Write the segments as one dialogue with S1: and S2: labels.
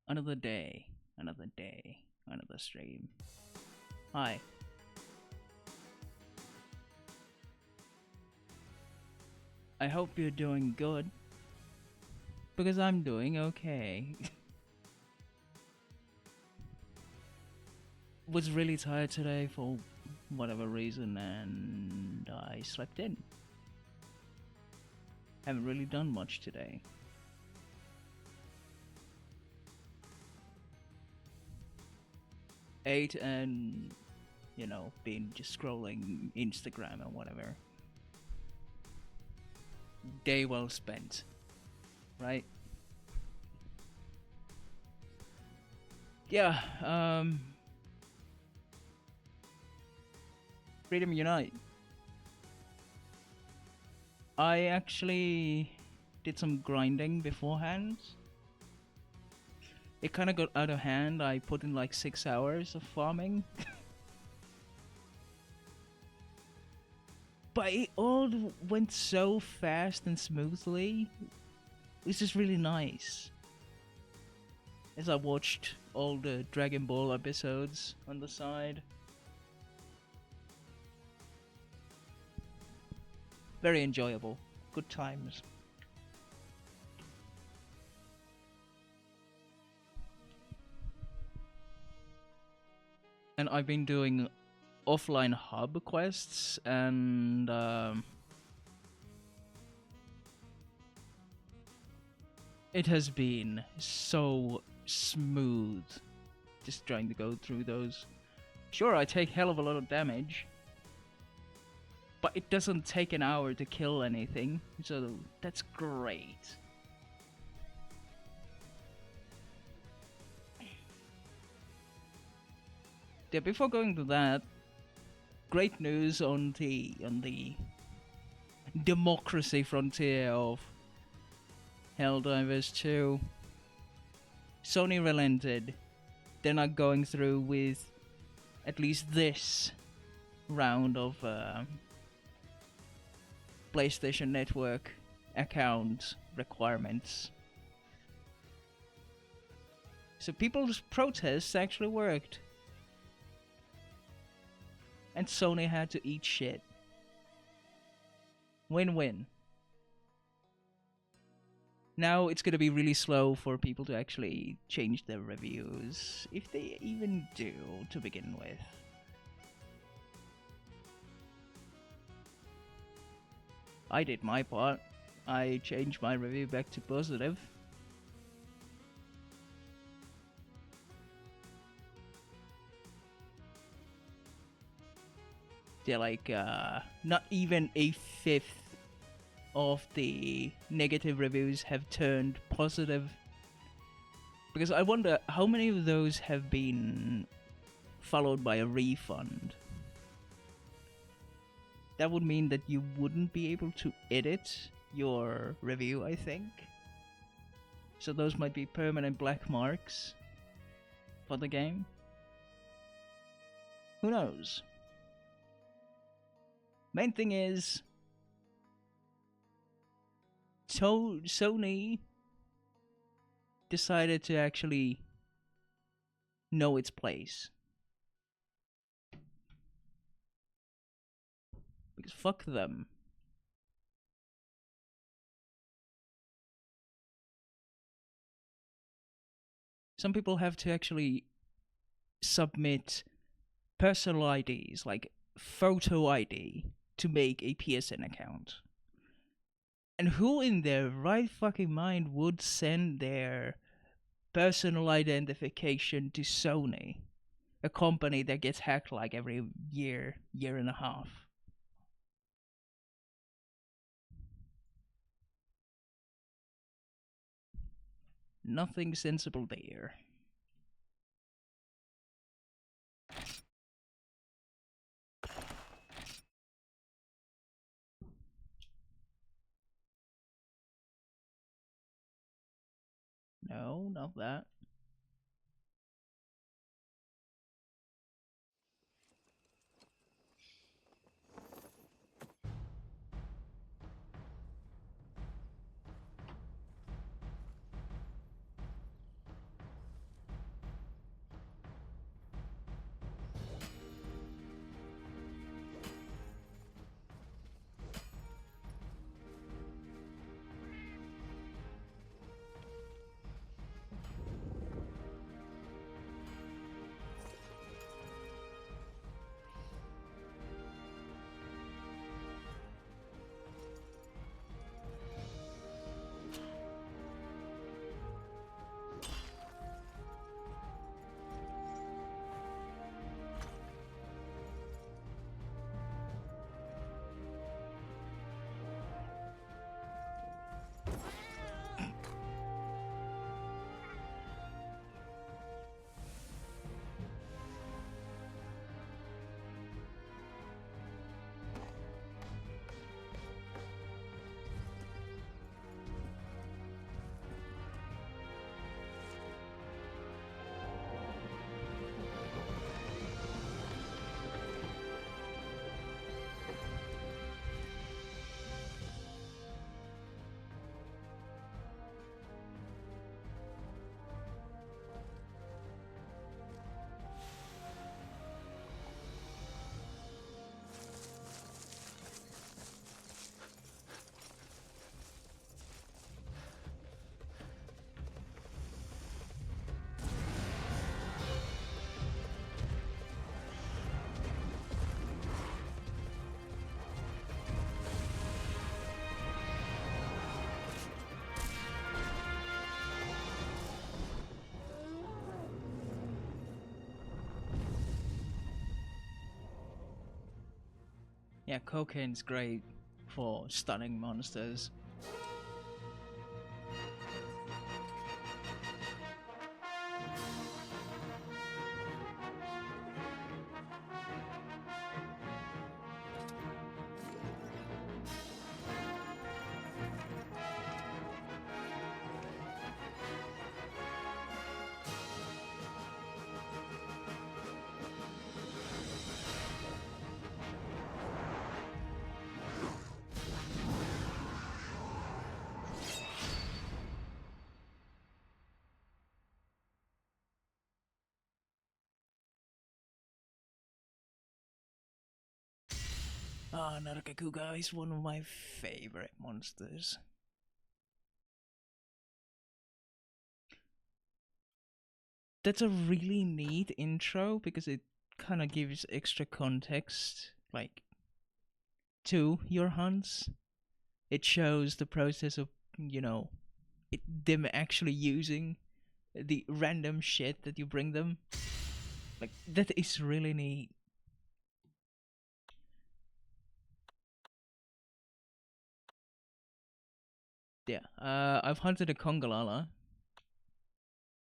S1: Another day, another day, another stream. Hi. I hope you're doing good. Because I'm doing okay. Was really tired today for whatever reason and I slept in. Haven't really done much today. Ate and, been just scrolling Instagram and whatever. Day well spent. Right? Yeah, Freedom Unite. I actually did some grinding beforehand. It kind of got out of hand. I put in like 6 hours of farming. But it all went so fast and smoothly. It's just really nice. As I watched all the Dragon Ball episodes on the side. Very enjoyable. Good times. And I've been doing offline hub quests and it has been so smooth just trying to go through those. Sure, I take hell of a lot of damage, but it doesn't take an hour to kill anything, so that's great. Yeah, before going to that, great news on the democracy frontier of Helldivers 2. Sony relented. They're not going through with at least this round of PlayStation Network account requirements. So people's protests actually worked. And Sony had to eat shit. Win-win. Now it's gonna be really slow for people to actually change their reviews, if they even do to begin with. I did my part. I changed my review back to positive. They're like, not even a fifth of the negative reviews have turned positive. Because I wonder how many of those have been followed by a refund. That would mean that you wouldn't be able to edit your review, I think. So those might be permanent black marks for the game. Who knows? Main thing is, Sony decided to actually know its place. Because fuck them. Some people have to actually submit personal IDs, like photo ID, to make a PSN account. And who in their right fucking mind would send their personal identification to Sony, a company that gets hacked like every year and a half? Nothing sensible there. No, not that. Yeah, cocaine's great for stunning monsters. Ah, Narakakuga is one of my favorite monsters. That's a really neat intro because it kind of gives extra context, like, to your hunts. It shows the process of, you know, them actually using the random shit that you bring them. Like, that is really neat. Yeah, I've hunted a Congalala.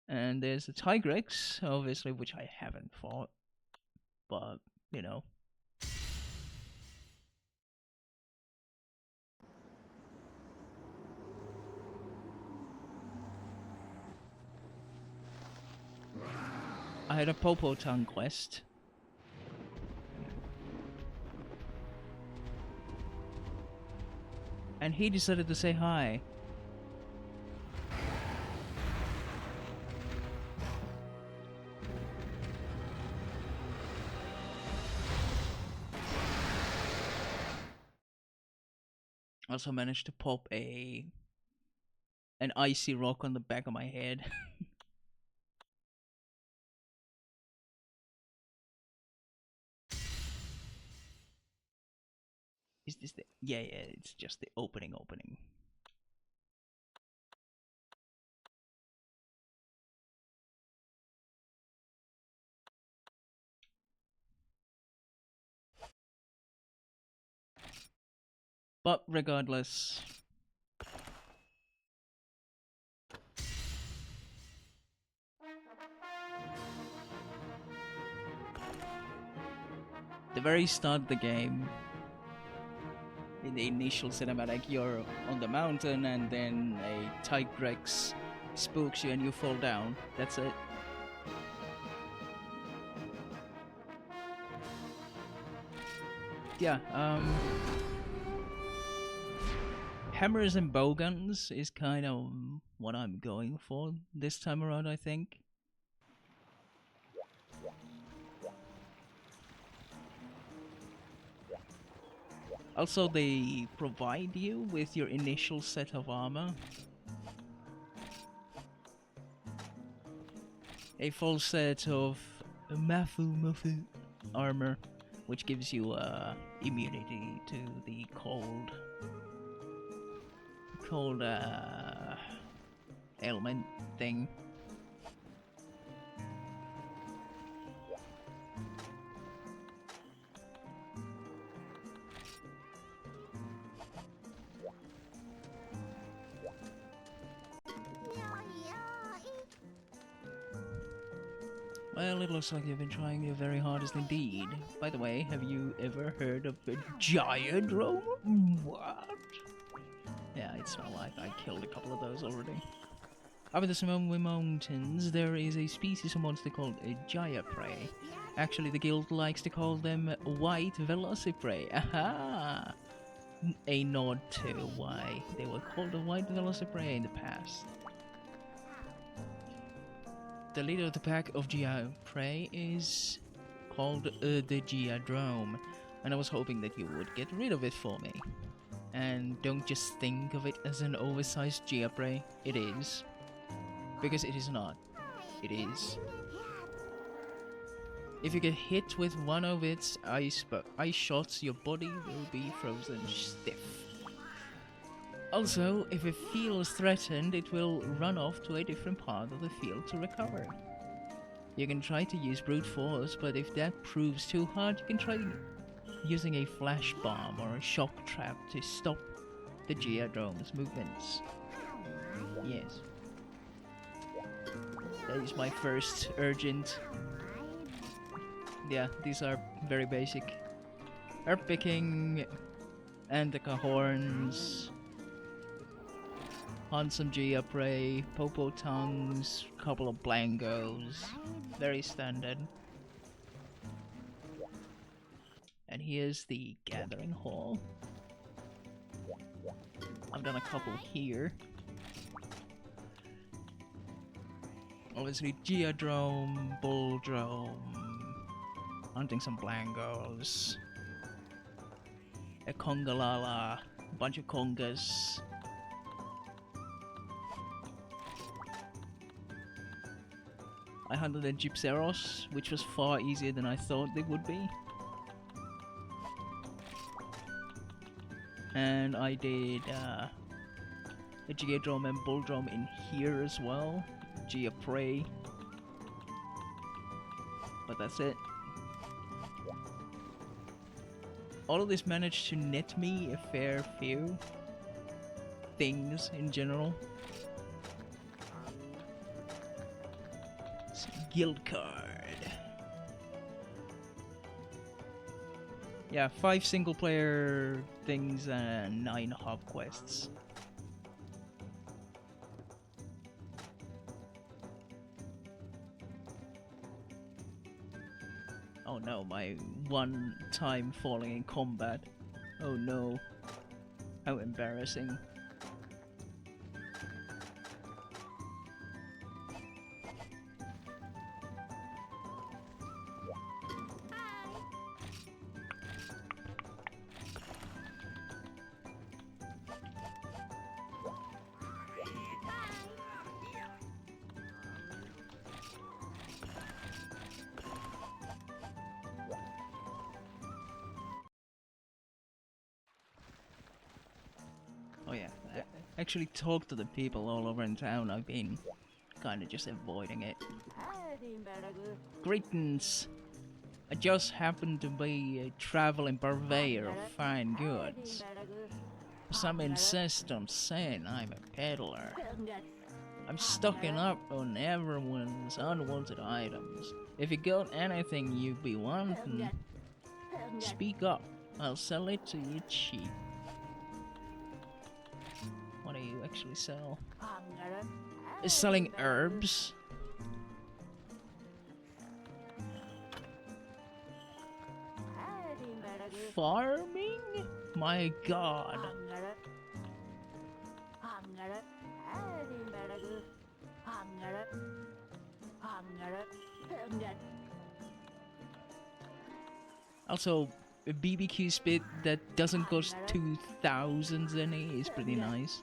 S1: And there's a Tigrex, obviously, which I haven't fought. But, you know. I had a Popotan quest. And he decided to say hi. Also managed to pop an icy rock on the back of my head. Is this the... Yeah, it's just the opening. But regardless... The very start of the game, in the initial cinematic, you're on the mountain and then a Tigrex spooks you and you fall down. That's it. Yeah, hammers and bowguns is kind of what I'm going for this time around, I think. Also, they provide you with your initial set of armor. A full set of Mafu armor, which gives you immunity to the cold ailment thing. Well, it looks like you've been trying your very hardest indeed. By the way, have you ever heard of a Gendrome? What? Yeah, it's not like I killed a couple of those already. Up in the Snowy Mountains, there is a species of monster called a Prey. Actually, the guild likes to call them white Velociprey. Aha! A nod to why they were called a white Velociprey in the past. The leader of the pack of Prey is called the Gendrome, and I was hoping that you would get rid of it for me. And don't just think of it as an oversized Prey. It is. Because it is not. It is. If you get hit with one of its ice shots, your body will be frozen stiff. Also, if it feels threatened, it will run off to a different part of the field to recover. You can try to use brute force, but if that proves too hard, you can try using a flash bomb or a shock trap to stop the Geodrome's movements. Yes. That is my first urgent. Yeah, these are very basic. Herb picking, Antica horns, hunt some Gia prey, Popo tongues, couple of Blangos. Very standard. And here's the gathering hall. I've done a couple here. Obviously Geodrome, Bulldrome, hunting some Blangos, a Congalala, a bunch of Congas. I hunted the Gypseros, which was far easier than I thought they would be. And I did a Geodrome and Bulldrome in here as well. Gia Prey. But that's it. All of this managed to net me a fair few things in general. Some guild card. Yeah, 5 single player things and 9 hub quests. Oh no, my one time falling in combat. Oh no. How embarrassing. Oh yeah, I actually talk to the people all over in town. I've been kinda just avoiding it. Greetings! I just happen to be a traveling purveyor of fine goods. Some insist on saying I'm a peddler. I'm stocking up on everyone's unwanted items. If you got anything you be wanting, speak up. I'll sell it to you cheap. What do you actually sell? Is selling herbs? Farming? My god. Also, a BBQ spit that doesn't cost 2,000 zenny is pretty nice.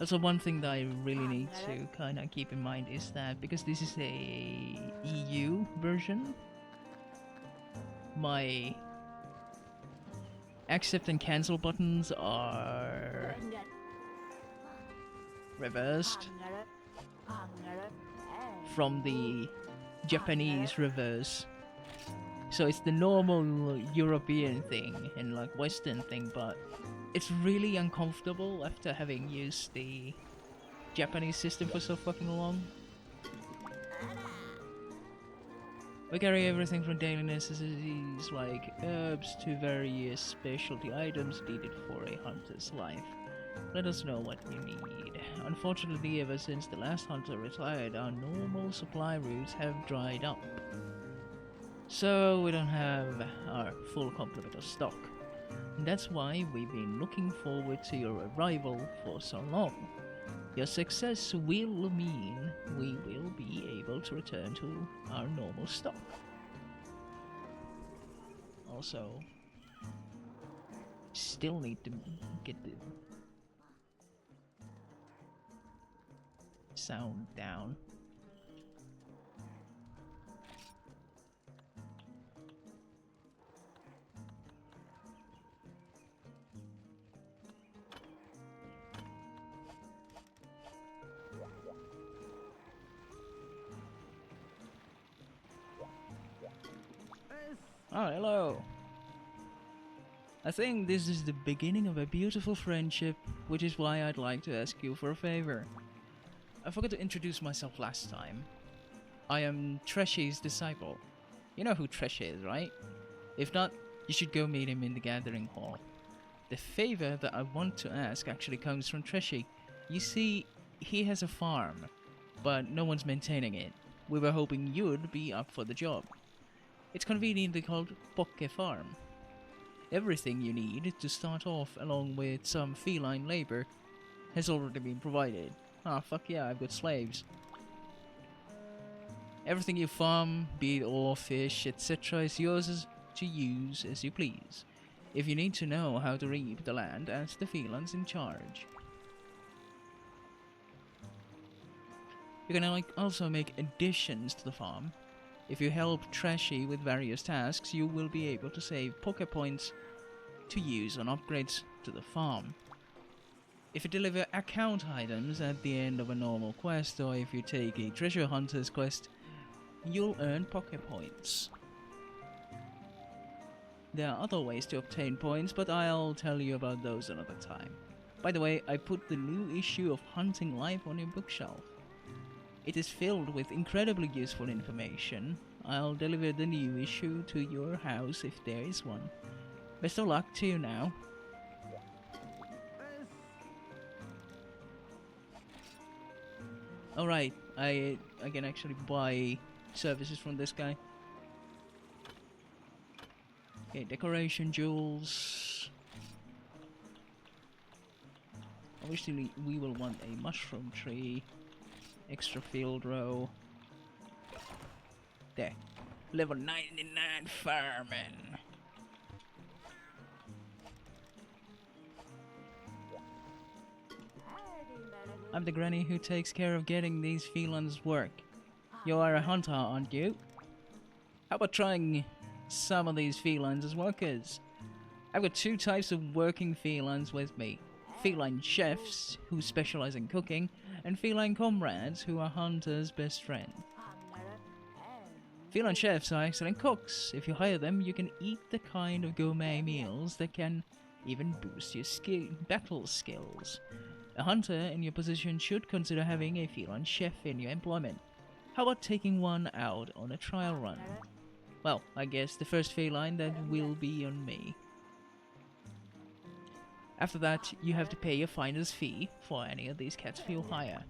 S1: Also, one thing that I really need to kind of keep in mind is that because this is a EU version, my accept and cancel buttons are reversed from the Japanese reverse. So it's the normal European thing and like Western thing, but it's really uncomfortable after having used the Japanese system for so fucking long. We carry everything from daily necessities like herbs to various specialty items needed for a hunter's life. Let us know what you need. Unfortunately, ever since the last hunter retired, our normal supply routes have dried up. So we don't have our full complement of stock. And that's why we've been looking forward to your arrival for so long. Your success will mean we will be able to return to our normal stock. Also, still need to get the sound down. Oh, hello. I think this is the beginning of a beautiful friendship, which is why I'd like to ask you for a favor. I forgot to introduce myself last time. I am Treshy's disciple. You know who Treshy is, right? If not, you should go meet him in the gathering hall. The favor that I want to ask actually comes from Treshy. You see, he has a farm, but no one's maintaining it. We were hoping you'd be up for the job. It's conveniently called Poke Farm. Everything you need to start off, along with some feline labor, has already been provided. Ah, fuck yeah, I've got slaves. Everything you farm, be it ore, fish, etc., is yours to use as you please. If you need to know how to reap the land, ask the felines in charge. You can also make additions to the farm. If you help Treshy with various tasks, you will be able to save Poke Points to use on upgrades to the farm. If you deliver account items at the end of a normal quest, or if you take a treasure hunter's quest, you'll earn Poke Points. There are other ways to obtain points, but I'll tell you about those another time. By the way, I put the new issue of Hunting Life on your bookshelf. It is filled with incredibly useful information. I'll deliver the new issue to your house if there is one. Best of luck to you now. Alright, I can actually buy services from this guy. Okay, decoration jewels. Obviously we will want a mushroom tree. Extra field row. There. Level 99 farming. I'm the granny who takes care of getting these felines work. You are a hunter, aren't you? How about trying some of these felines as workers? I've got two types of working felines with me. Feline chefs, who specialize in cooking, and feline comrades, who are hunters' best friend. Feline chefs are excellent cooks. If you hire them, you can eat the kind of gourmet meals that can even boost your battle skills. A hunter in your position should consider having a feline chef in your employment. How about taking one out on a trial run? Well, I guess the first feline that will be on me. After that, you have to pay a finder's fee for any of these cats you hire.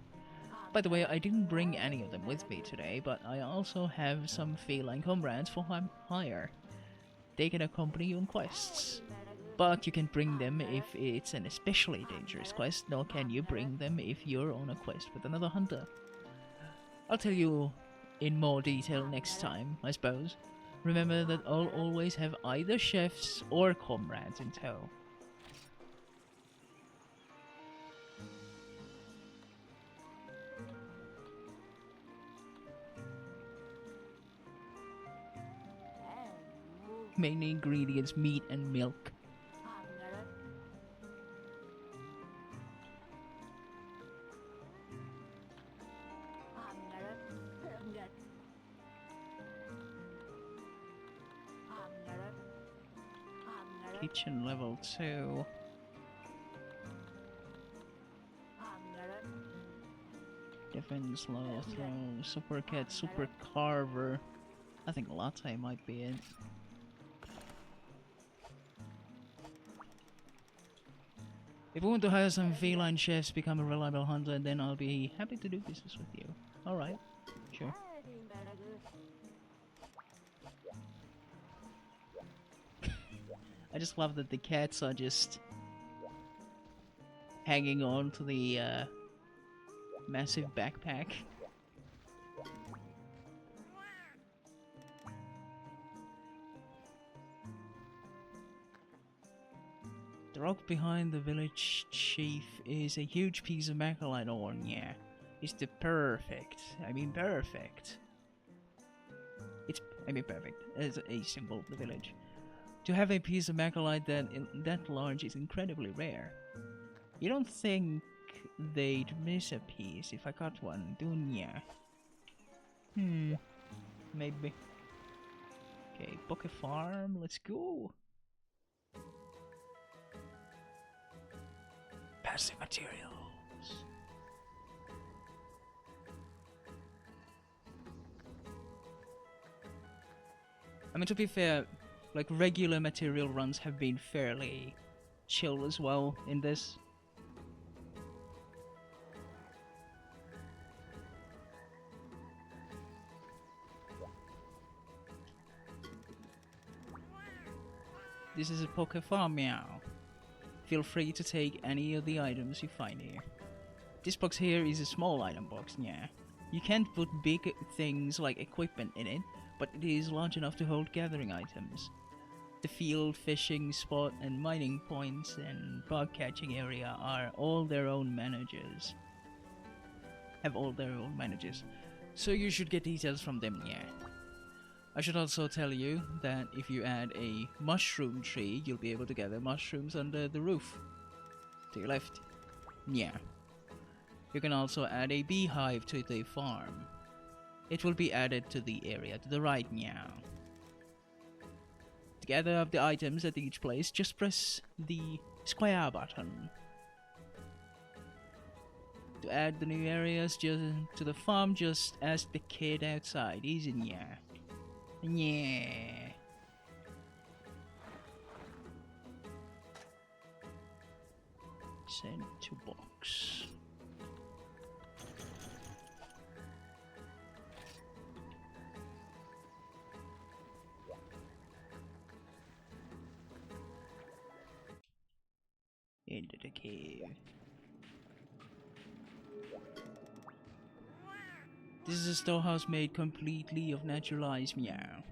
S1: By the way, I didn't bring any of them with me today, but I also have some feline comrades for hire. They can accompany you on quests. But you can bring them if it's an especially dangerous quest, nor can you bring them if you're on a quest with another hunter. I'll tell you in more detail next time, I suppose. Remember that I'll always have either chefs or comrades in tow. Main ingredients: meat and milk. Kitchen level 2. Defense low throw. Super cat, super carver. I think latte might be it. If you want to hire some feline chefs, become a reliable hunter, then I'll be happy to do business with you. Alright, sure. I just love that the cats are just hanging on to the massive backpack. The rock behind the village chief is a huge piece of macrolite ore, yeah. It's the perfect. Perfect. Perfect as a symbol of the village. To have a piece of macrolite that large is incredibly rare. You don't think they'd miss a piece if I got one, don't ya? Maybe. Okay, book a farm. Let's go. Passive materials. I mean, to be fair, like regular material runs have been fairly chill as well in this. This is a poker farm, meow. Feel free to take any of the items you find here. This box here is a small item box, yeah. You can't put big things like equipment in it, but it is large enough to hold gathering items. The field, fishing spot, and mining points and bug catching area are all their own managers. Have all their own managers. So you should get details from them, yeah. I should also tell you that if you add a mushroom tree, you'll be able to gather mushrooms under the roof. To your left. Yeah. You can also add a beehive to the farm. It will be added to the area to the right, meow. To gather up the items at each place, just press the square button. To add the new areas to the farm, just ask the kid outside. He's in, yeah. Yeah. Send to box. Into the cave. This is a storehouse made completely of naturalized meow.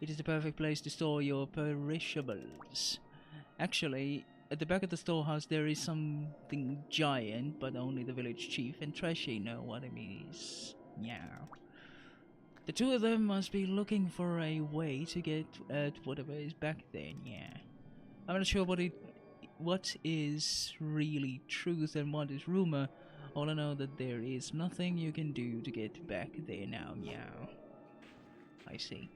S1: It is the perfect place to store your perishables. Actually, at the back of the storehouse there is something giant, but only the village chief and Trashy know what it means. Meow. The two of them must be looking for a way to get at whatever is back there, yeah. I'm not sure what is really truth and what is rumor. All I know that there is nothing you can do to get back there now, meow. I see.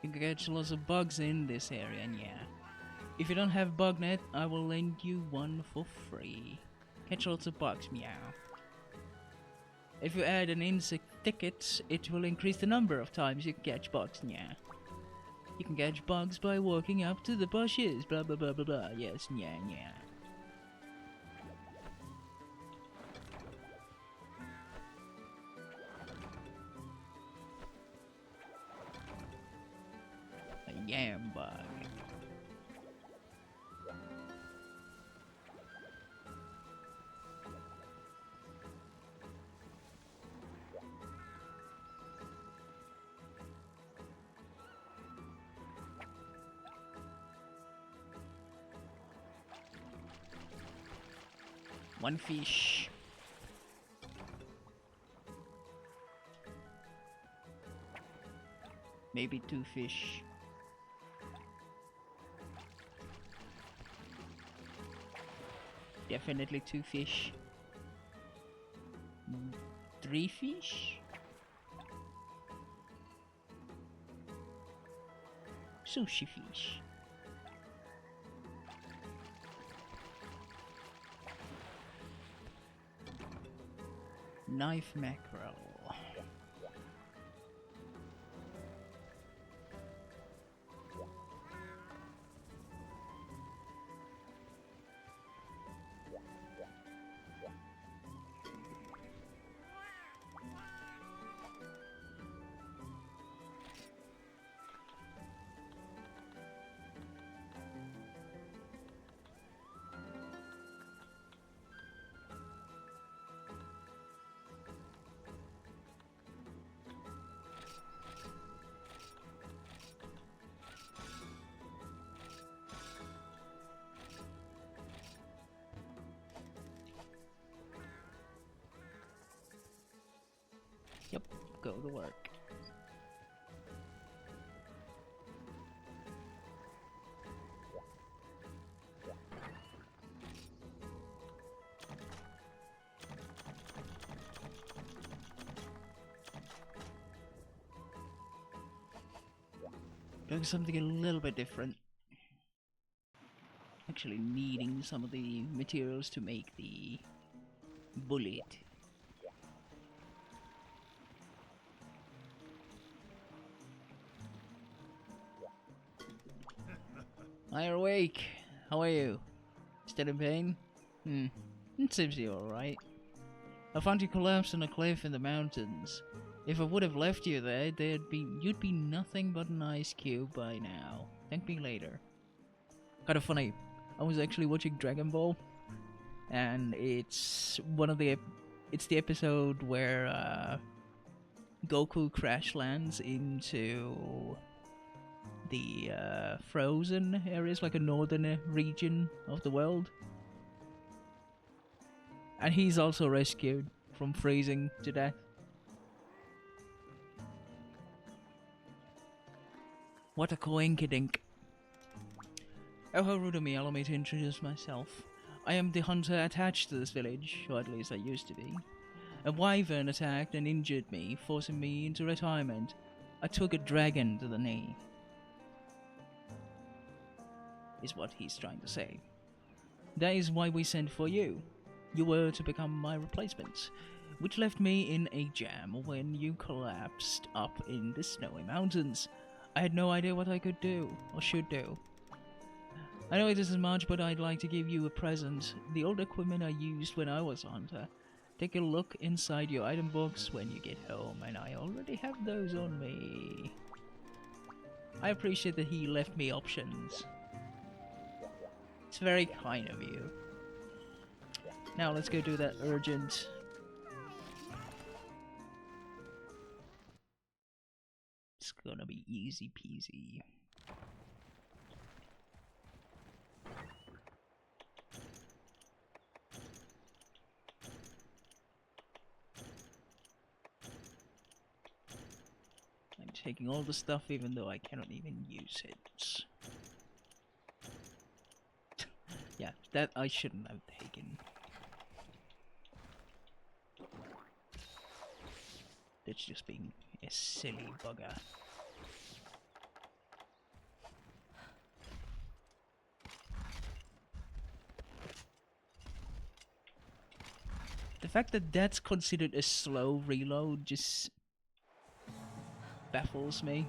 S1: You can catch lots of bugs in this area, and yeah. If you don't have bug net, I will lend you one for free. Catch lots of bugs, meow. If you add an insect ticket, it will increase the number of times you can catch bugs, yeah. You can catch bugs by walking up to the bushes, blah blah blah blah blah, yes, yeah, yeah. A yam bug. One fish. Maybe two fish. Definitely two fish. Three fish? Sushi fish. Knife mackerel. go to work. Doing something a little bit different. Actually needing some of the materials to make the bullet. You're awake. How are you? Still in pain? It seems you're alright. I found you collapsed on a cliff in the mountains. If I would have left you there, you'd be nothing but an ice cube by now. Thank me later. Kind of funny. I was actually watching Dragon Ball, and it's the episode where Goku crash lands into the frozen areas, like a northern region of the world. And he's also rescued from freezing to death. What a coinkydink. Oh, how rude of me, allow me to introduce myself. I am the hunter attached to this village, or at least I used to be. A wyvern attacked and injured me, forcing me into retirement. I took a dragon to the knee. Is what he's trying to say. That is why we sent for you. You were to become my replacement, which left me in a jam when you collapsed up in the snowy mountains. I had no idea what I could do, or should do. I know it isn't much, but I'd like to give you a present. The old equipment I used when I was a hunter. Take a look inside your item box when you get home, and I already have those on me. I appreciate that he left me options. It's very kind of you. Now let's go do that urgent. It's gonna be easy peasy. I'm taking all the stuff even though I cannot even use it. Yeah, that I shouldn't have taken. That's just being a silly bugger. The fact that that's considered a slow reload just baffles me.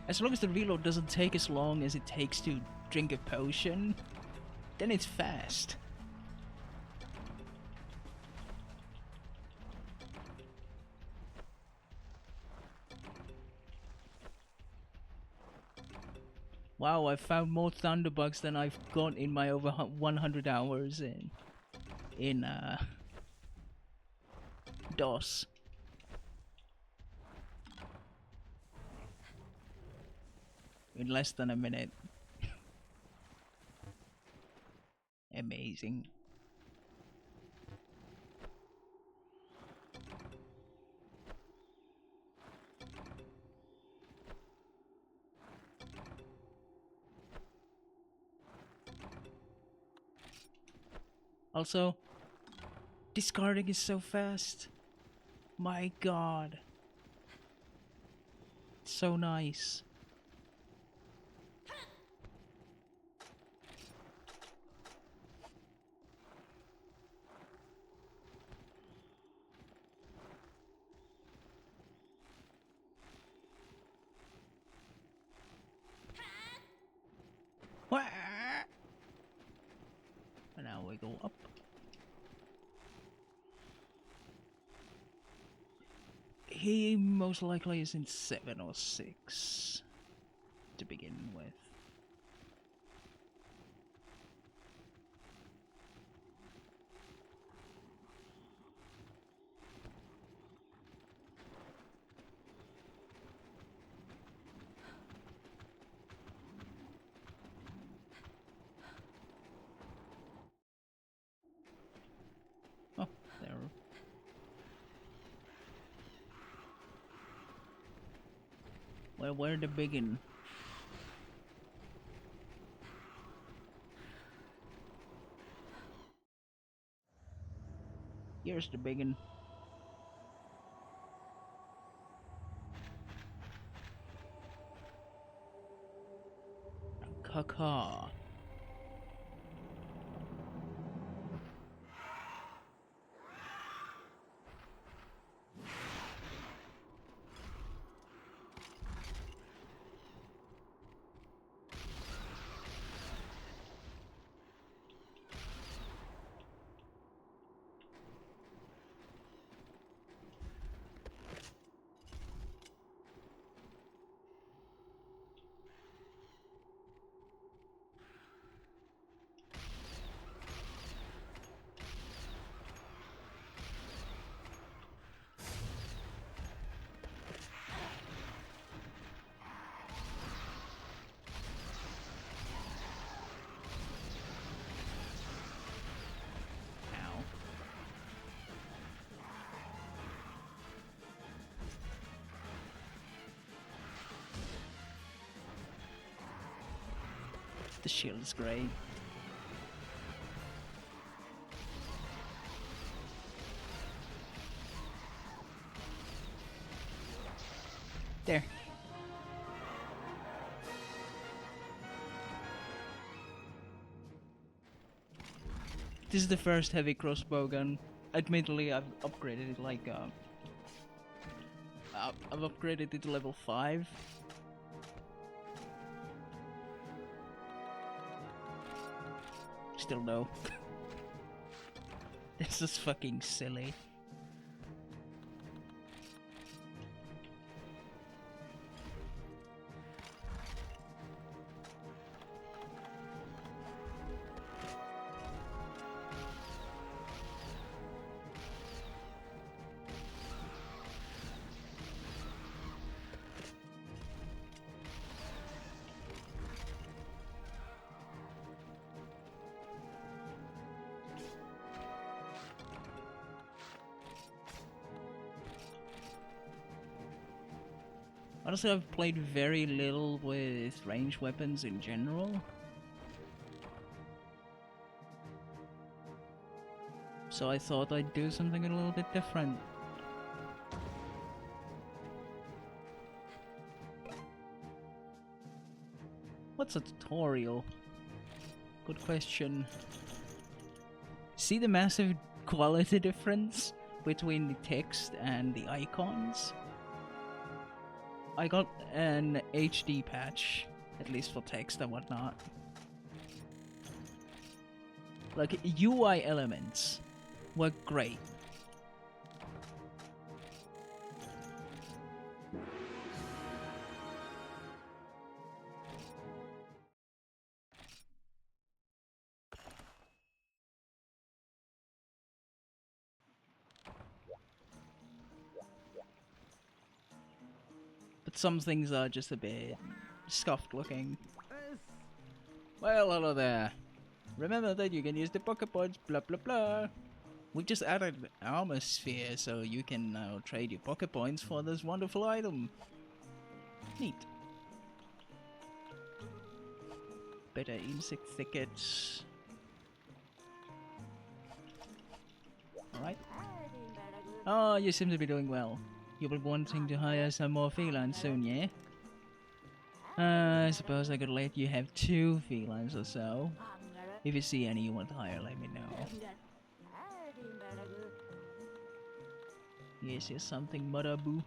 S1: As long as the reload doesn't take as long as it takes to drink a potion, then it's fast. Wow, I've found more thunderbugs than I've got in my over 100 hours in DOS. In less than a minute. Amazing. Also, discarding is so fast. My god. It's so nice. And now we go up. He most likely is in 7 or 6 to begin with. Well, where to begin? Here's the begin. Caca. The shield is great. There. This is the first heavy crossbow gun. Admittedly, I've upgraded it like I've upgraded it to level 5. Still no. This is fucking silly. Honestly, I've played very little with ranged weapons in general. So I thought I'd do something a little bit different. What's a tutorial? Good question. See the massive quality difference between the text and the icons? I got an HD patch, at least for text and whatnot. Like, UI elements were great. But some things are just a bit scuffed looking. Well, hello there. Remember that you can use the pocket points, blah blah blah. We just added an armor sphere, so you can now trade your pocket points for this wonderful item. Neat. Better insect thickets. Alright. Oh, you seem to be doing well. You'll be wanting to hire some more felines soon, yeah? I suppose I could let you have 2 felines or so. If you see any you want to hire, let me know. Yes, here's something, Mudaboo.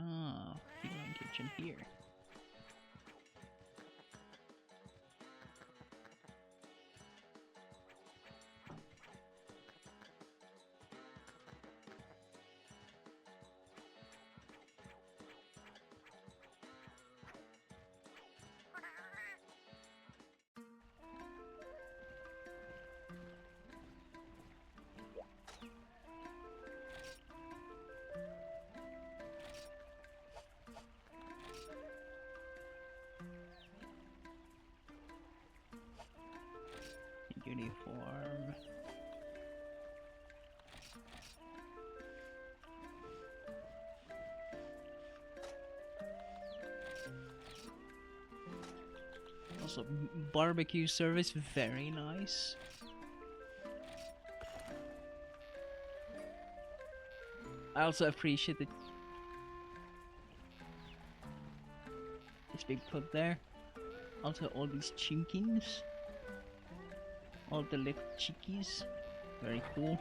S1: Ah, feline kitchen here. uniform. Also, barbecue service, very nice. I also appreciate that it's being put there. Also, all these chinkins, all the little chickies, very cool.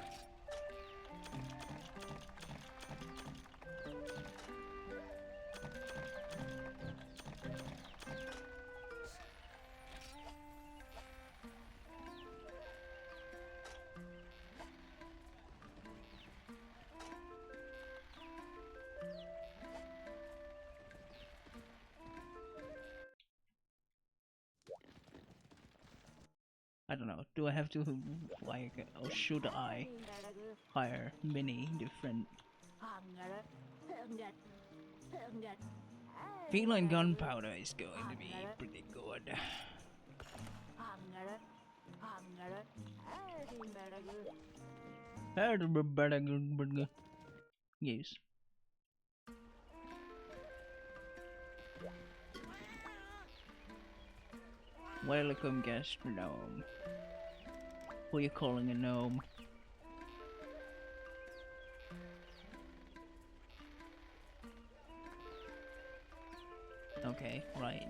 S1: I don't know, do I have to, like, or should I hire many different... Feline gunpowder is going to be pretty good. Yes. Welcome, gastronome. Who are you calling a gnome? Okay, right.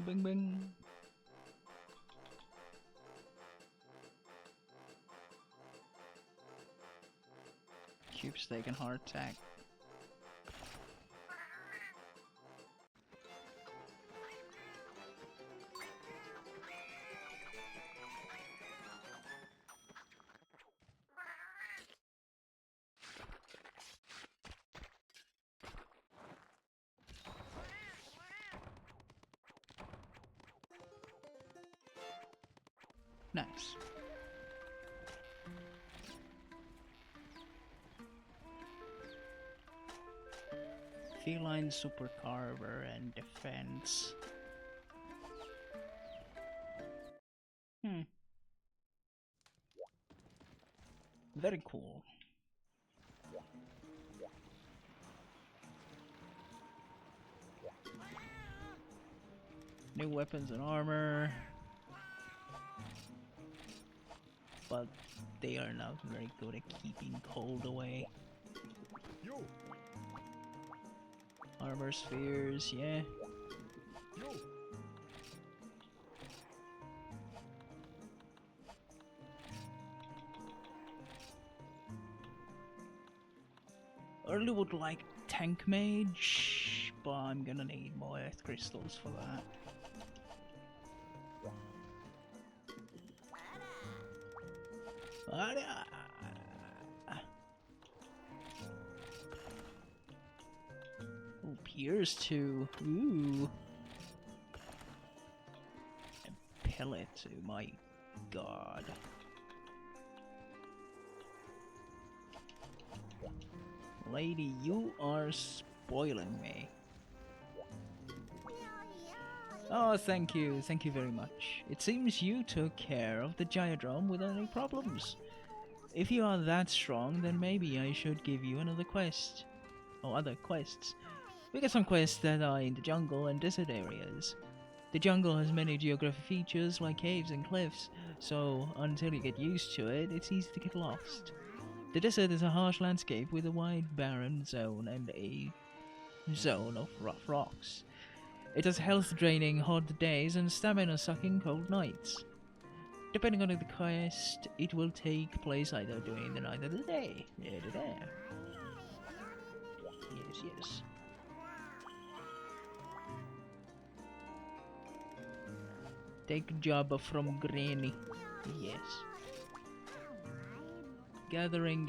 S1: Bing bing. Cube steak and heart attack. Nice. Feline super carver and defense. Very cool. New weapons and armor. But they are not very good at keeping cold away. Armor spheres, yeah. I really would like tank mage, but I'm gonna need more earth crystals for that. Oh, Pierce too. Ooh. And pellet too, my god. Lady, you are spoiling me. Oh, thank you very much. It seems you took care of the Gendrome without any problems. If you are that strong, then maybe I should give you another quest. Or other quests. We got some quests that are in the jungle and desert areas. The jungle has many geographic features like caves and cliffs, so until you get used to it, it's easy to get lost. The desert is a harsh landscape with a wide barren zone and a zone of rough rocks. It has health-draining hot days and stamina-sucking cold nights. Depending on the quest, it will take place either during the night or the day. Yes, yes. Take job from Granny. Yes. Gathering.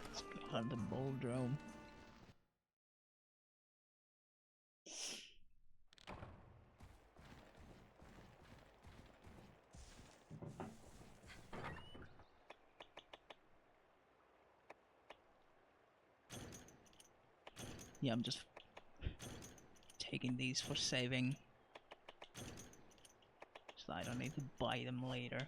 S1: Let's go on the Gendrome. Yeah, I'm just taking these for saving, so I don't need to buy them later.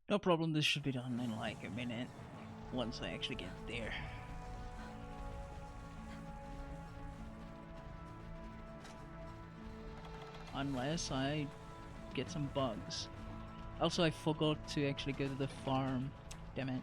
S1: No problem, this should be done in like a minute, once I actually get there. Unless I get some bugs. Also, I forgot to actually go to the farm. Damn it.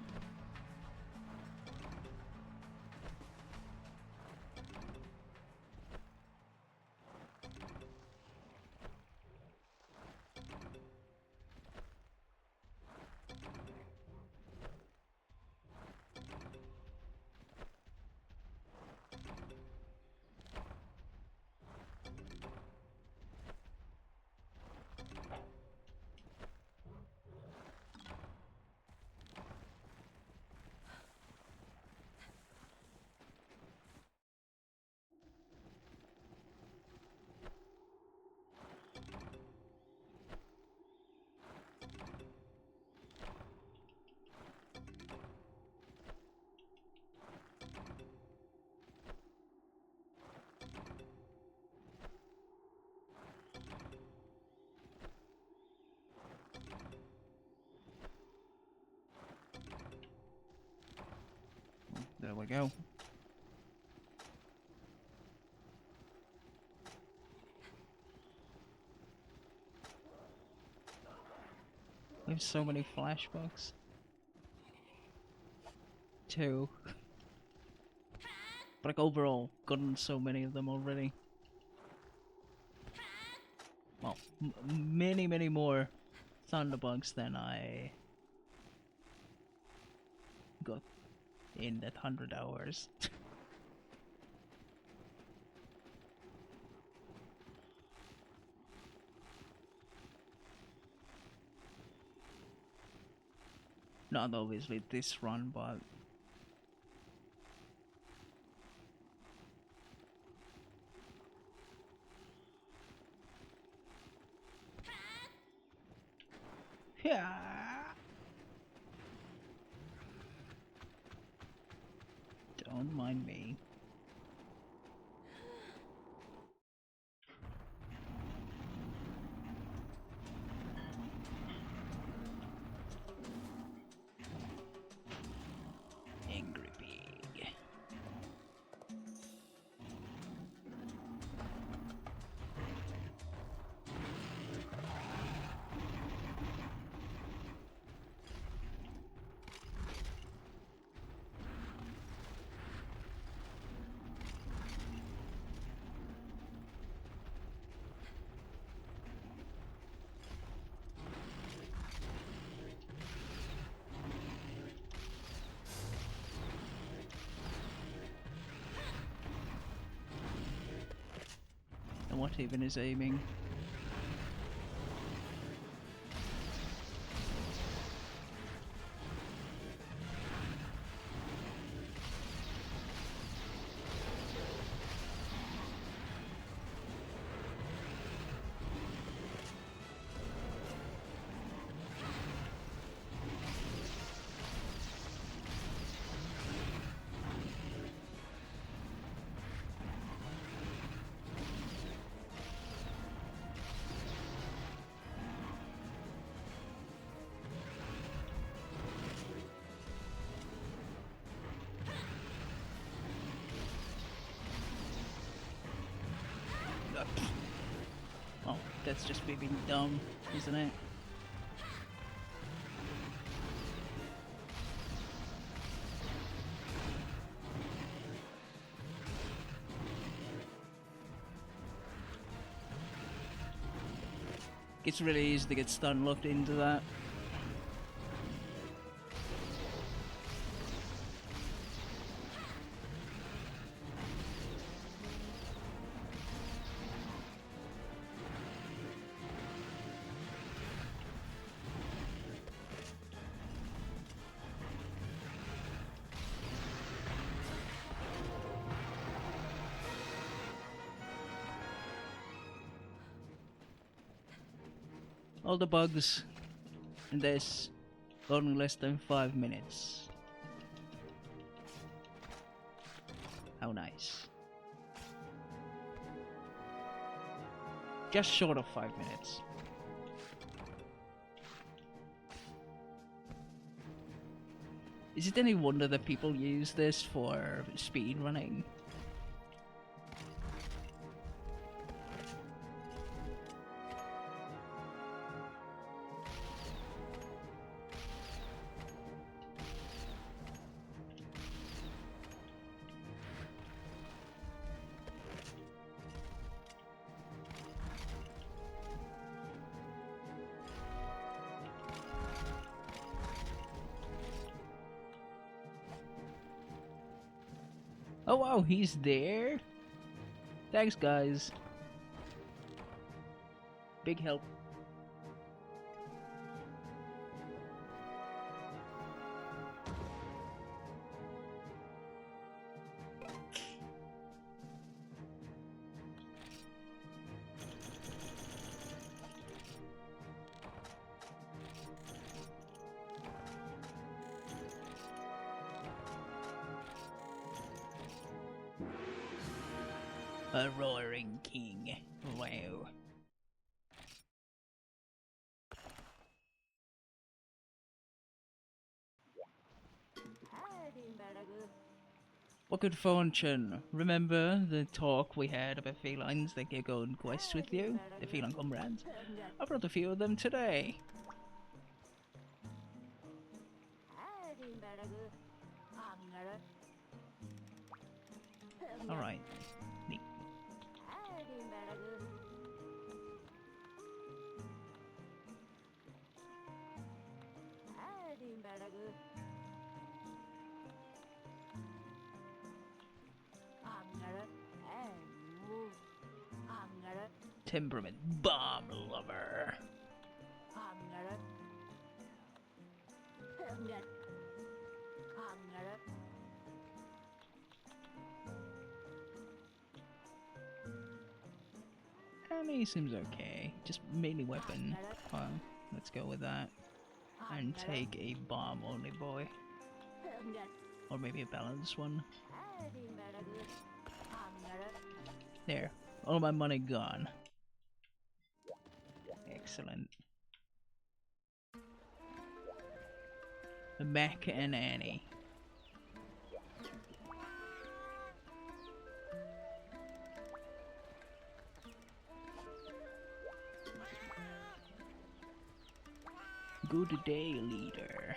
S1: There we go. We have so many flashbacks. 2. But like overall, gotten so many of them already. Well, many more thunderbugs than I got in that 100 hours. Not obviously this run, but yeah. Don't mind me. Angry pig. And what even is aiming? That's just me being dumb, isn't it? It's really easy to get stun locked into that. All the bugs in this only less than 5 minutes. How nice. Just short of 5 minutes. Is it any wonder that people use this for speed running? Oh wow, he's there? Thanks guys. Big help. A roaring king. Wow. What good fortune. Remember the talk we had about felines that can go on quests with you? The feline comrades? I brought a few of them today. Alright. Neat. Temperament bomb lover. And he seems okay. Just mainly weapon. Well, let's go with that. And take a bomb only boy. Or maybe a balanced one. There. All my money gone. Excellent. Mac and Annie. Good day, leader.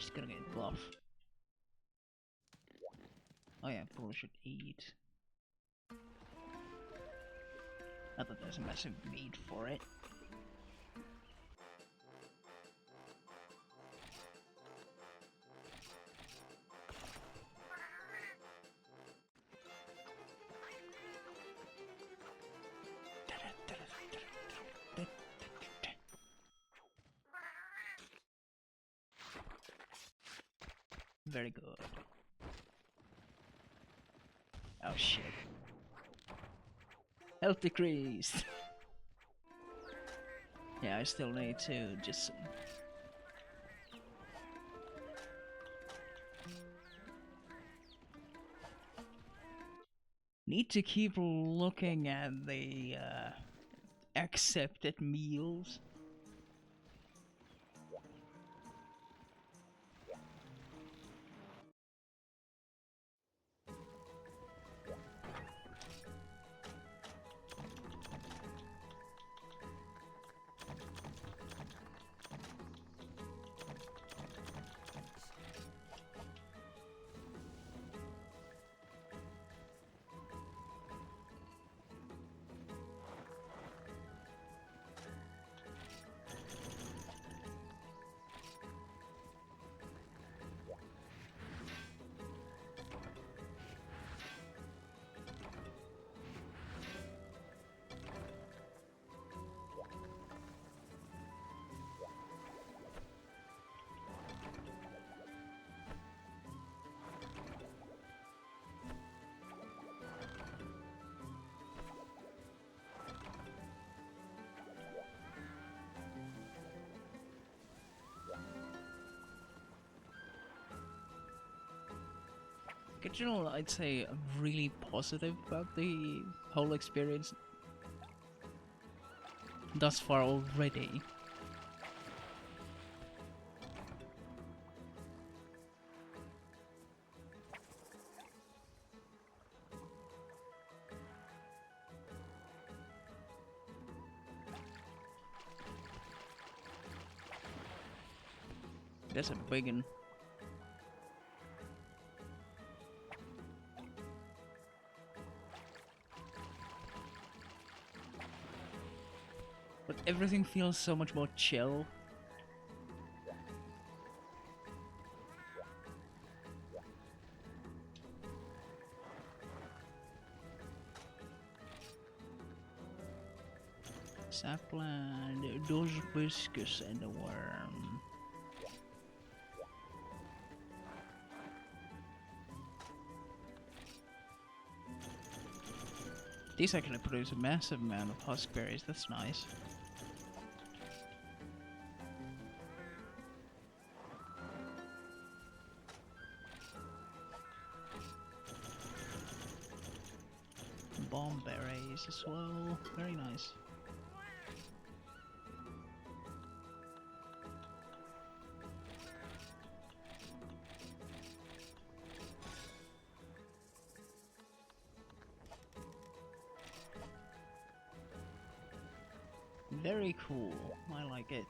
S1: She's gonna get buff. Oh yeah, probably should eat. Not that there's a massive need for it. Very good. Oh shit. Health decreased. Yeah, I still need to just... Need to keep looking at the accepted meals. In general, I'd say I'm really positive about the whole experience thus far already. That's a big one. But everything feels so much more chill. Sapland, those biscuits and the worm. These actually produce a massive amount of huskberries, that's nice. Bomb berries as well, very nice. Very cool, I like it.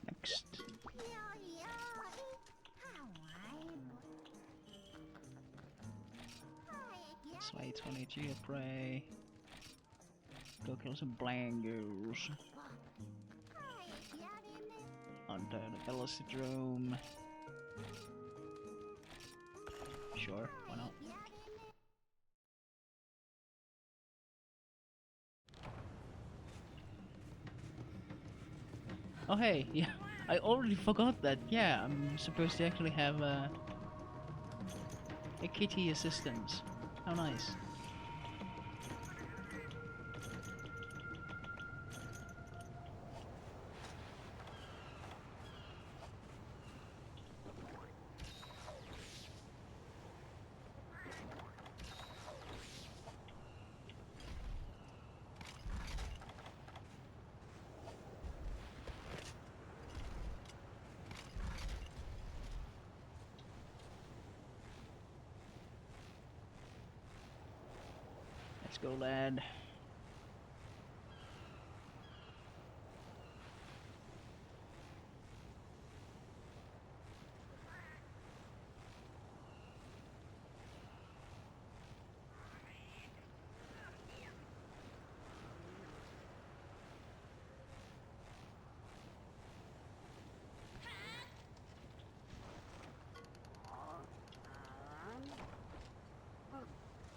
S1: Next. Slay 22 of prey. Go kill some blangos. Under the Velocidrome. Sure, why not? Oh hey, yeah, I already forgot that. Yeah, I'm supposed to actually have a kitty assistant. How nice. Let's go, lad.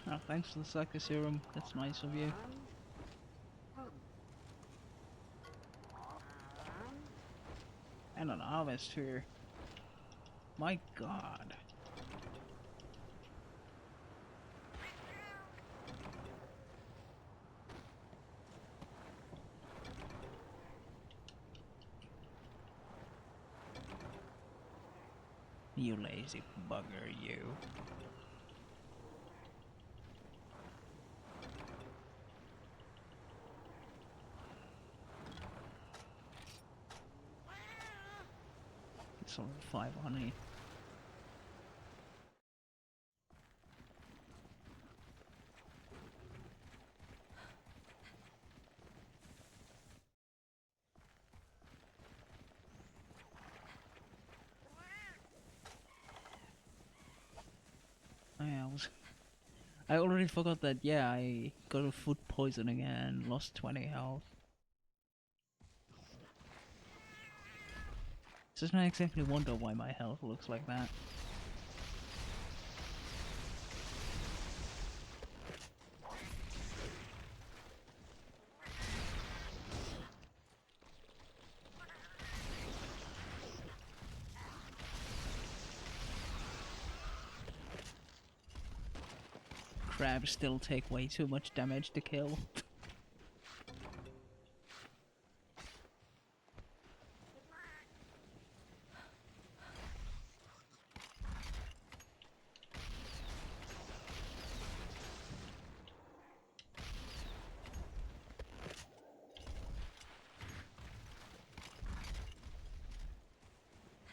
S1: Oh, thanks for the Psycho Serum. That's nice of you. And an Harvester. My god. You lazy bugger, you. It's only 5 honey. I already forgot that, yeah, I got a food poisoning and lost 20 health. So I exactly wonder why my health looks like that. Crabs still take way too much damage to kill.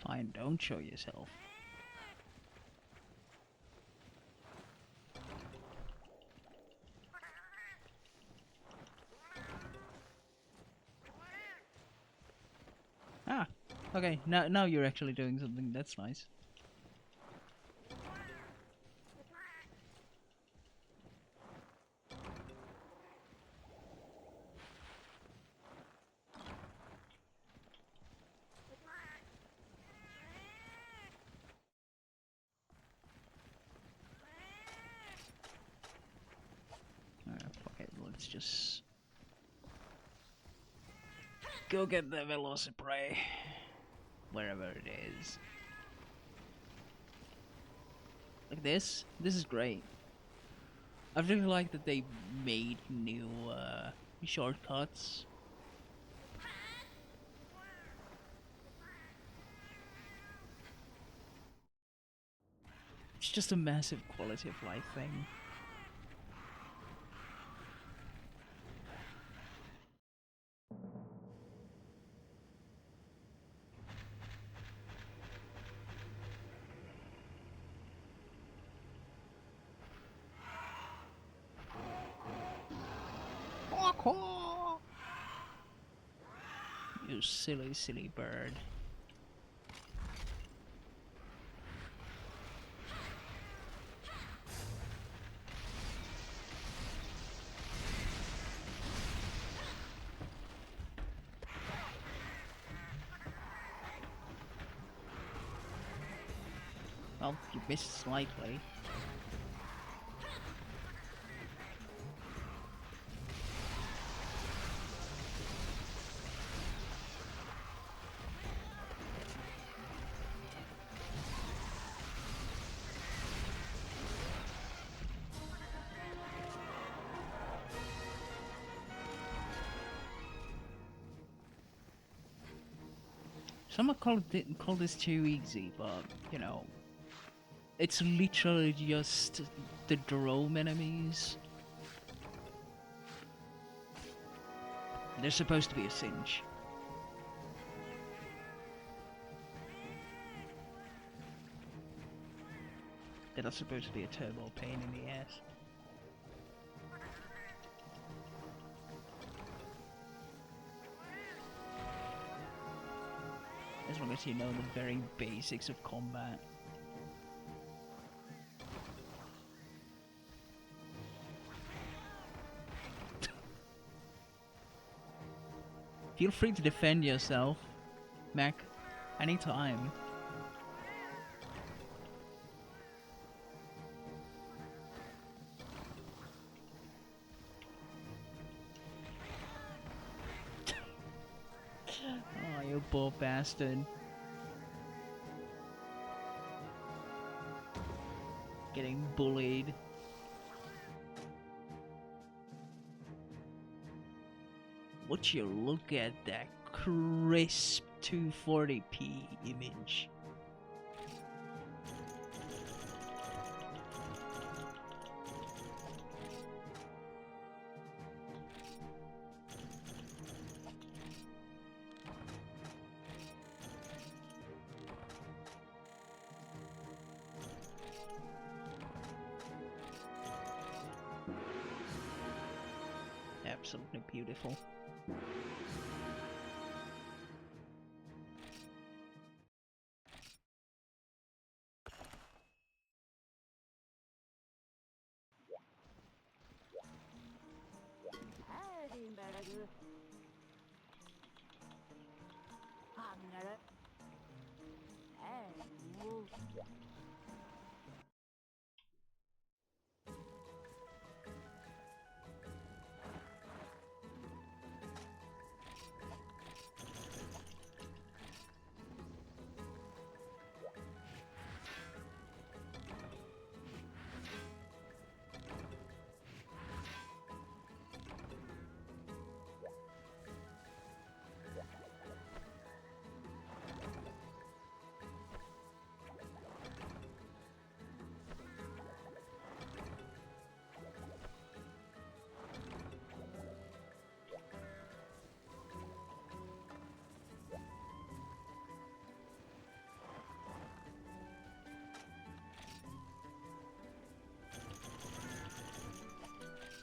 S1: Fine, don't show yourself. Ah, okay, now you're actually doing something, that's nice. Fuck it, let's just go get the Velociprey, wherever it is. Like this is great. I really like that they made new shortcuts. It's just a massive quality of life thing. You silly, silly bird. Well, you missed slightly. Some call this too easy, but you know, it's literally just the drone enemies. They're supposed to be a cinch. They're not supposed to be a turbo pain in the ass. as long as you know the very basics of combat. Feel free to defend yourself, Mac, anytime. Oh, you poor bastard. Getting bullied. Would you look at that crisp 240p image? Absolutely beautiful.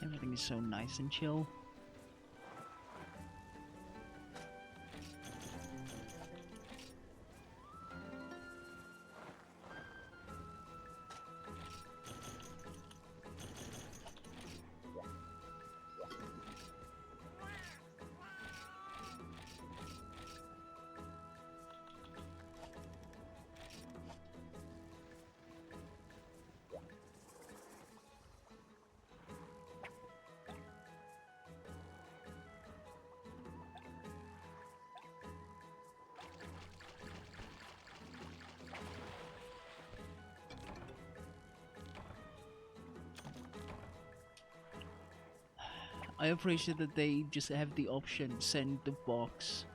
S1: Everything is so nice and chill. I appreciate that they just have the option send the box.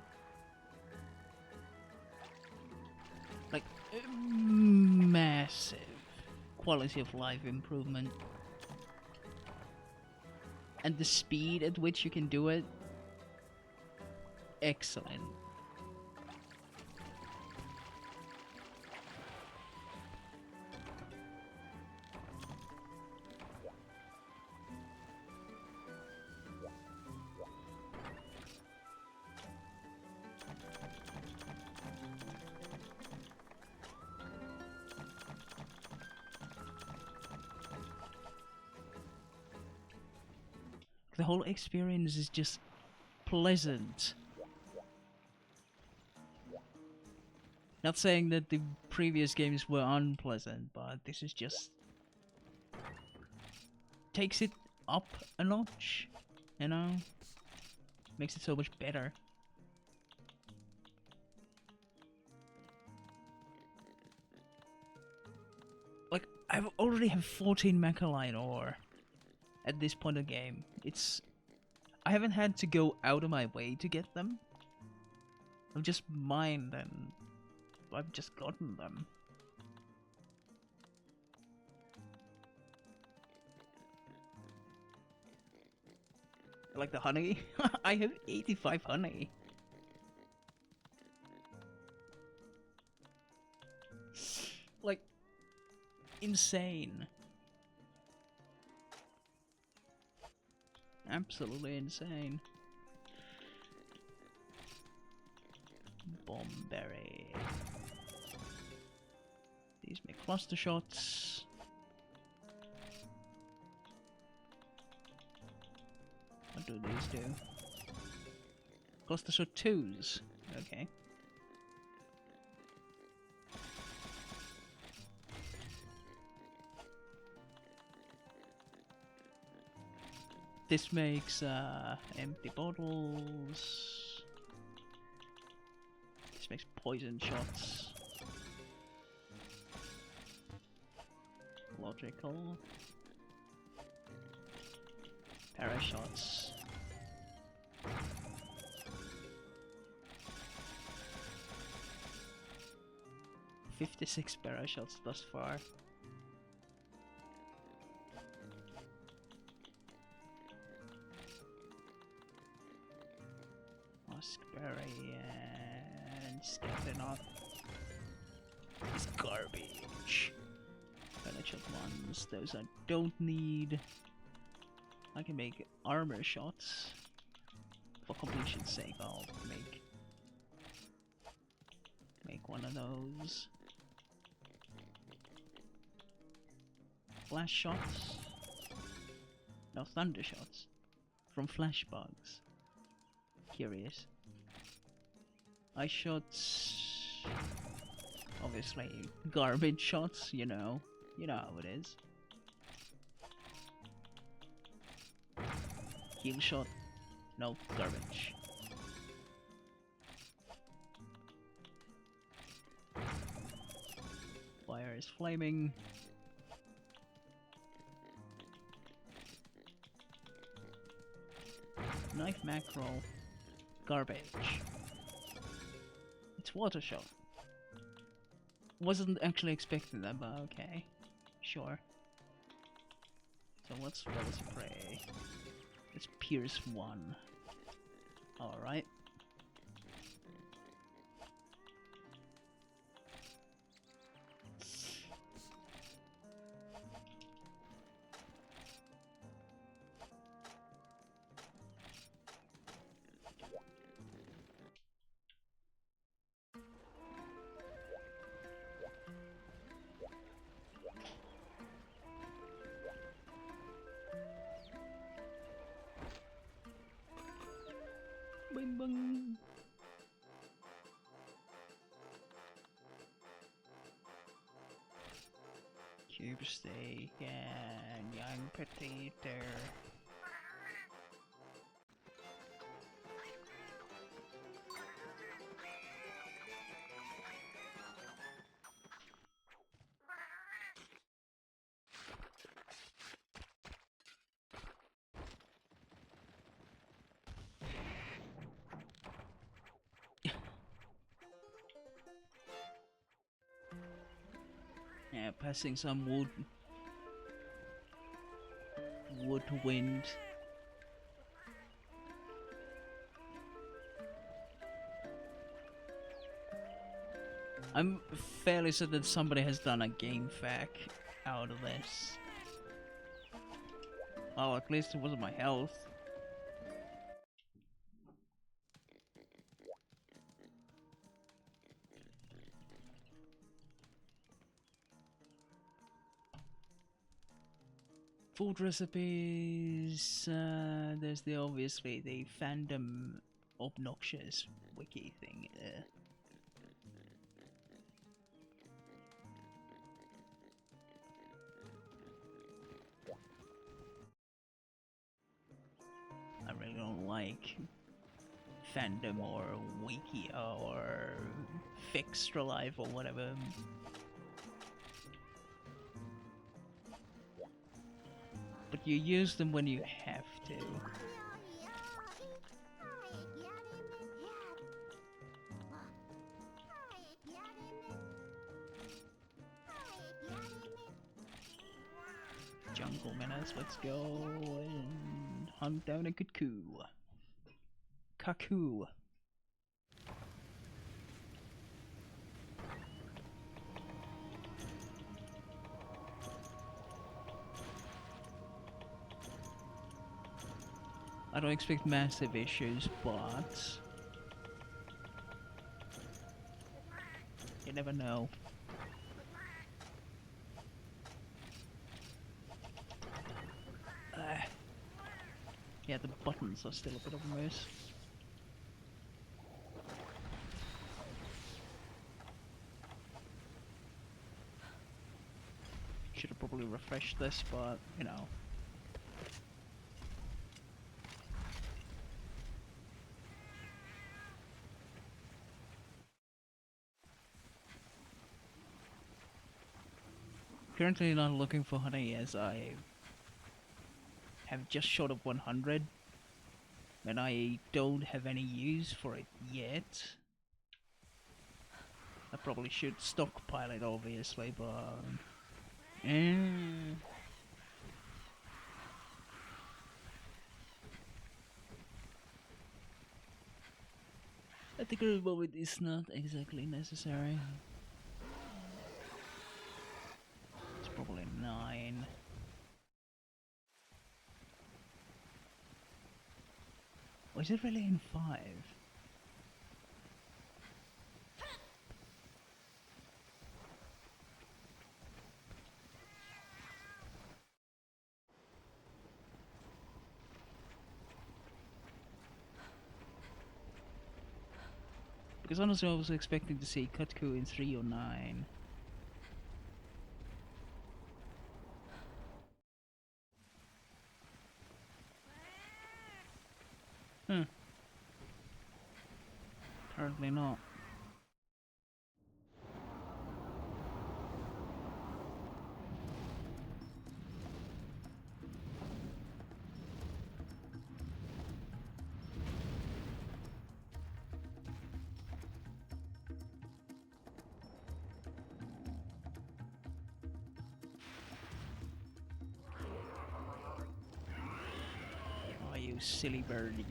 S1: Like, massive quality of life improvement. And the speed at which you can do it, excellent. The whole experience is just pleasant. Not saying that the previous games were unpleasant, but this is just takes it up a notch, you know? Makes it so much better. Like, I already have 14 Mechalite ore at this point of the game. I haven't had to go out of my way to get them. I've just mined and I've just gotten them. Like the honey? I have 85 honey. Like, insane. Absolutely insane. Bombberry. These make cluster shots. What do these do? Cluster shot 2s. Okay. This makes empty bottles. This makes poison shots. Logical. Parashots. "56 parashots thus far. Muskberry and Scatterknot is garbage. Parashot ones, those I don't need. I can make armor shots. For completion's sake, I'll make one of those. Flash shots? No, thunder shots. From flash bugs. Curious. Ice shots. Obviously, garbage shots, you know. You know how it is. Heal shot. No, garbage. Fire is flaming. Knife mackerel. Garbage. It's water shot. Wasn't actually expecting that, but okay. Sure. So what's Veloci Prey? It's Pierce 1. Alright. Bing bong. Cube steak and young potato. Yeah, passing some woodwind. I'm fairly certain somebody has done a game fac out of this. Oh, at least it wasn't my health. Food recipes, there's obviously the fandom obnoxious wiki thing. I really don't like fandom or wiki or Fixtra Life or whatever. But you use them when you have to. Jungle menace, let's go and hunt down a cuckoo. Cuckoo. I don't expect massive issues, but You never know. Yeah, the buttons are still a bit of a mess. Should have probably refreshed this, but you know. Currently not looking for honey as I have just short of 100 and I don't have any use for it yet. I probably should stockpile it obviously, but at the current moment it's not exactly necessary. It's probably 9. Or is it really in 5? Because honestly I was expecting to see Kutku in 3 or 9. Apparently not. Oh, you silly bird, you.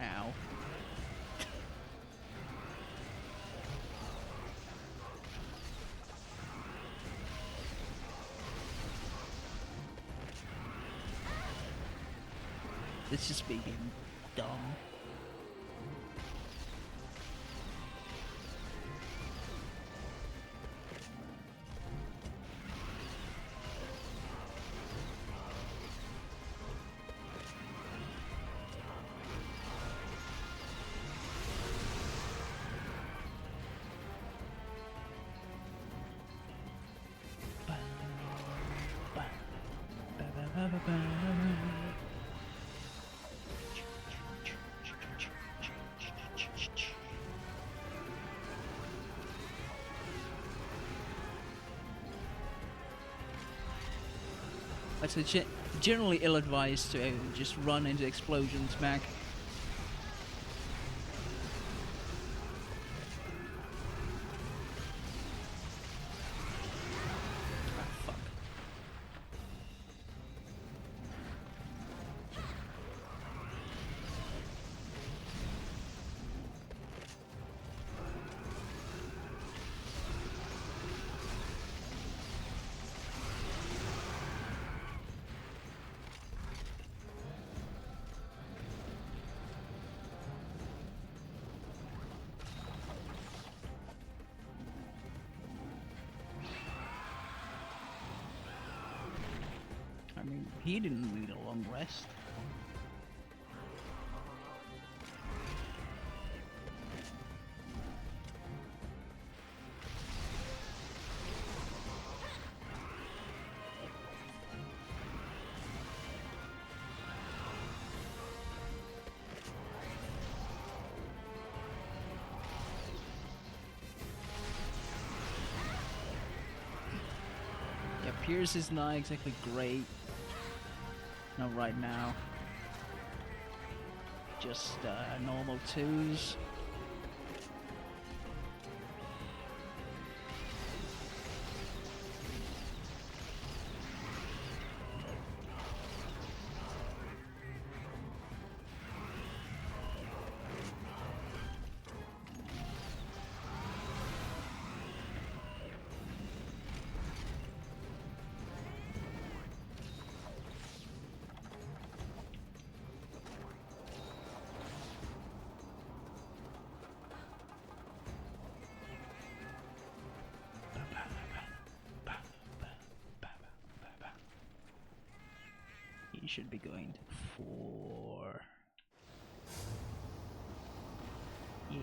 S1: Ow. It's just me being dumb. It's generally ill-advised to just run into explosions, Mac. I mean, he didn't need a long rest. Yeah, Pierce is not exactly great. Not right now. Just normal 2s. He should be going to 4. Yeah.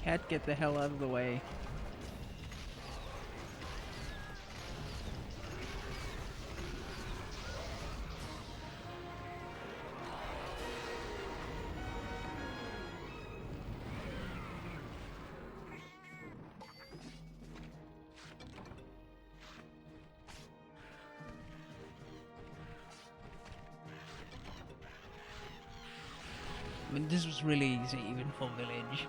S1: Cat, get the hell out of the way. I mean, this was really easy even for village.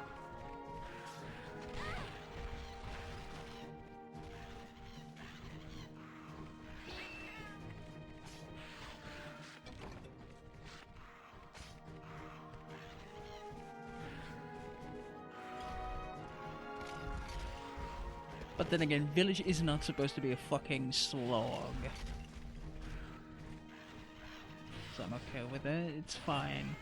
S1: But then again, village is not supposed to be a fucking slog. So I'm okay with it, it's fine.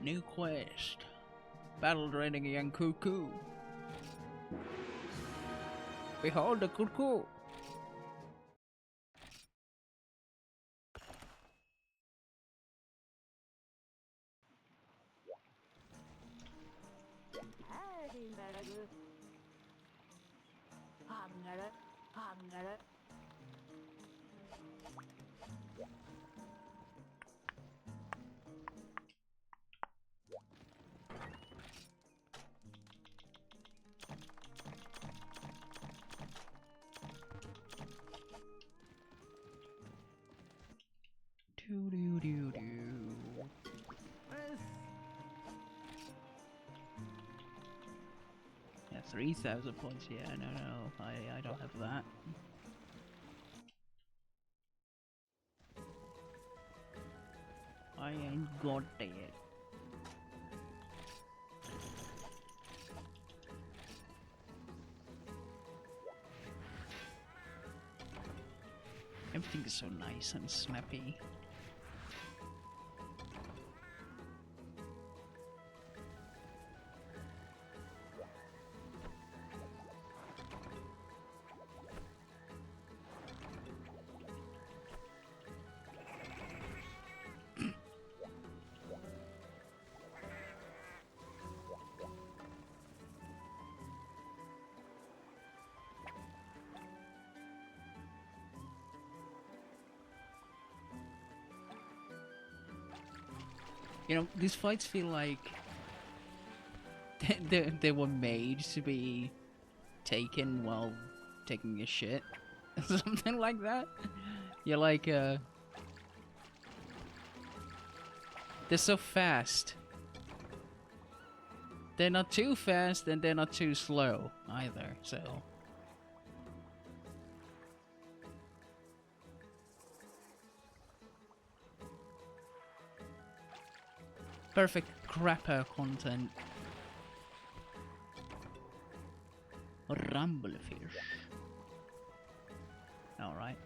S1: New quest. Battle draining a young cuckoo. Behold the cuckoo. Yeah, 3,000 points. Yeah, no, I don't have that. I ain't got that. Everything is so nice and snappy. You know, these fights feel like they were made to be taken while taking a shit. Something like that. You're like, they're so fast. They're not too fast and they're not too slow either, so. Perfect crapper content. Rumblefish. Alright.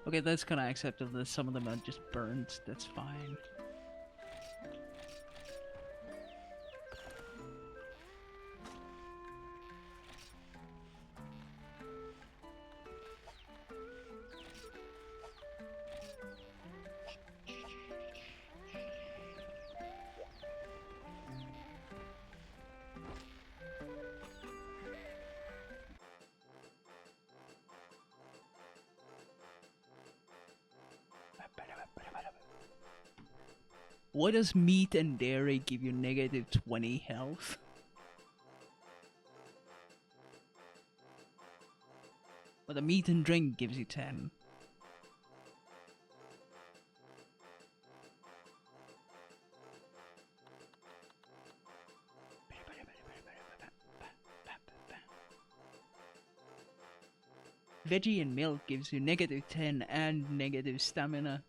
S1: Okay, that's kinda acceptable that some of them are just burnt, that's fine. Why does meat and dairy give you negative 20 health? But the meat and drink gives you 10. Veggie and milk gives you negative 10 and negative stamina.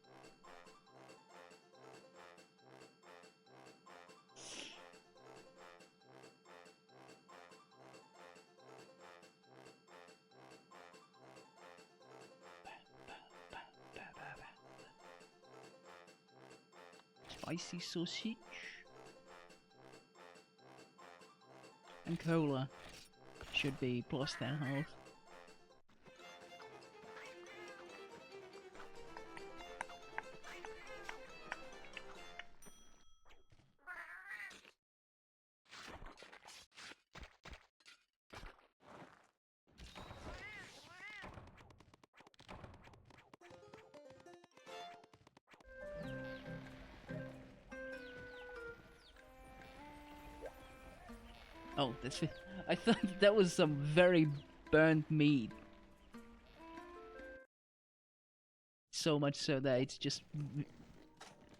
S1: Spicy sausage and cola should be plus 10 health. Oh, that's. I thought that was some very burnt meat. So much so that it's just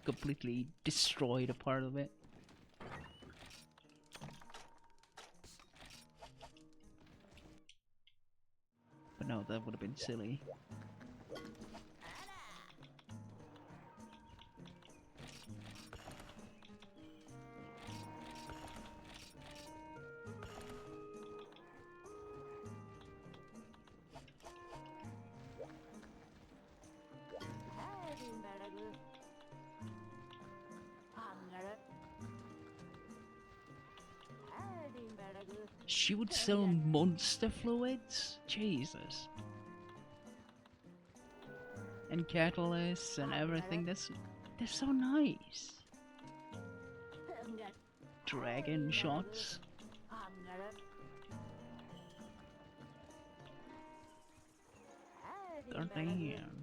S1: completely destroyed a part of it. But no, that would have been silly. She would sell monster fluids? Jesus. And catalysts and everything, they're so nice. Dragon shots. God damn.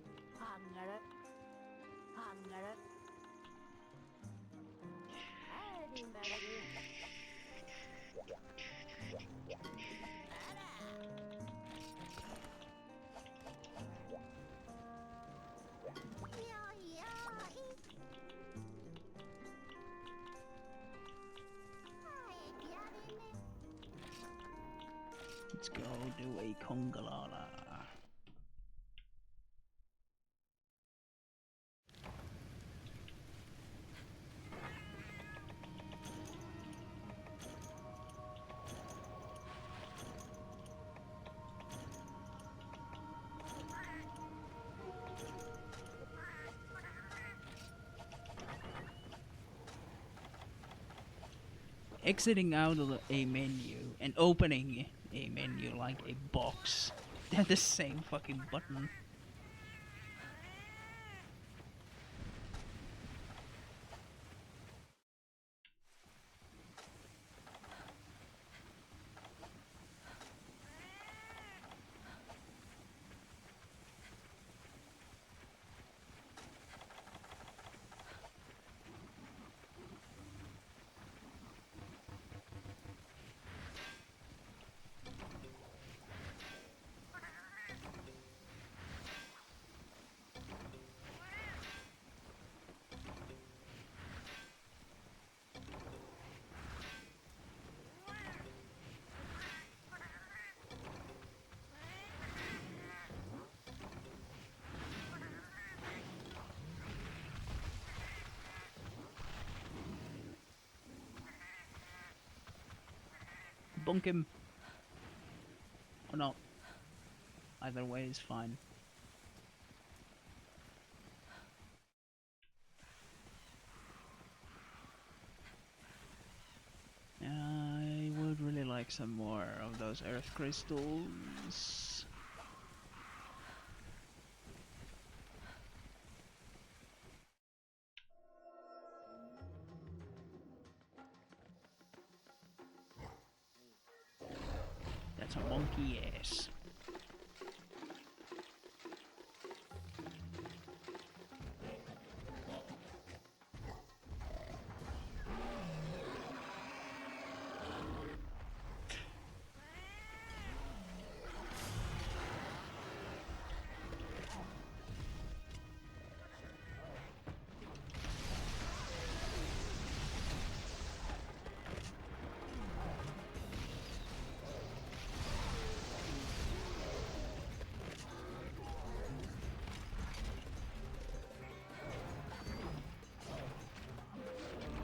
S1: Let's go do a conga lara. Exiting out of a menu and opening a menu like a box. They're the same fucking button. Bunk him. Or not. Either way is fine. I would really like some more of those earth crystals. That's a monkey ass.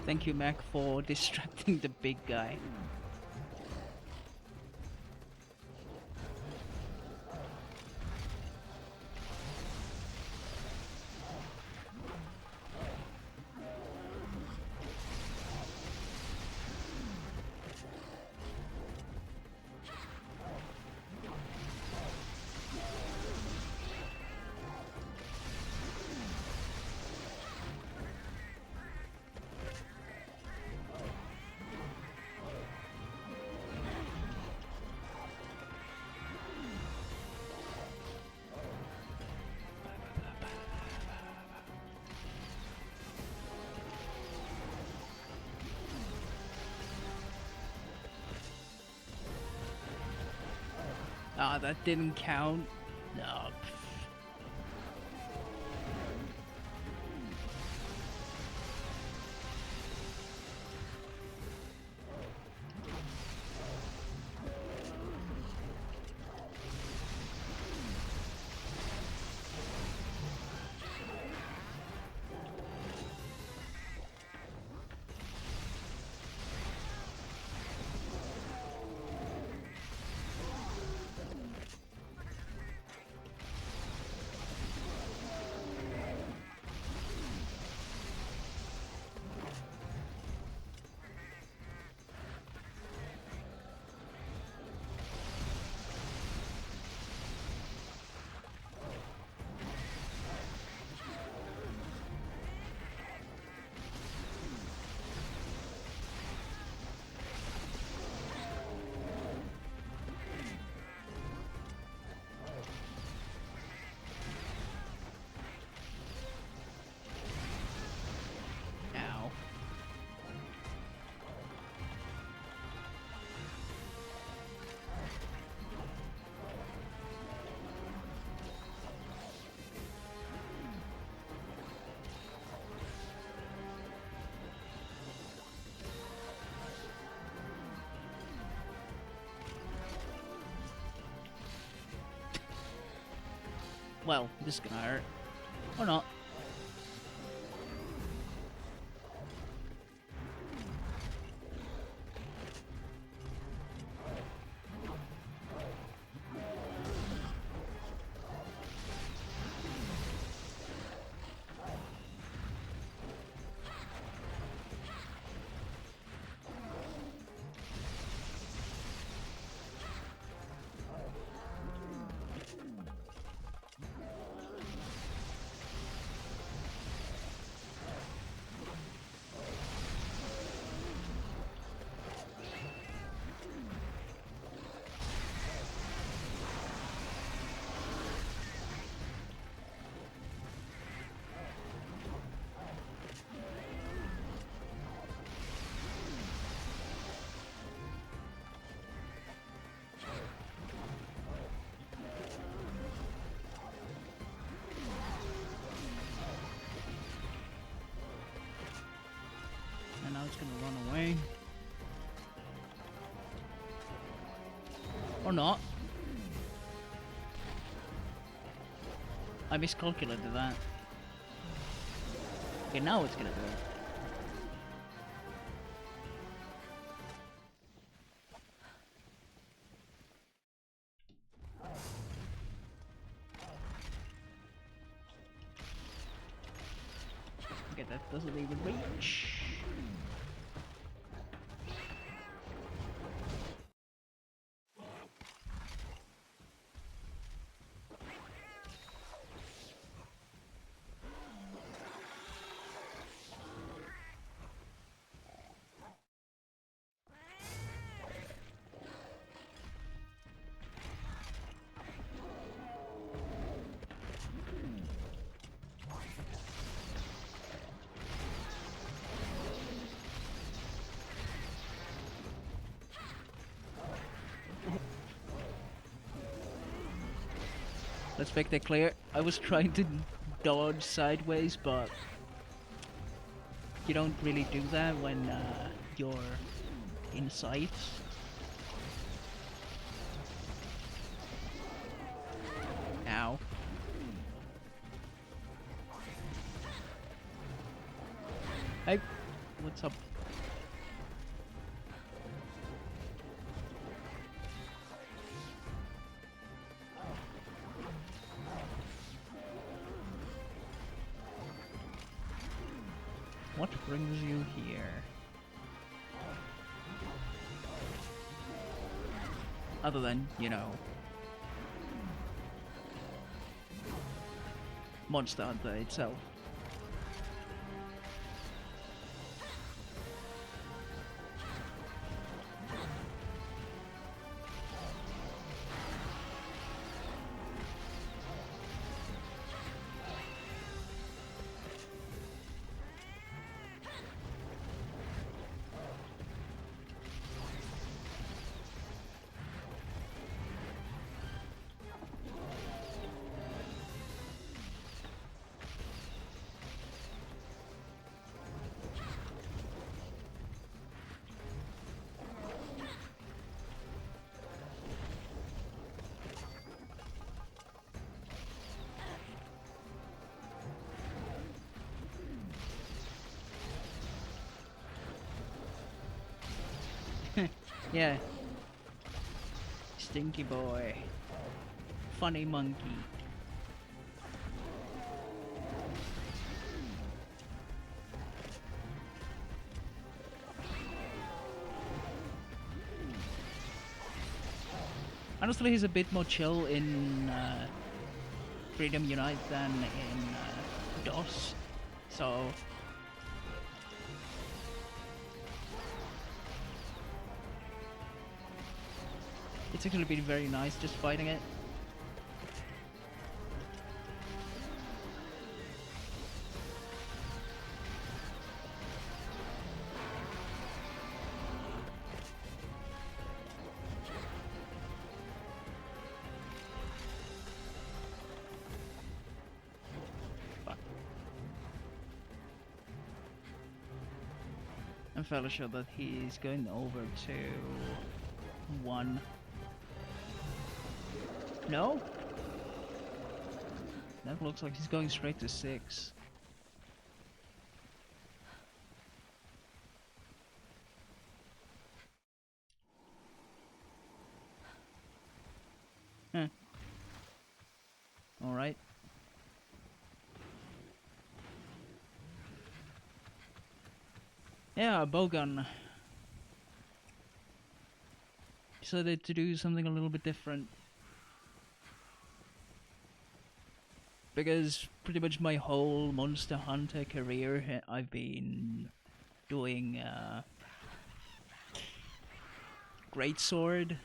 S1: Thank you, Mac, for distracting the big guy. Ah, that didn't count. No. Well, this is gonna hurt. Or not. And now it's gonna run away. Or not. I miscalculated that. Okay, now it's gonna do it. Okay, that doesn't even reach. Let's make that clear. I was trying to dodge sideways, but you don't really do that when you're in sight. Ow. Hey, what's up? What brings you here? Other than, you know, Monster Hunter itself. Yeah. Stinky boy. Funny monkey. Honestly, he's a bit more chill in Freedom Unite than in DOS. So it's actually been very nice just fighting it. Fuck. I'm fairly sure that he's going over to 1. No? That looks like he's going straight to 6. Huh. Alright. Yeah, a bowgun. Decided to do something a little bit different. Because pretty much my whole Monster Hunter career, I've been doing Greatsword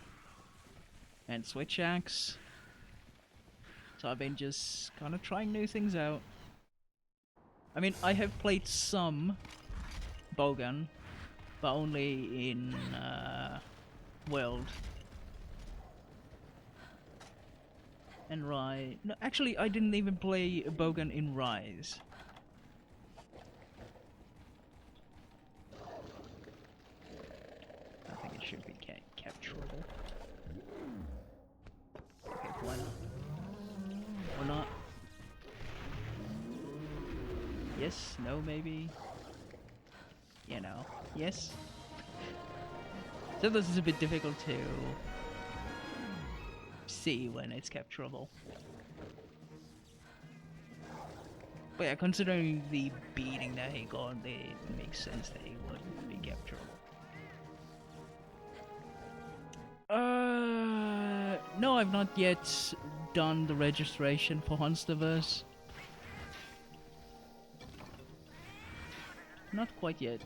S1: and Switch Axe. So I've been just kind of trying new things out. I mean, I have played some bowgun, but only in World. And Rise. No, actually, I didn't even play a bowgun in Rise. I think it should be capturable. Okay, why not? Or not? Yes, no, maybe? You know, yes? So this is a bit difficult to see when it's capturable. But yeah, considering the beating that he got, it makes sense that he wouldn't be capturable. No, I've not yet done the registration for Monsterverse. Not quite yet.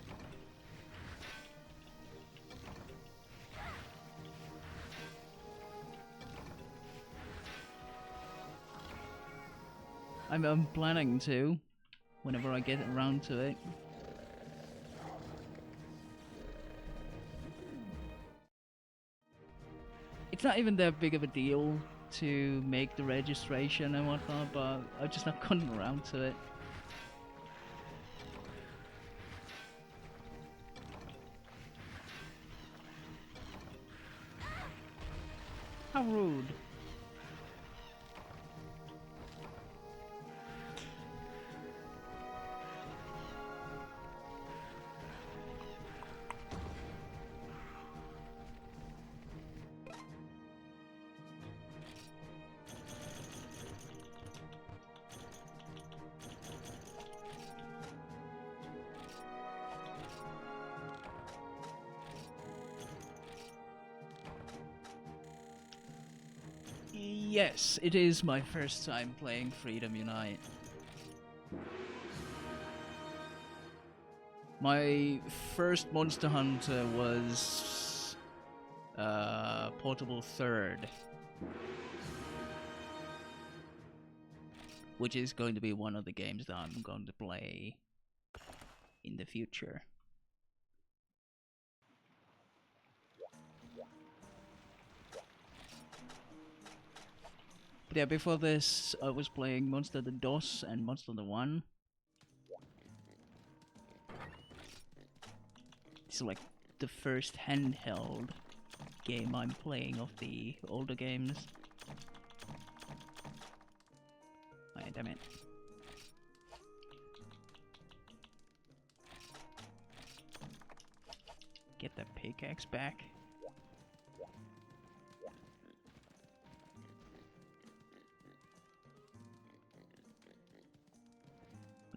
S1: I'm planning to, whenever I get around to it. It's not even that big of a deal to make the registration and whatnot, but I've just not gotten around to it. How rude. Yes, it is my first time playing Freedom Unite. My first Monster Hunter was Portable Third, which is going to be one of the games that I'm going to play in the future. But yeah, before this, I was playing Monster the DOS and Monster the 1. It's like the first handheld game I'm playing of the older games. Oh, damn it. Get that pickaxe back.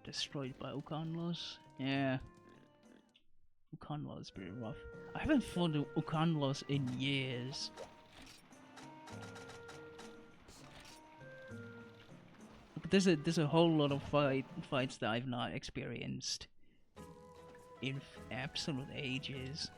S1: Destroyed by Ukanlos. Yeah. Ukanlos is pretty rough. I haven't fought Ukanlos in years. But there's a whole lot of fights that I've not experienced in absolute ages.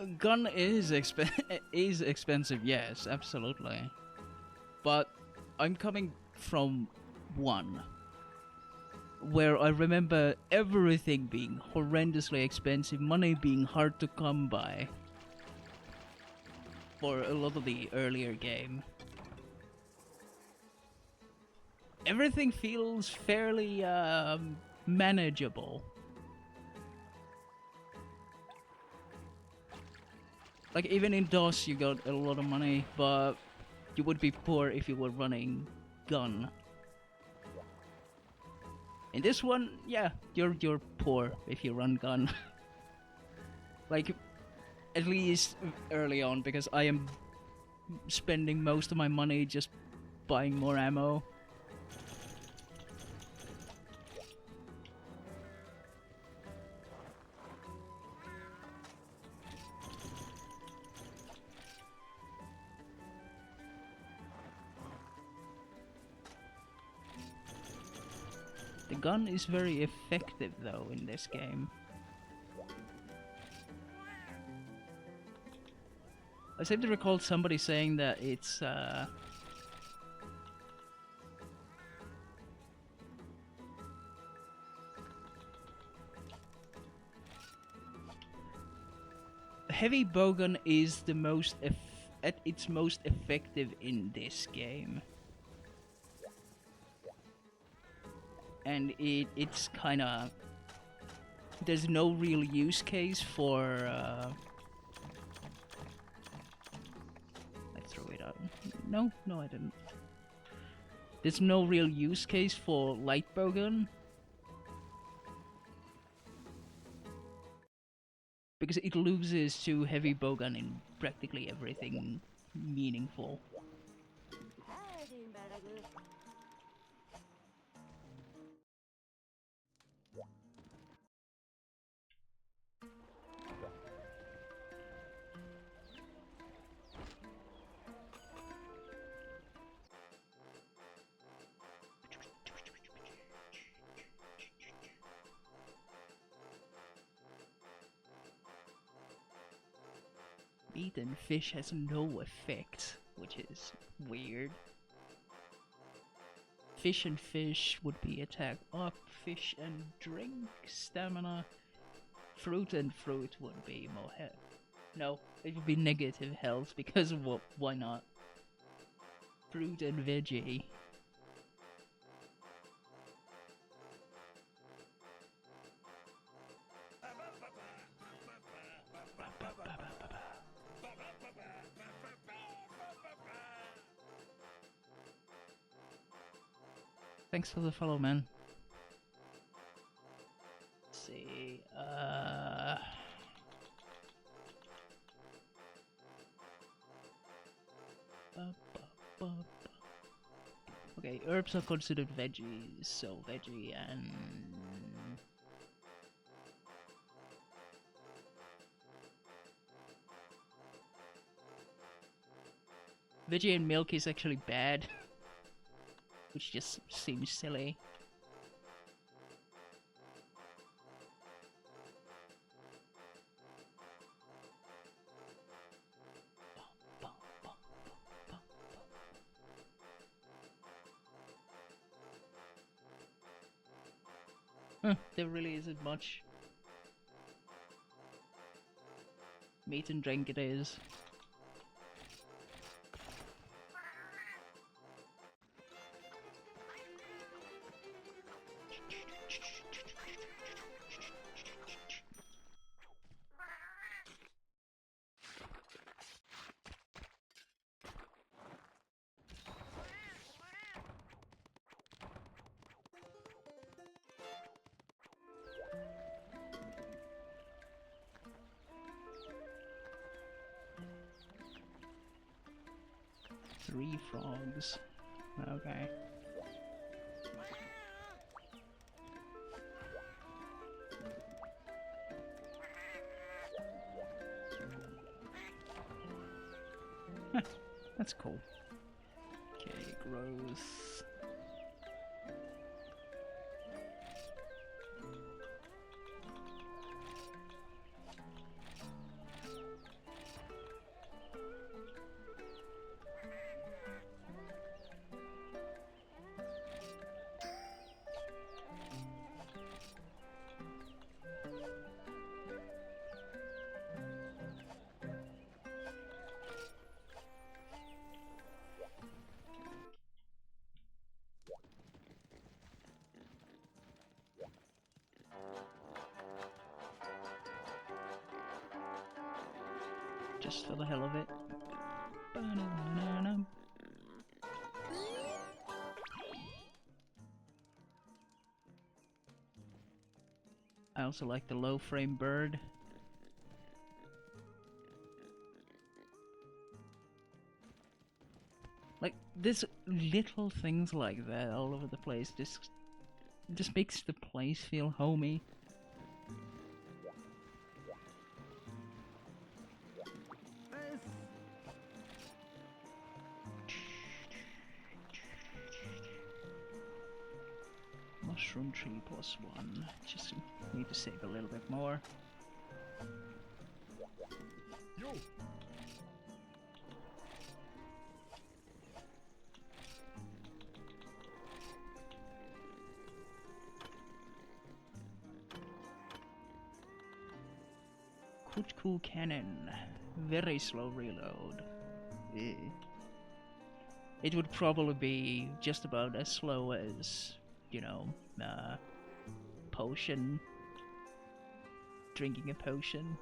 S1: A gun is is expensive, yes, absolutely. But I'm coming from one where I remember everything being horrendously expensive, money being hard to come by for a lot of the earlier game. Everything feels fairly manageable. Like, even in DOS you got a lot of money, but you would be poor if you were running gun. In this one, yeah, you're poor if you run gun. Like, at least early on, because I am spending most of my money just buying more ammo. The gun is very effective though in this game. I seem to recall somebody saying that it's heavy bowgun is the most at its most effective in this game. And it's kinda... there's no real use case for... I threw it out. No, I didn't. There's no real use case for light bowgun. Because it loses to heavy bowgun in practically everything meaningful. Meat and fish has no effect, which is weird. Fish and fish would be attack up, fish and drink, stamina. Fruit and fruit would be more health. No, it would be negative health, because why not? Fruit and veggie. Thanks for the follow, man. Let's see, okay, herbs are considered veggies, so veggie and... veggie and milk is actually bad. Which just seems silly. There really isn't much. Meat and drink it is. Three frogs. Okay. That's cool. Okay, growth. just for the hell of it. Ba-na-na-na. I also like the low frame bird. Like, there's little things like that all over the place. Just makes the place feel homey. Mushroom tree +1. Just need to save a little bit more. Yo. Cool cannon. Very slow reload. It would probably be just about as slow as, you know, potion. Drinking a potion.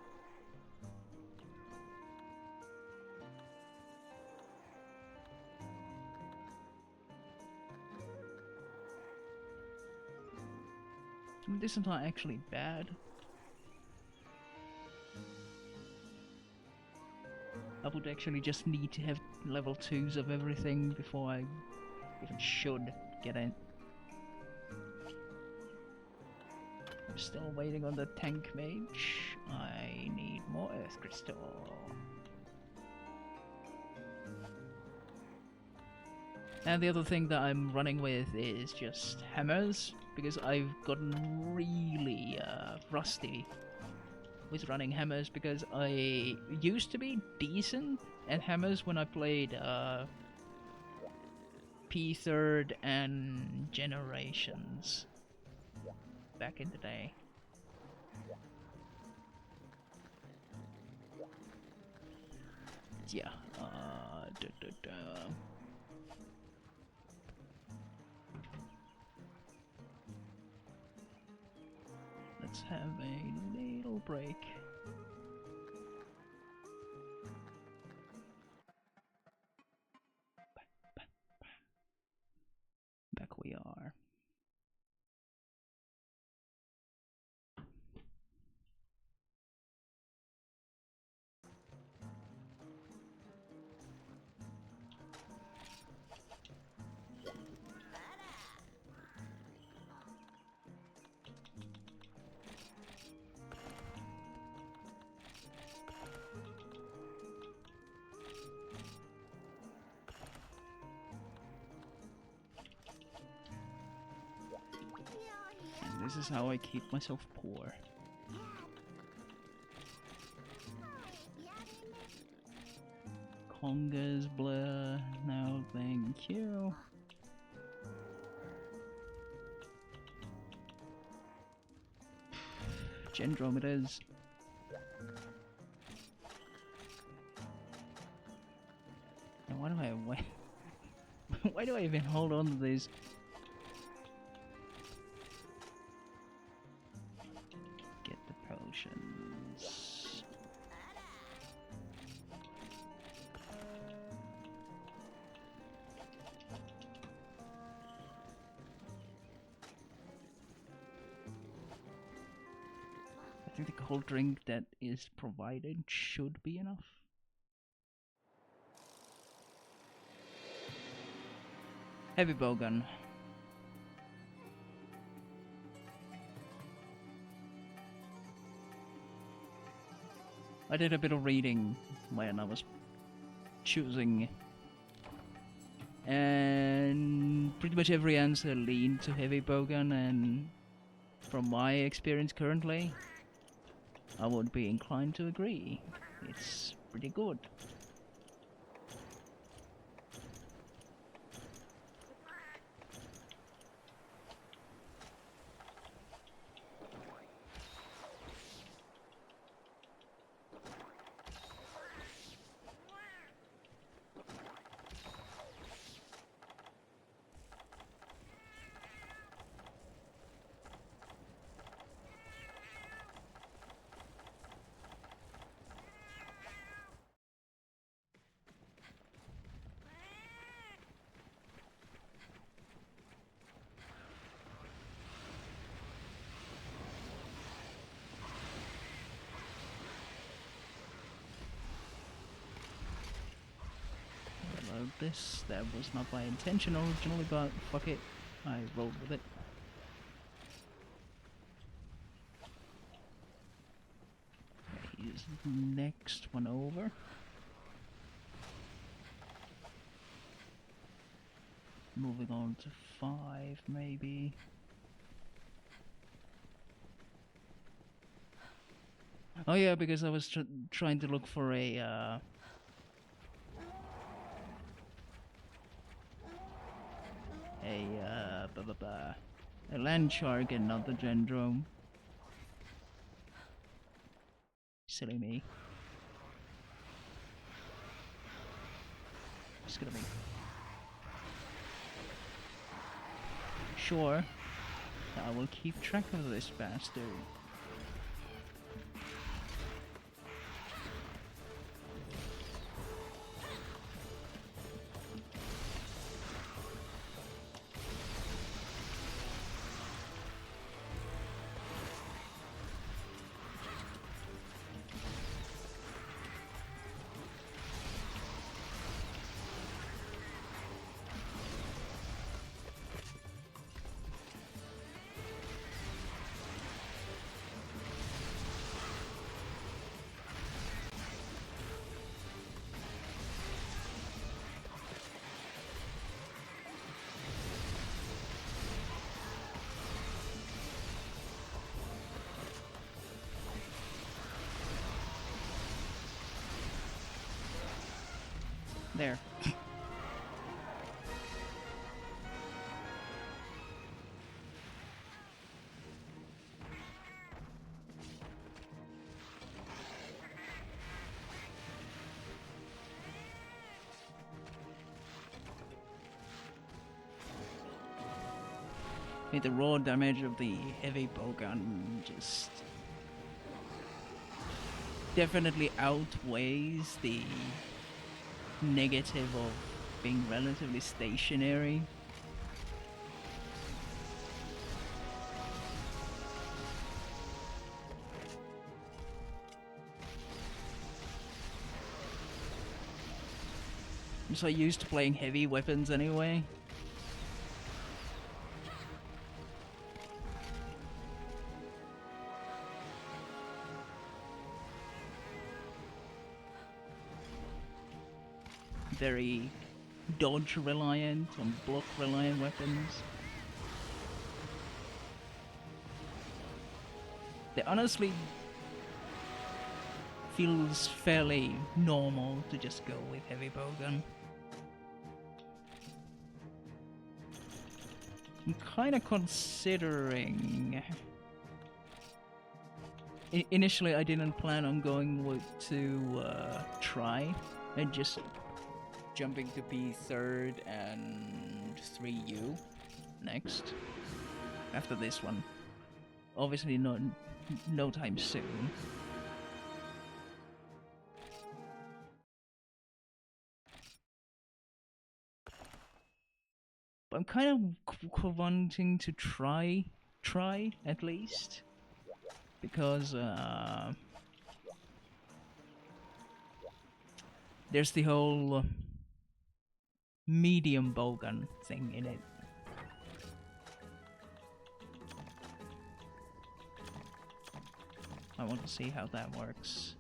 S1: This is not actually bad. I would actually just need to have level 2s of everything before I even should get in. I'm still waiting on the tank mage. I need more earth crystal. And the other thing that I'm running with is just hammers, because I've gotten really rusty with running hammers, because I used to be decent at hammers when I played P3rd and Generations back in the day. Yeah, let's have a little break. Back we are. This is how I keep myself poor. Congas, blah, no thank you. Gendrome it is. Now why do I wait? Why do I even hold on to these? Get the potions. I think the cold drink that is provided should be enough. Heavy bowgun. I did a bit of reading when I was choosing, and pretty much every answer leaned to heavy bowgun, and from my experience currently, I would be inclined to agree. It's pretty good. this. That was not my intention originally, but fuck it. I rolled with it. Okay, here's the next one over. Moving on to 5, maybe. Oh yeah, because I was trying to look for a land shark and not the Gendrome. Silly me. Just gonna make sure that I will keep track of this bastard. There. The raw damage of the heavy bowgun just definitely outweighs the negative of being relatively stationary. I'm so used to playing heavy weapons anyway. Very dodge reliant and block reliant weapons. It honestly feels fairly normal to just go with heavy bowgun. I'm kind of considering. Initially, I didn't plan on going to try and just jumping to be 3rd and 3U next after this one. Obviously no time soon. But I'm kind of wanting to try at least, because there's the whole medium bowgun thing in it. I want to see how that works.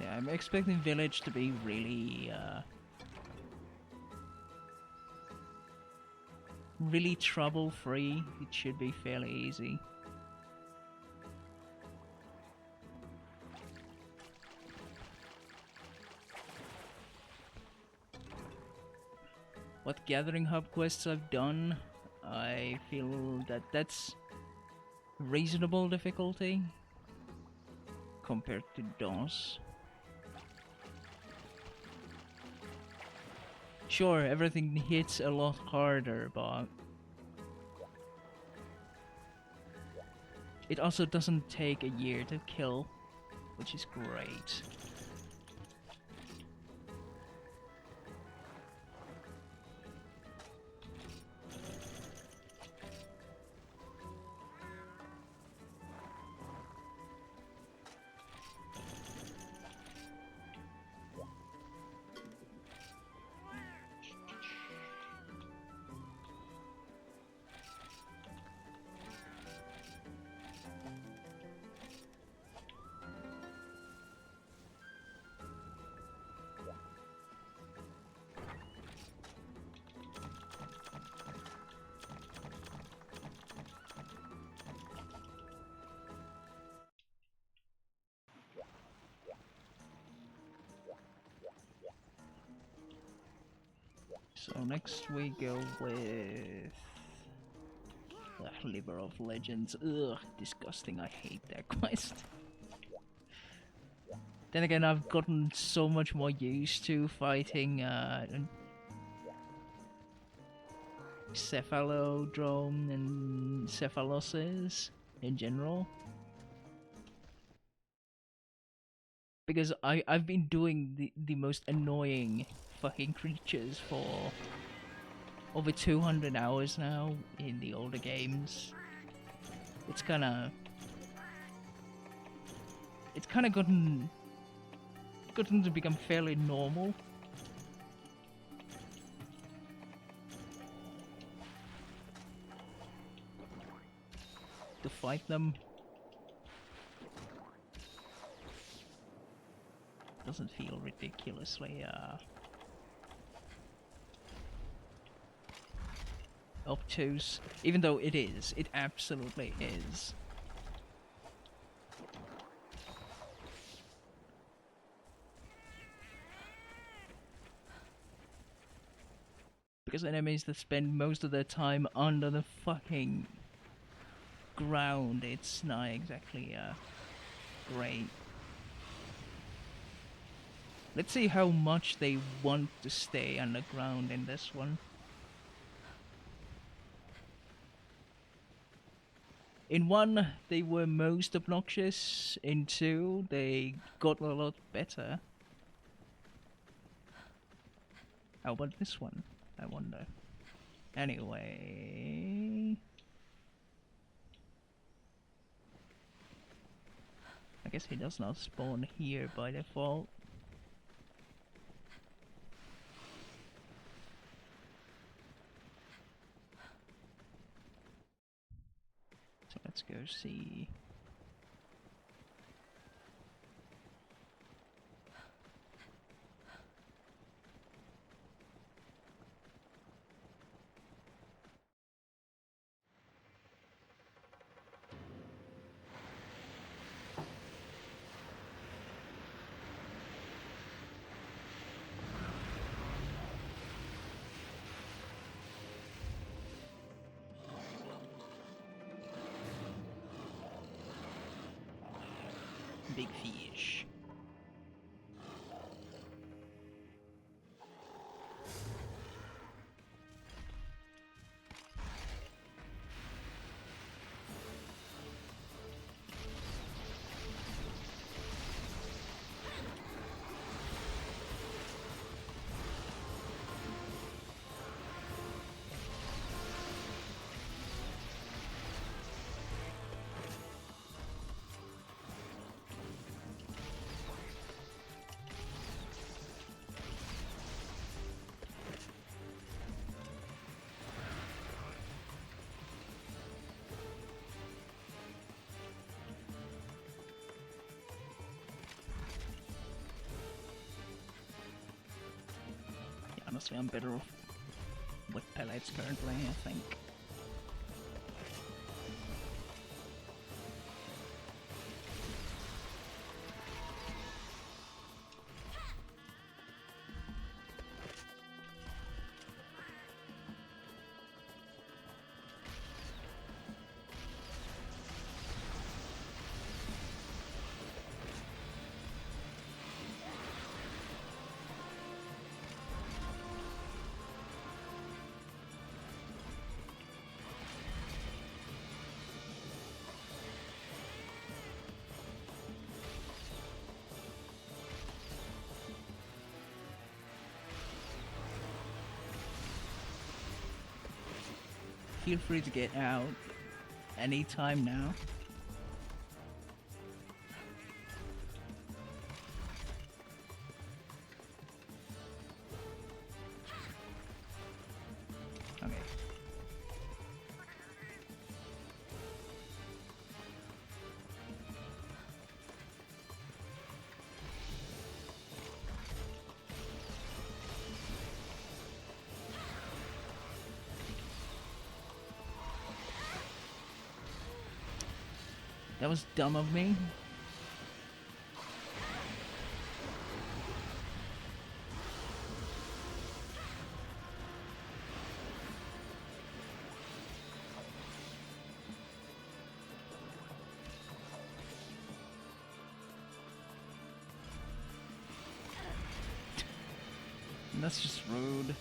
S1: Yeah, I'm expecting Village to be really, really trouble-free. It should be fairly easy. what gathering hub quests I've done, I feel that that's reasonable difficulty compared to DOS. Sure, everything hits a lot harder, but it also doesn't take a year to kill, which is great. So next we go with Liver of Legends. Ugh, disgusting. I hate that quest. Then again, I've gotten so much more used to fighting Cephalodrome and Cephaloses in general. Because I've been doing the most annoying fucking creatures for over 200 hours now in the older games. It's kinda gotten to become fairly normal. To fight them. Doesn't feel ridiculously obtuse, even though it is. It absolutely is. Because enemies that spend most of their time under the fucking ground, it's not exactly great. Let's see how much they want to stay underground in this one. In 1, they were most obnoxious. In 2, they got a lot better. How about this one? I wonder. Anyway... I guess he does not spawn here by default. So let's go see. Big fish. Honestly, I'm better off with pellets currently, I think. feel free to get out anytime now. Okay. That was dumb of me. That's just rude.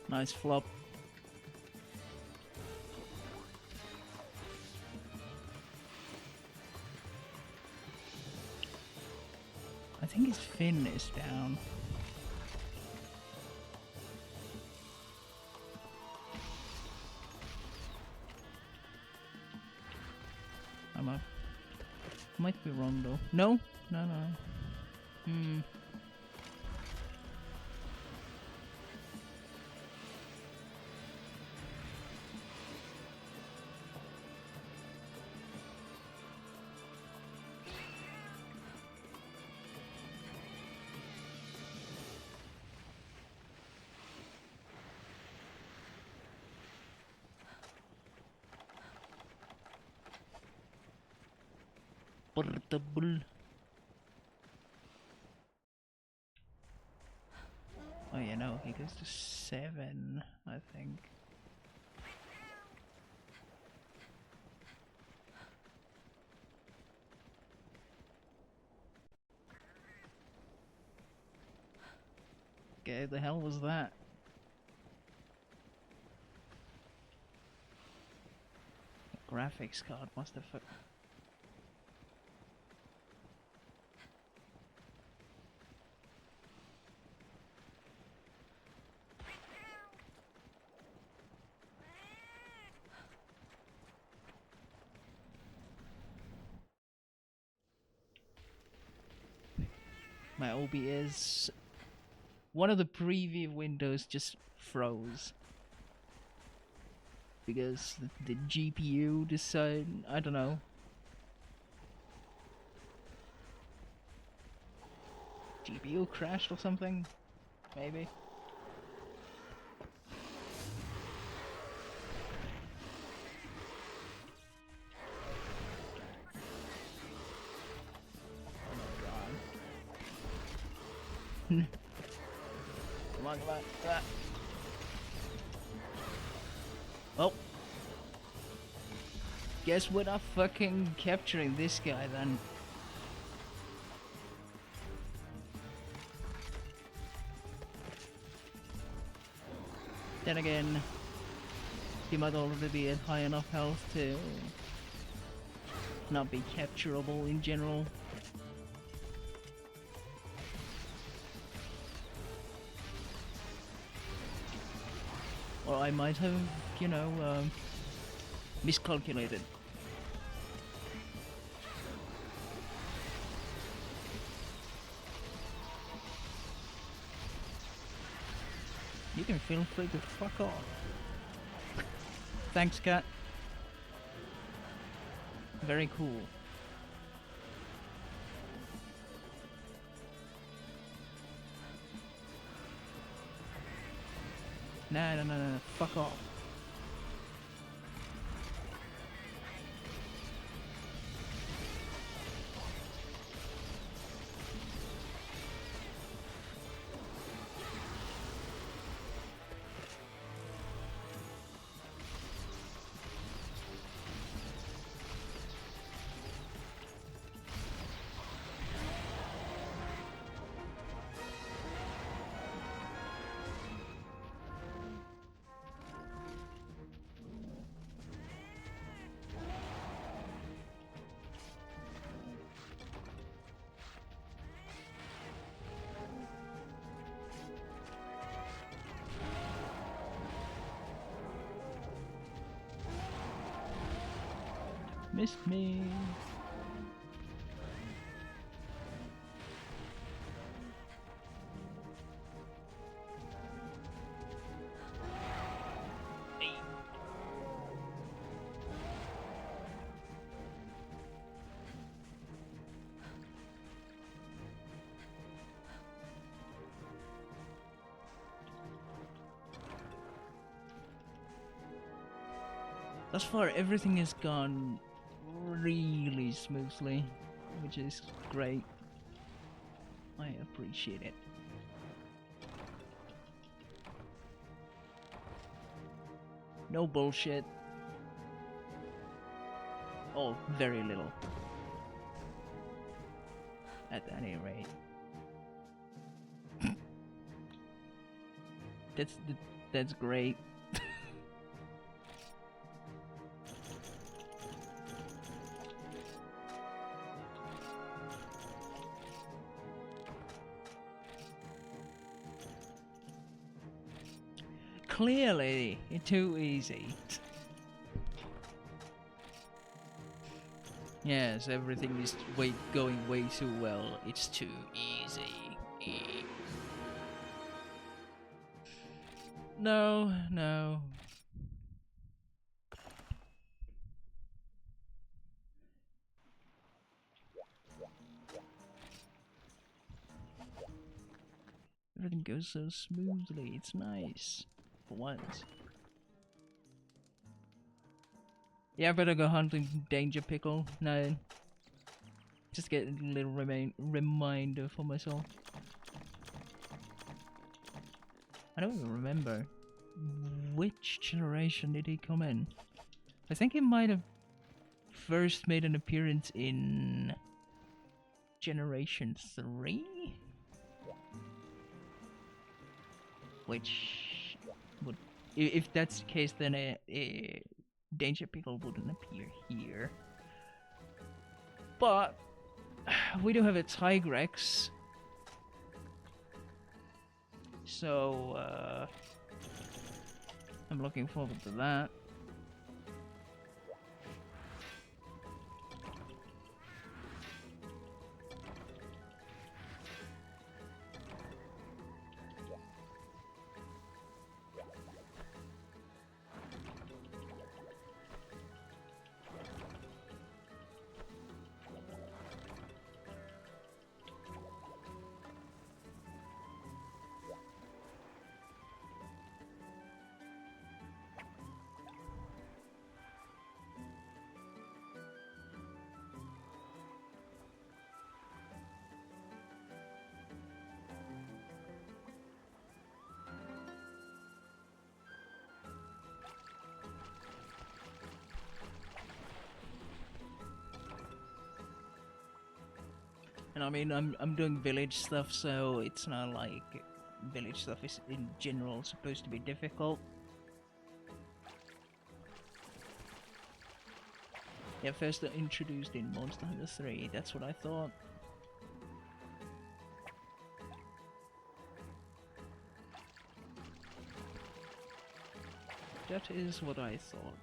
S1: Nice flop. I think his fin is down. I'm up. Might be wrong though. No? No, no. Hmm. Portable. Oh yeah, no, he goes to 7, I think. Okay, the hell was that? The graphics card must have. My OBS, one of the preview windows just froze because the GPU decided, I don't know. GPU crashed or something? Maybe. Come on, come on, come on. Oh. Guess we're not fucking capturing this guy then. Then again, he might already be at high enough health to not be capturable in general. Or I might have, you know, miscalculated. You can feel free to fuck off. Thanks, cat. Very cool. No, fuck off. Missed me. Thus far, everything has gone really smoothly, which is great. I appreciate it. No bullshit. Oh, very little. At any rate. That's great. Clearly, too easy. Yes, everything is going way too well. It's too easy. No. Everything goes so smoothly. It's nice. For once. Yeah, I better go hunting Danger Pickle. No. Just get a little reminder for myself. I don't even remember. Which generation did he come in? I think he might have first made an appearance in Generation 3? Which would... If that's the case, then a Danger Pickle wouldn't appear here. But we do have a Tigrex. So, I'm looking forward to that. And I mean, I'm doing village stuff, so it's not like village stuff is in general supposed to be difficult. Yeah, first introduced in Monster Hunter 3, that's what I thought. That is what I thought.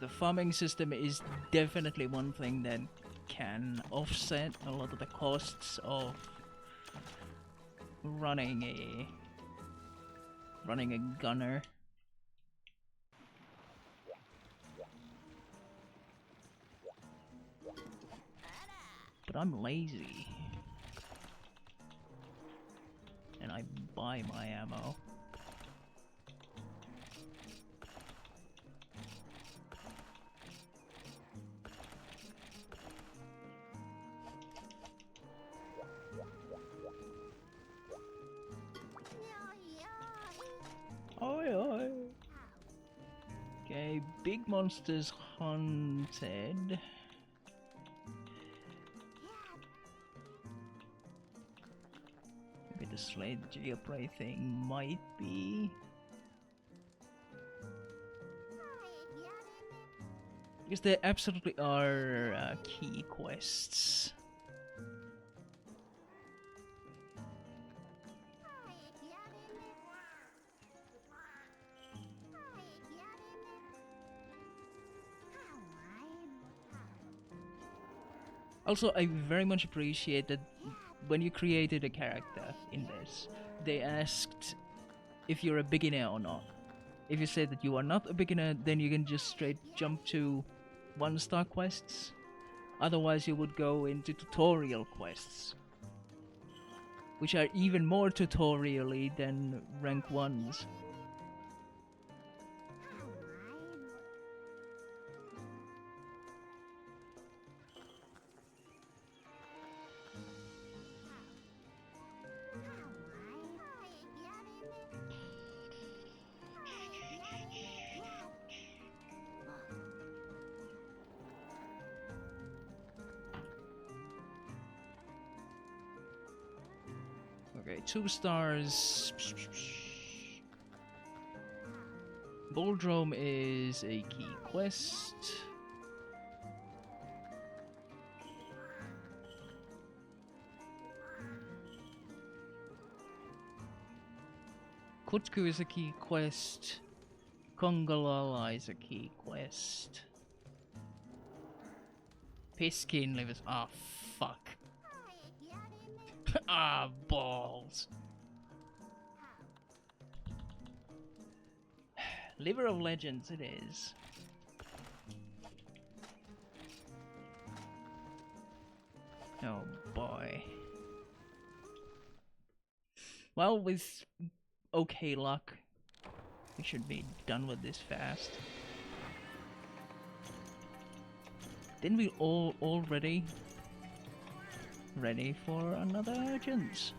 S1: The farming system is definitely one thing that can offset a lot of the costs of running a gunner. But I'm lazy. And I buy my ammo. Okay, big monsters hunted. Maybe the sled jailbreak thing might be. Because there absolutely are key quests. Also, I very much appreciate that when you created a character in this, they asked if you're a beginner or not. If you say that you are not a beginner, then you can just straight jump to 1-star quests. Otherwise, you would go into tutorial quests, which are even more tutorial-y than rank 1s. Okay, 2 stars. Gendrome is a key quest. Kutku is a key quest. Kongalala is a key quest. Piskin livers. Ah, fuck. Ah, balls. Liver of Legends it is. Oh boy. Well, with okay luck, we should be done with this fast. Didn't we all already ready for another urgence?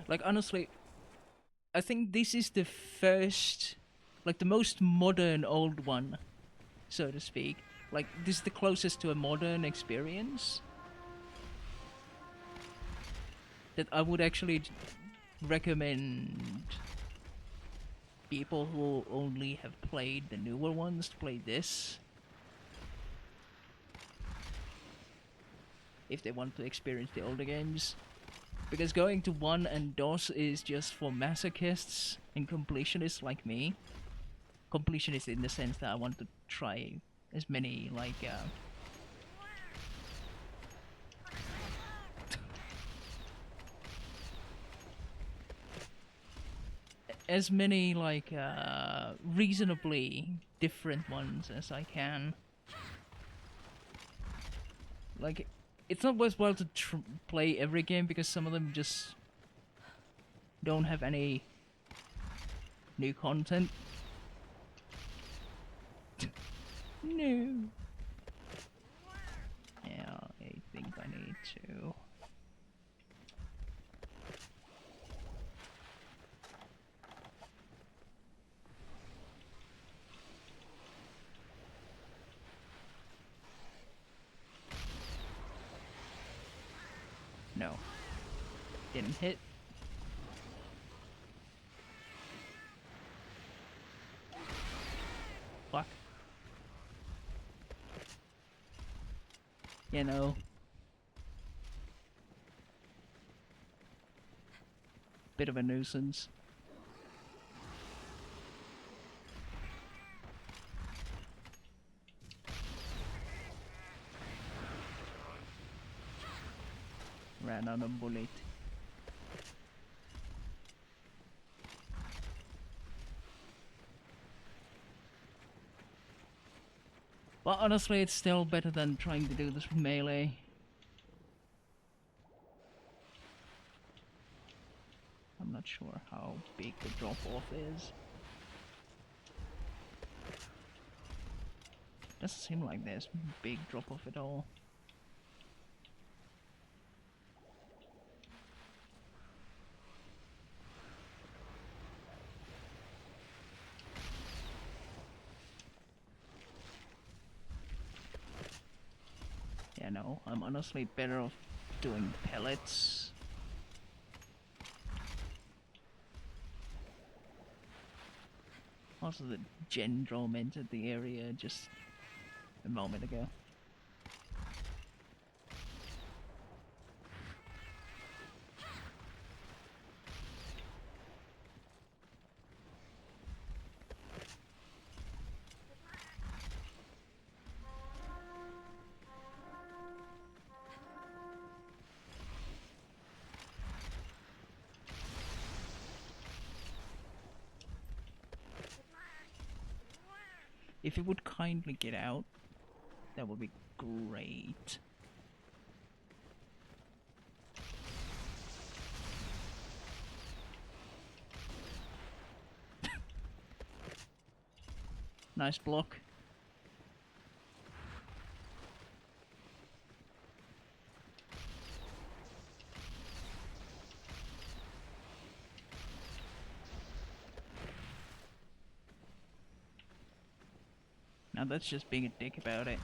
S1: Like, honestly, I think this is the first, like, the most modern old one, so to speak. Like, this is the closest to a modern experience that I would actually recommend people who only have played the newer ones to play this, if they want to experience the older games. Because going to 1 and DOS is just for masochists and completionists like me. Completionist in the sense that I want to try as many, like, as many, like, reasonably different ones as I can. Like, it's not worthwhile to play every game because some of them just don't have any new content. No. Yeah, I think I need to. No. Didn't hit. Fuck. You know. Bit of a nuisance. Ran out of bullet. But honestly, it's still better than trying to do this with melee. I'm not sure how big the drop-off is. Doesn't seem like there's big drop-off at all. Yeah, no, I'm honestly better off doing pellets. Also, the Gendrome entered the area just a moment ago. If you would kindly get out, that would be great. Nice block. Now that's just being a dick about it.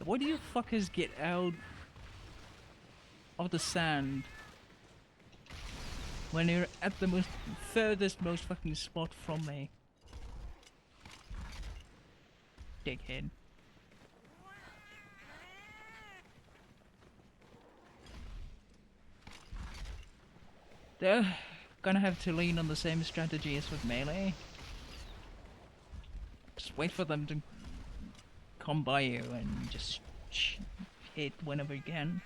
S1: Why do you fuckers get out of the sand when you're at the furthest most fucking spot from me? Dickhead. They're gonna have to lean on the same strategy as with melee. Just wait for them to come by you and just hit whenever you can.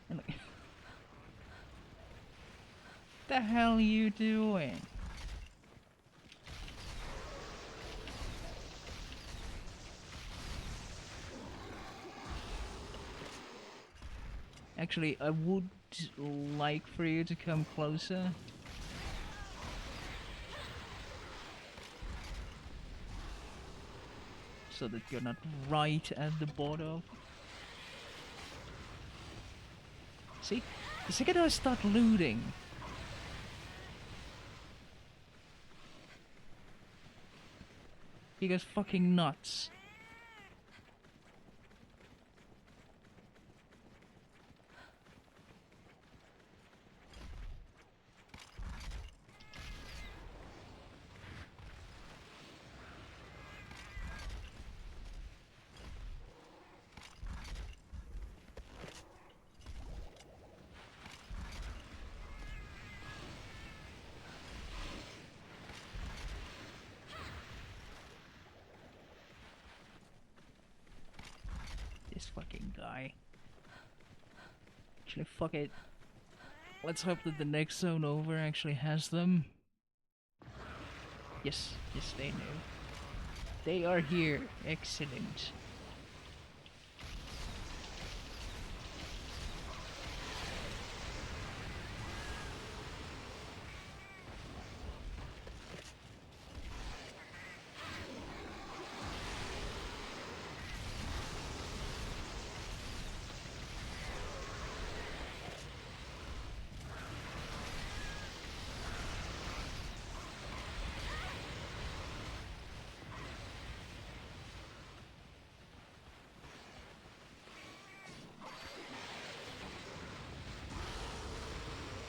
S1: And like, the hell are you doing? Actually, I would like for you to come closer. So that you're not right at the border. See? The second I start looting, He goes fucking nuts. This fucking guy. Actually, fuck it. Let's hope that the next zone over actually has them. Yes, yes they know. They are here. Excellent.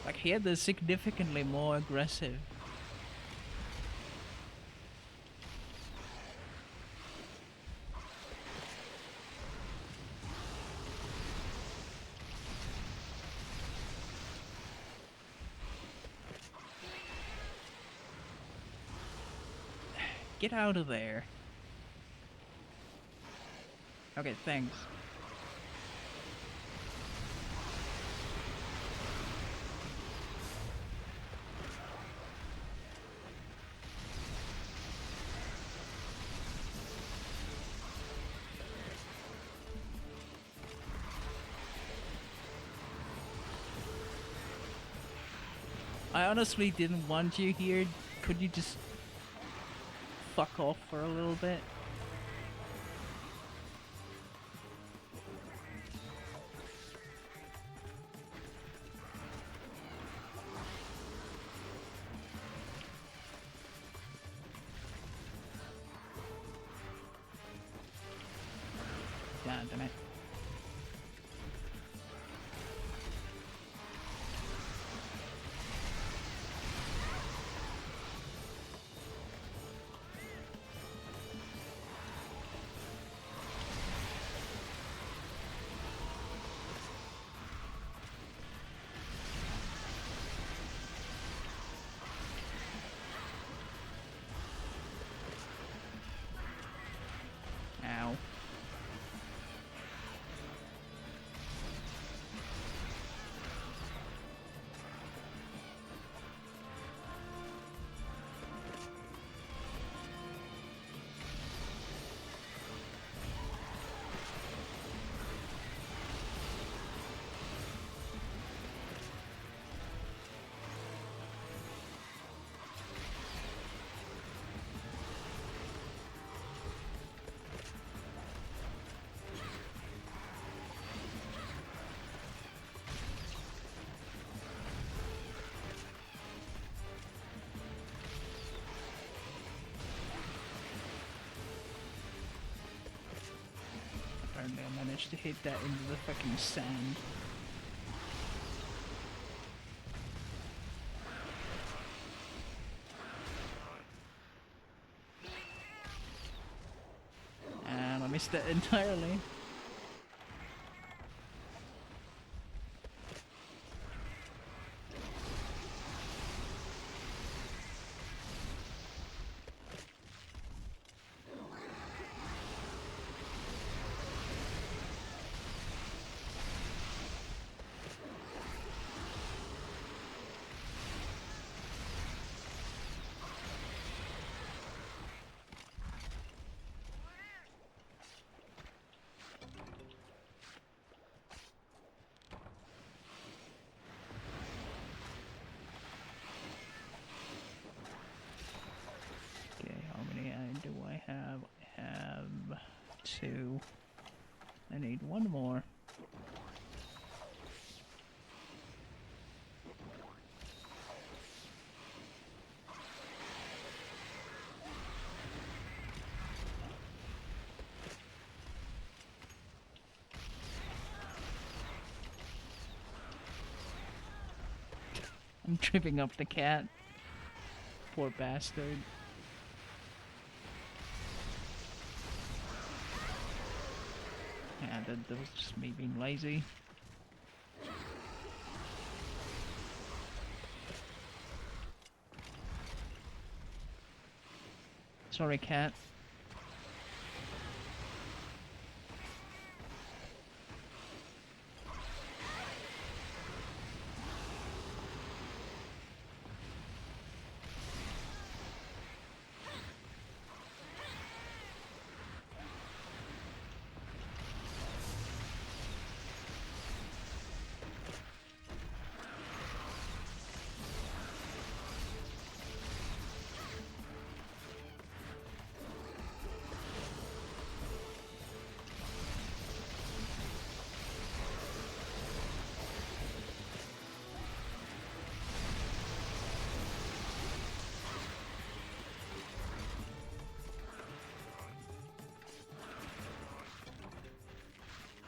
S1: Like here they're significantly more aggressive. Get out of there. Okay, thanks. I honestly didn't want you here. Could you just fuck off for a little bit? God damn it. Ow. Apparently I managed to hit that into the fucking sand. And I missed it entirely. Do I have? I have 2. I need 1 more. I'm tripping up the cat. Poor bastard. Yeah, that was just me being lazy. Sorry, cat.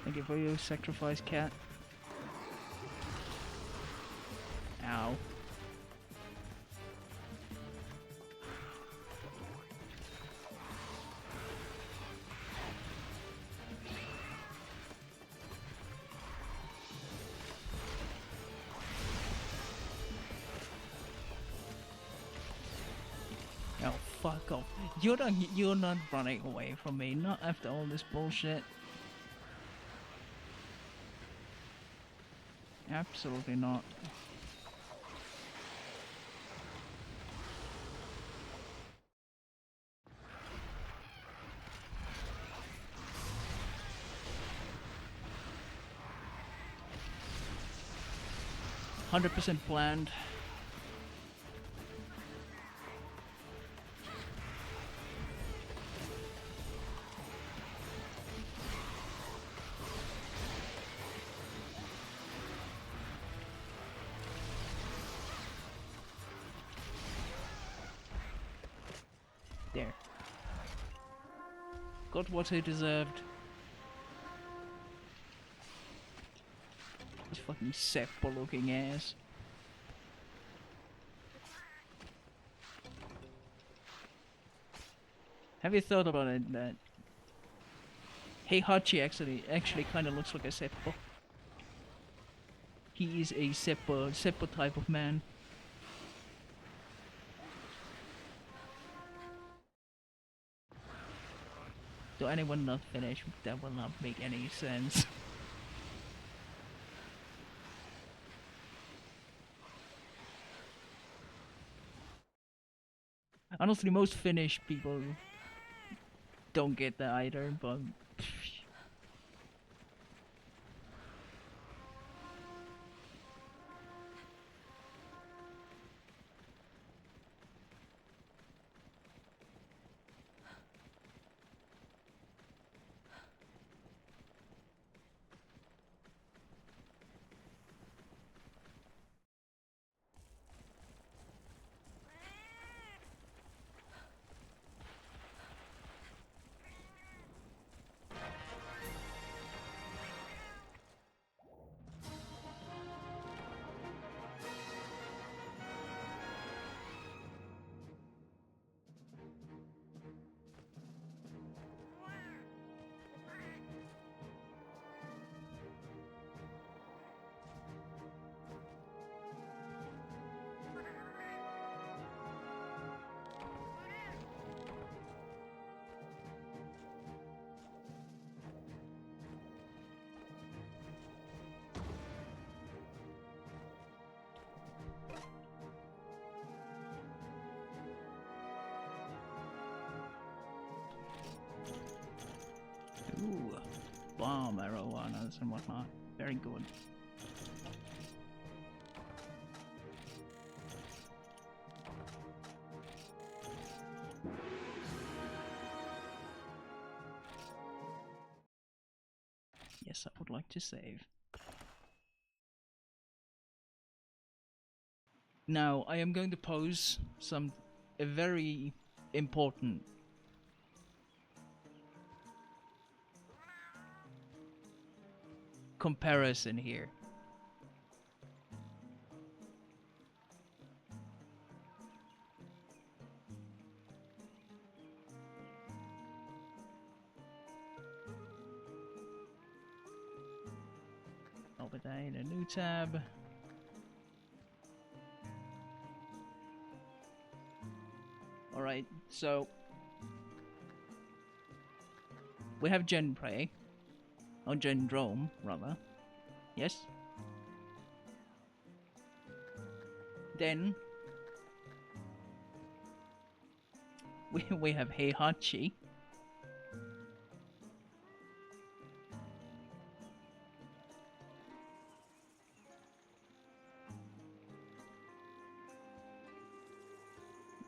S1: Thank you for your sacrifice, cat. Ow. Oh, fuck off. You're not running away from me, not after all this bullshit. Absolutely not. %100% planned. There. Got what he deserved. His fucking Seppo looking ass. Have you thought about it that Heihachi actually kind of looks like a Seppo? He is a Seppo type of man. To anyone not finished, that will not make any sense. Honestly, most Finnish people don't get that either, but... Ooh, bomb arowanas and whatnot. Very good. Yes, I would like to save. Now, I am going to pose a very important comparison here. open that in a new tab. Alright, so we have Gendrome, or Gendrome, rather. Yes? Then we have Heihachi.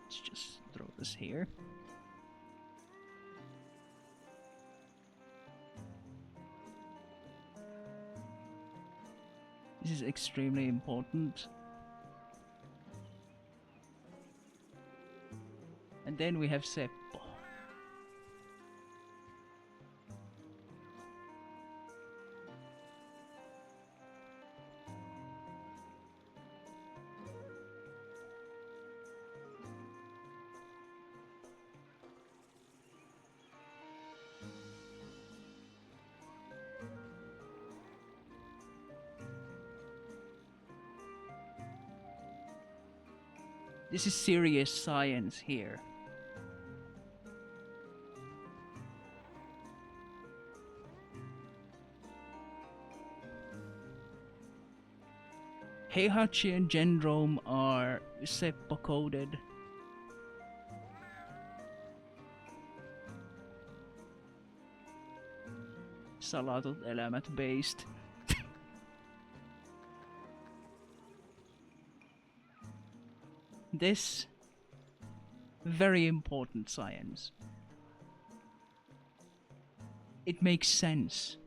S1: Let's just throw this here. This is extremely important. And then we have Seppo. This is serious science here. Heihachi and Gendrome are Seppo-coded. Salatut elämät based. This very important science. It makes sense.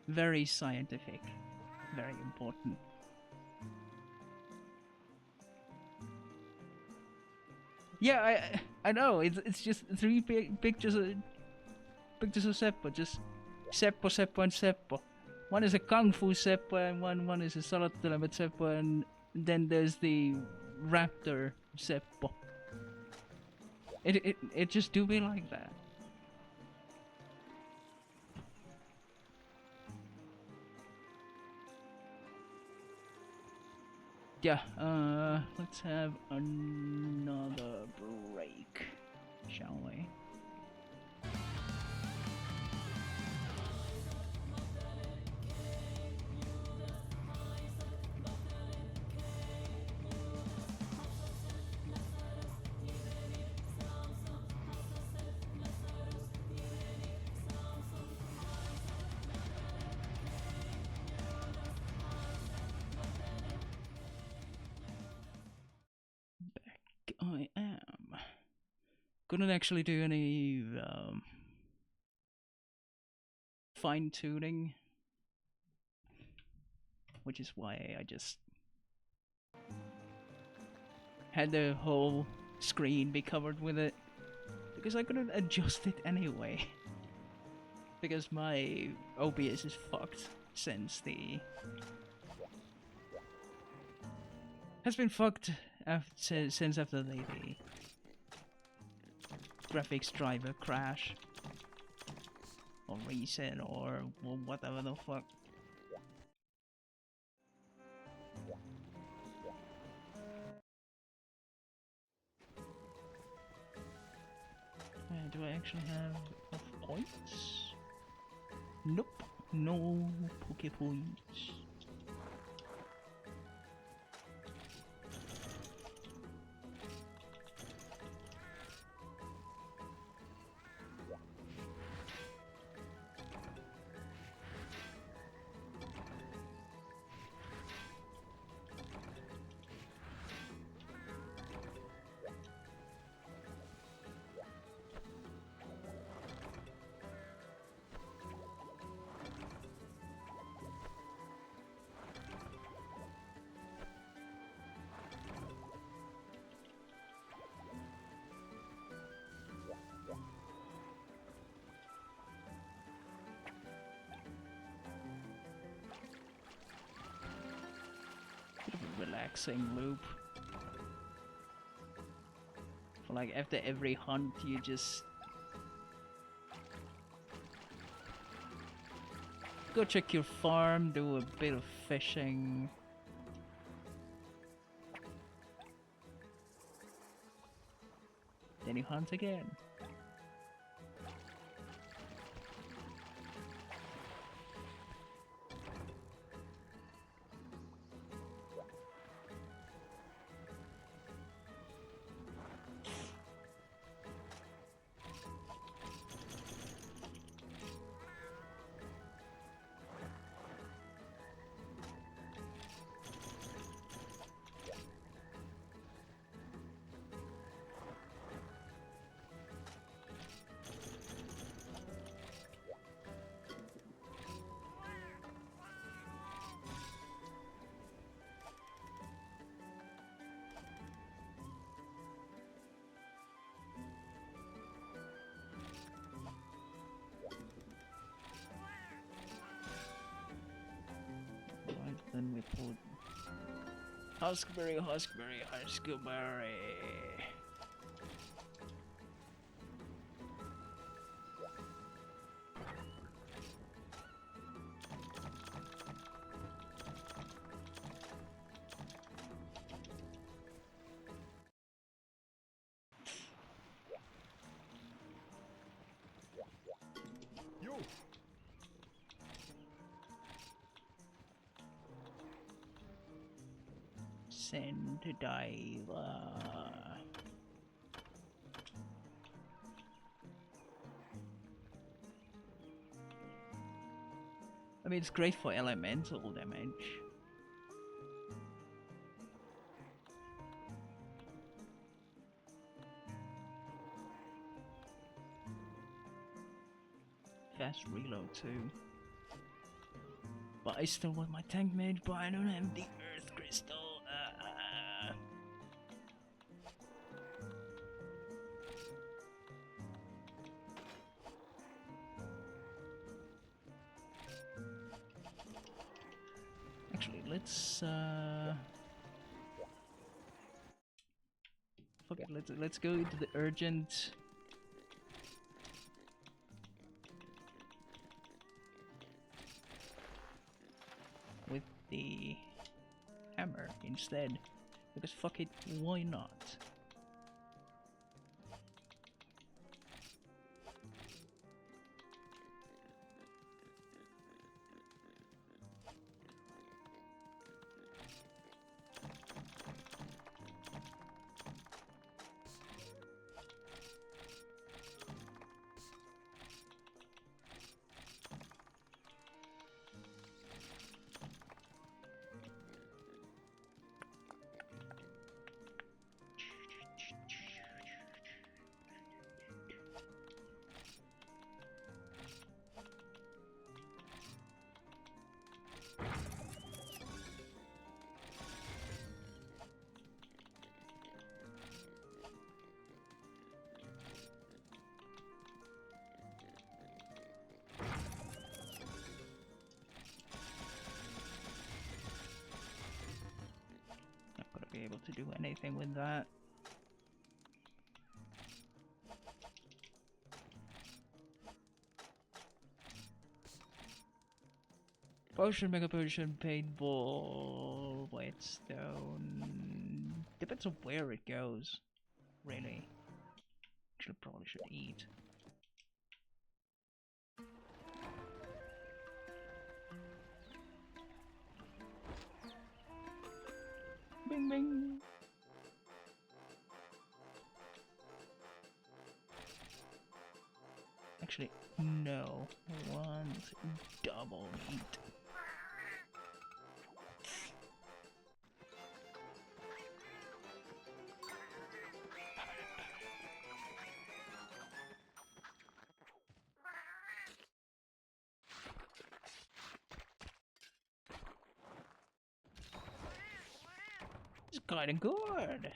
S1: Very scientific, very important. Yeah, I know. It's just three pictures of Seppo, just Seppo, Seppo, and Seppo. One is a Kung Fu Seppo, and one is a Salatut Seppo, and then there's the Raptor Seppo. It just do be like that. Yeah, let's have another break, shall we? I am. Couldn't actually do any fine tuning, which is why I just had the whole screen be covered with it, because I couldn't adjust it anyway. Because my OBS is fucked since the has been fucked since after the graphics driver crash or reset or whatever the fuck. Do I actually have enough points? Nope, no Poke points. relaxing loop. For like after every hunt, you just go check your farm, do a bit of fishing. Then you hunt again. Then we put huskberry, huskberry, huskberry. Send to Diva. I mean, it's great for elemental damage. Fast reload too. But I still want my tank mage, but I don't have the earth crystal. Actually, let's fuck it. Let's go into the urgent. With the hammer instead, because fuck it, why not? Be able to do anything with that. Potion, mega potion, paintball, whitestone. Depends on where it goes, really. Actually, probably should eat. Bing bing. Actually, no. I want double meat. It's kinda good.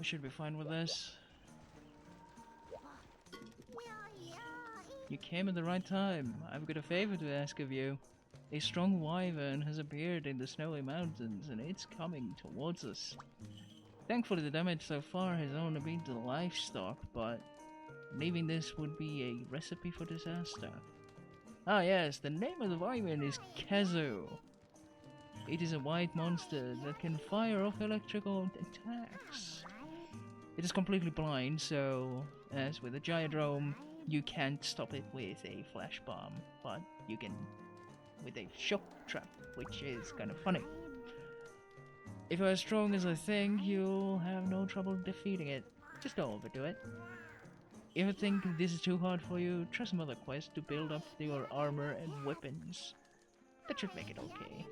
S1: We should be fine with this. You came at the right time. I've got a favor to ask of you. A strong wyvern has appeared in the snowy mountains and it's coming towards us. Thankfully the damage so far has only been to the livestock, but leaving this would be a recipe for disaster. Ah yes, the name of the wyvern is Kazu. It is a white monster that can fire off electrical attacks. It is completely blind, so as with a Gendrome, you can't stop it with a flash bomb, but you can with a shock trap, which is kind of funny. If you're as strong as I think, you'll have no trouble defeating it. Just don't overdo it. If you think this is too hard for you, try some other quests to build up your armor and weapons. That should make it okay.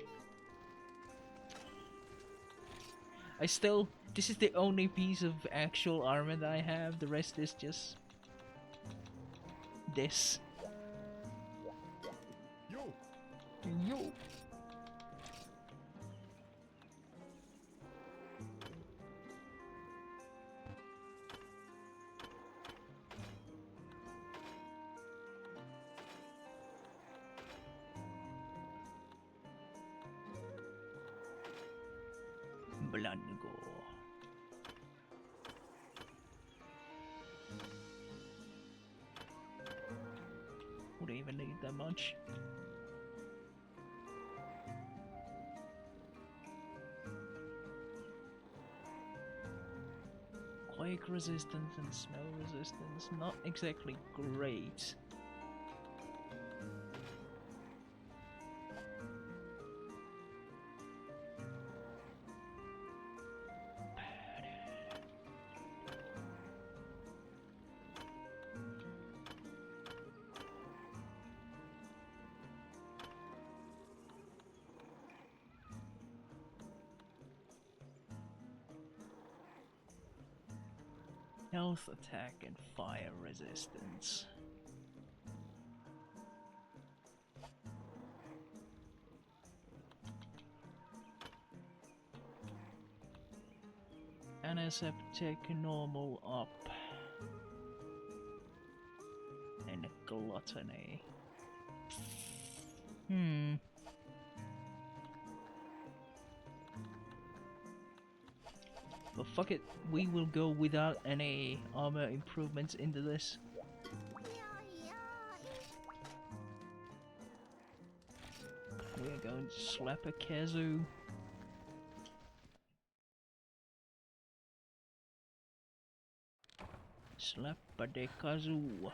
S1: This is the only piece of actual armor that I have, the rest is just this. Yo! Blanco. Would I even need that much? Quake resistance and smell resistance, not exactly great. Health, attack, and fire resistance. Antiseptic, normal up. And gluttony. But fuck it, we will go without any armor improvements into this. We're going to slap a Kazu. Slap a de Kazu.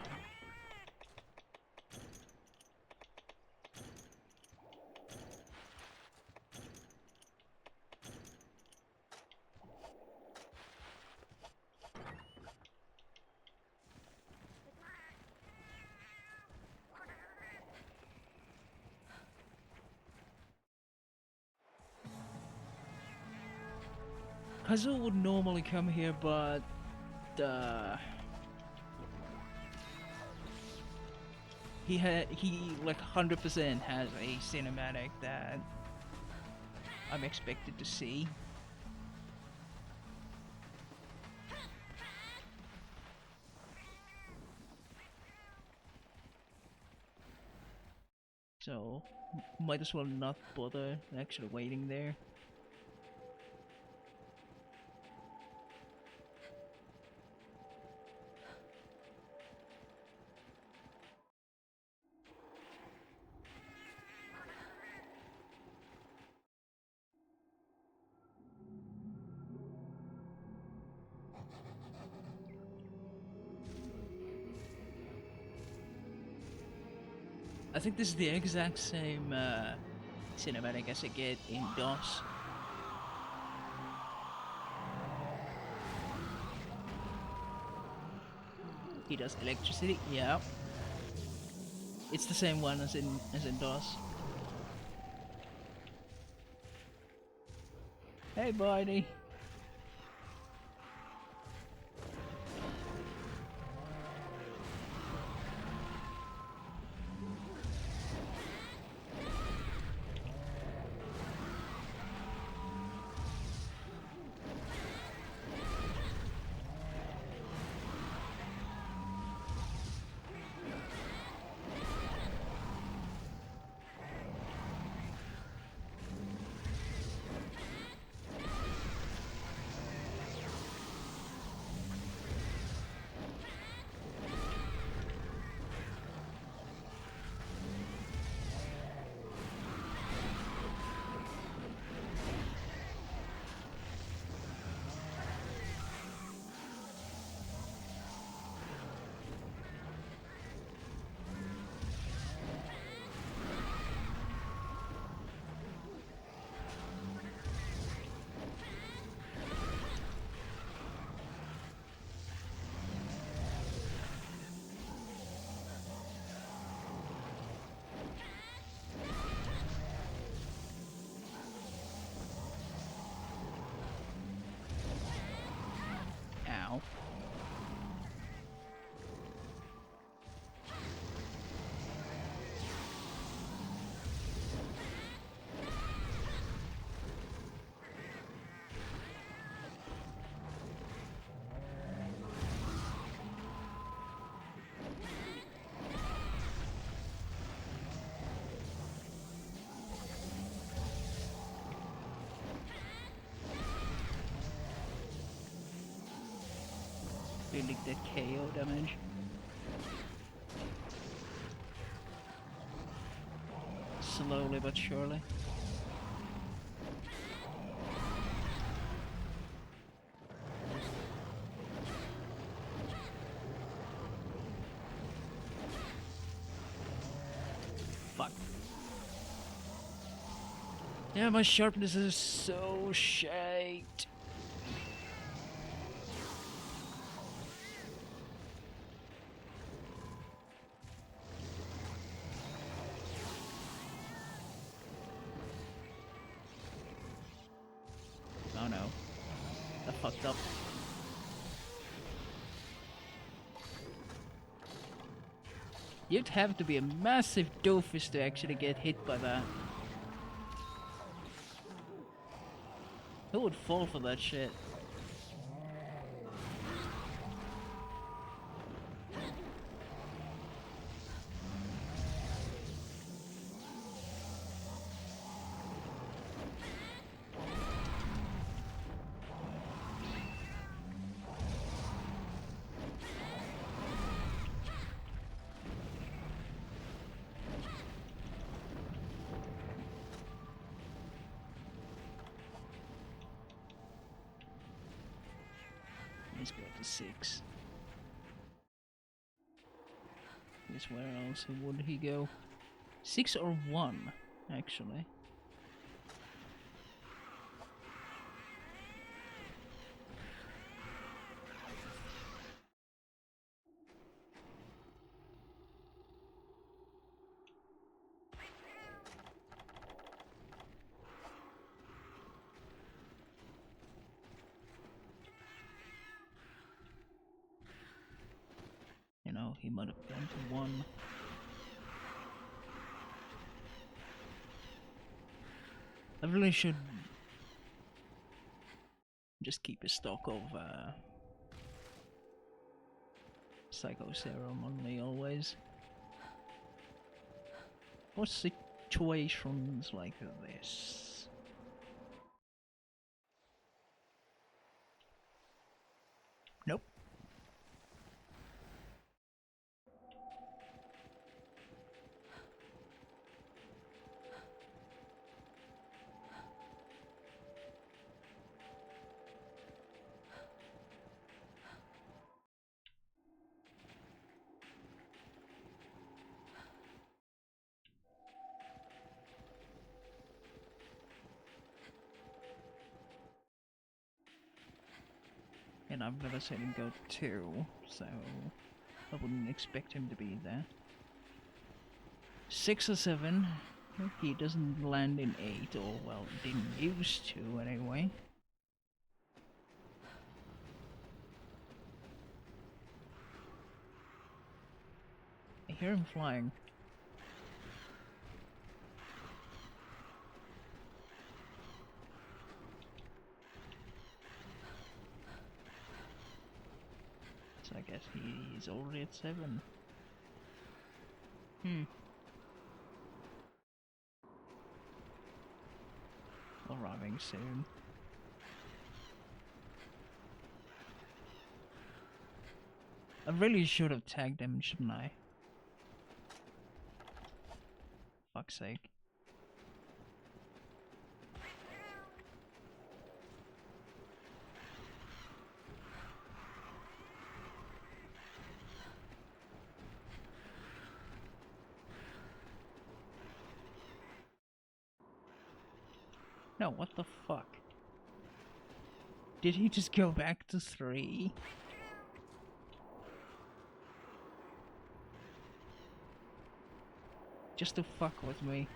S1: Kazu would normally come here, but he like 100% has a cinematic that I'm expected to see. So might as well not bother actually waiting there. I think this is the exact same cinematic as I get in DOS. He does electricity, yeah. It's the same one as in DOS. Hey buddy. inflict that KO damage. Slowly but surely. Fuck. Yeah, my sharpness is so shite. Oh no. That fucked up. You'd have to be a massive doofus to actually get hit by that. Who would fall for that shit? Let's go to 6. Guess where else would he go? 6 or 1, actually. You know, he might have gone to 1. I really should just keep a stock of Psycho Serum on me always. For situations like this. Nope. And I've never seen him go to 2, so I wouldn't expect him to be there. 6 or 7, he doesn't land in 8, or well, didn't used to anyway. I hear him flying. So I guess he's already at 7. Arriving soon. I really should have tagged him, shouldn't I? Fuck's sake. No, what the fuck? Did he just go back to 3? Just to fuck with me.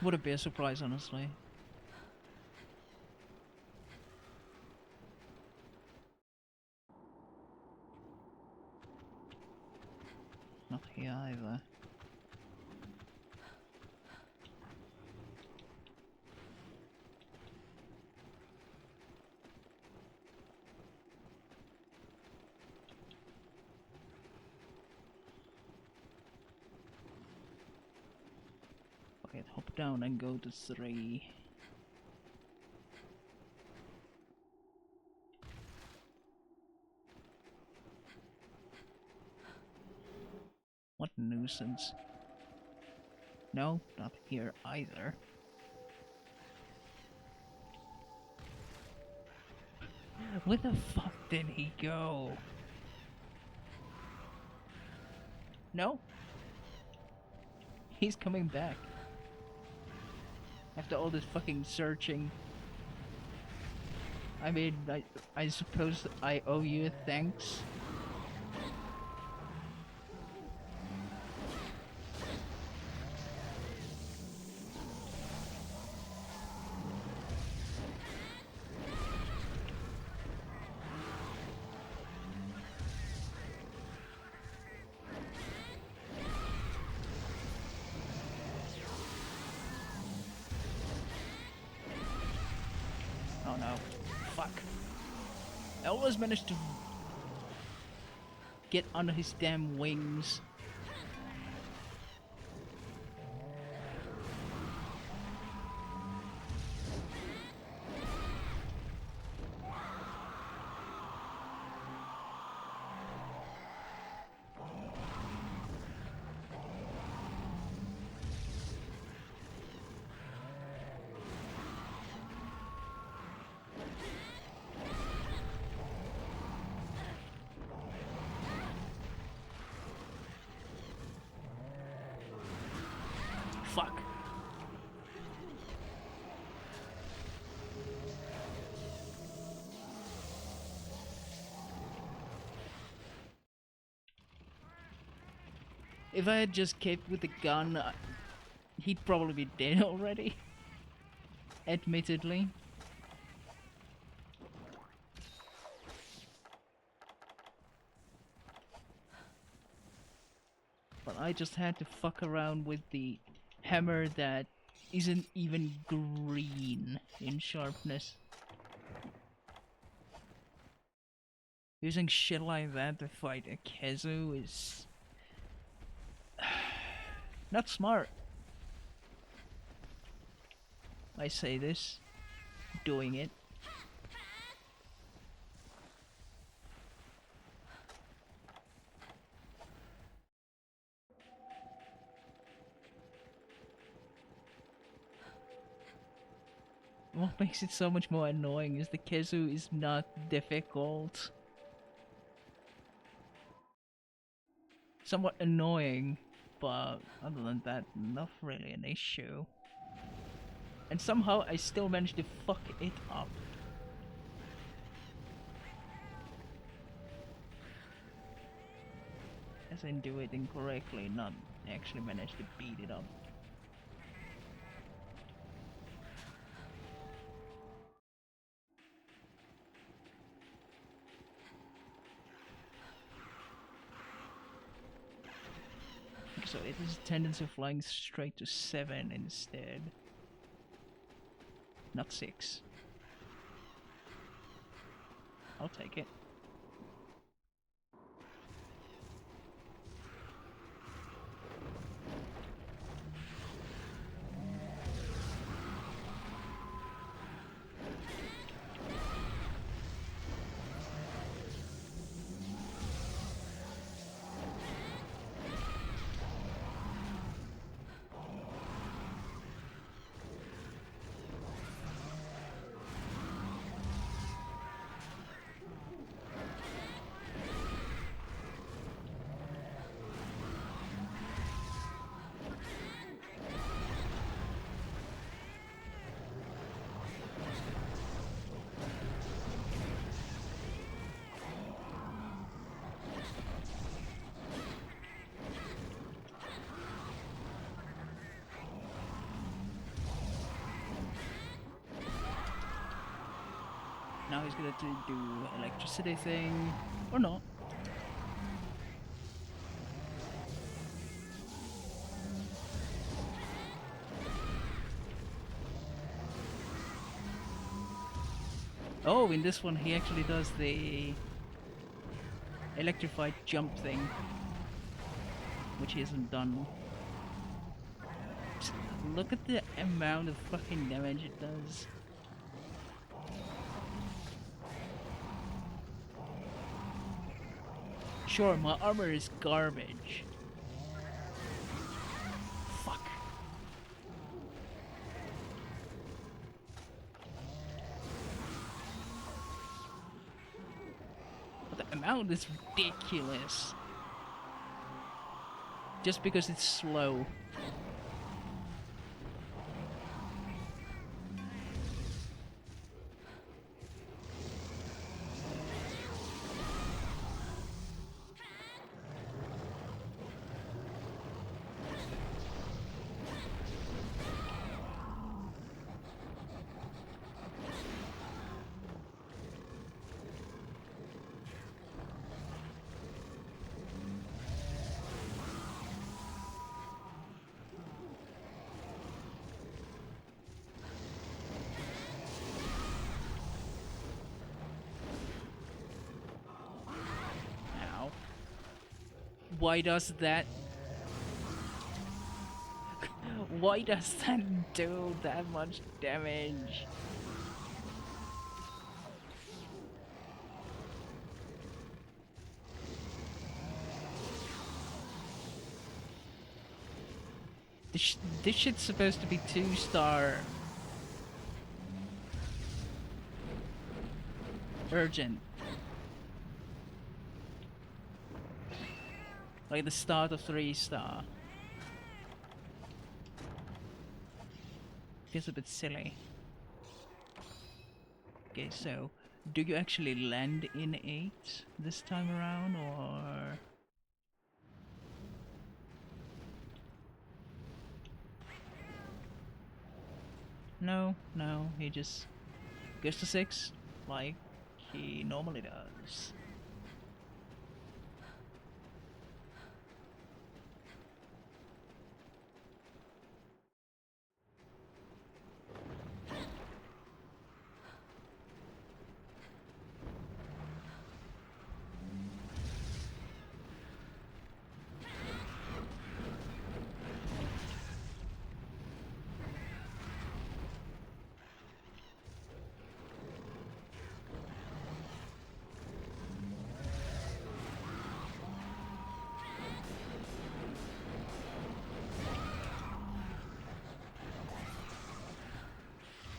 S1: Would it be a surprise, honestly? Not here either. Okay, hop down and go to 3. nuisance. No, not here either. Where the fuck did he go? No? He's coming back. After all this fucking searching. I mean, I suppose I owe you a thanks. Oh no. Fuck. I always managed to get under his damn wings. Fuck. If I had just kept with the gun, he'd probably be dead already. Admittedly. But I just had to fuck around with the hammer that isn't even green in sharpness. Using shit like that to fight a Kezu is not smart. I say this, doing it. What makes it so much more annoying is the Kezu is not difficult. Somewhat annoying, but other than that, not really an issue. And somehow I still managed to fuck it up. As in do it incorrectly, not actually manage to beat it up. So it has a tendency of flying straight to 7 instead. Not 6. I'll take it. Now he's gonna do electricity thing, or not. Oh, in this one he actually does the electrified jump thing, which he hasn't done. Just look at the amount of fucking damage it does. Sure, my armor is garbage, amount is ridiculous. Just because it's slow. Why does that... Why does that do that much damage? This shit's supposed to be 2-star. Urgent. Like the start of 3-star. Feels a bit silly. Okay, so do you actually land in 8 this time around, or? No, he just goes to 6 like he normally does.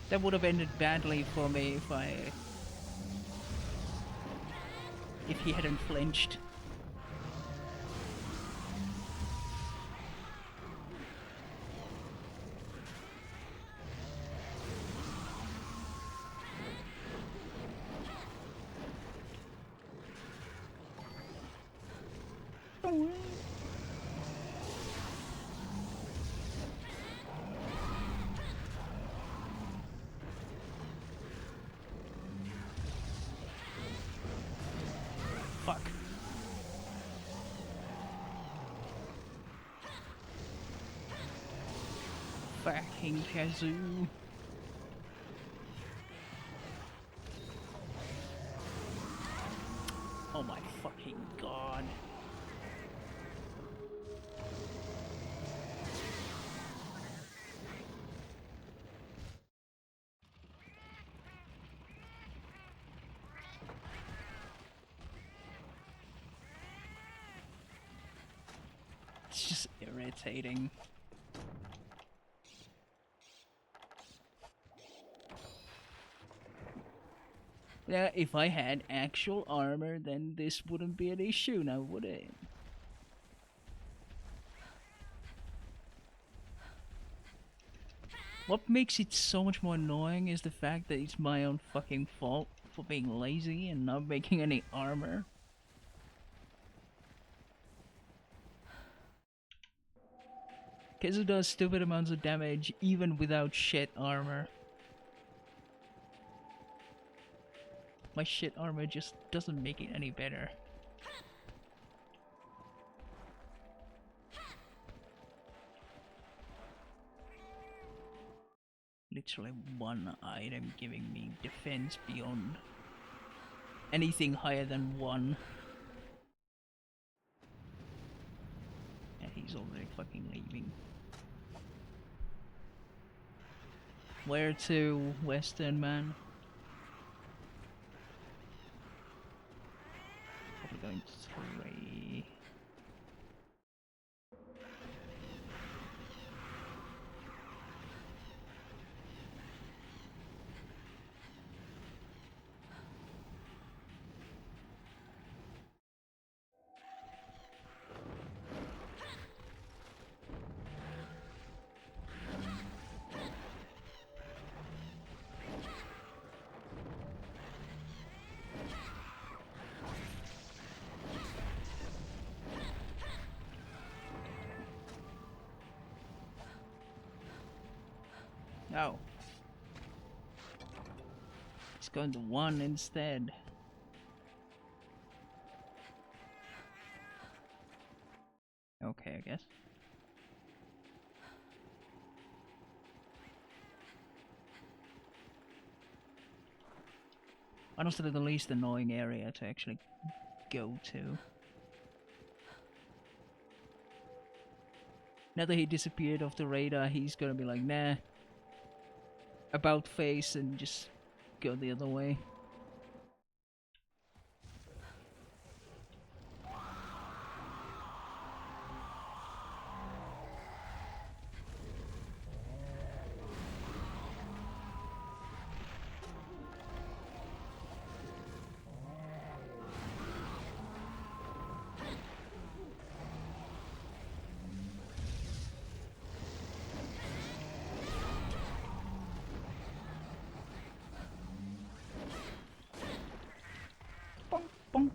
S1: That would have ended badly for me if he hadn't flinched. Fuck. Fucking kazoo. Oh my fucking god. It's just irritating. Yeah, if I had actual armor, then this wouldn't be an issue now, would it? What makes it so much more annoying is the fact that it's my own fucking fault for being lazy and not making any armor. Kizu does stupid amounts of damage even without shit armor. My shit armor just doesn't make it any better. Literally one item giving me defense beyond anything higher than 1. And he's already fucking leaving. Where to, Western man? Probably going to 3. Oh. He's going to 1 instead. Okay, I guess. Honestly, the least annoying area to actually go to. Now that he disappeared off the radar, he's gonna be like, nah. About face and just go the other way. Bonk, bonk.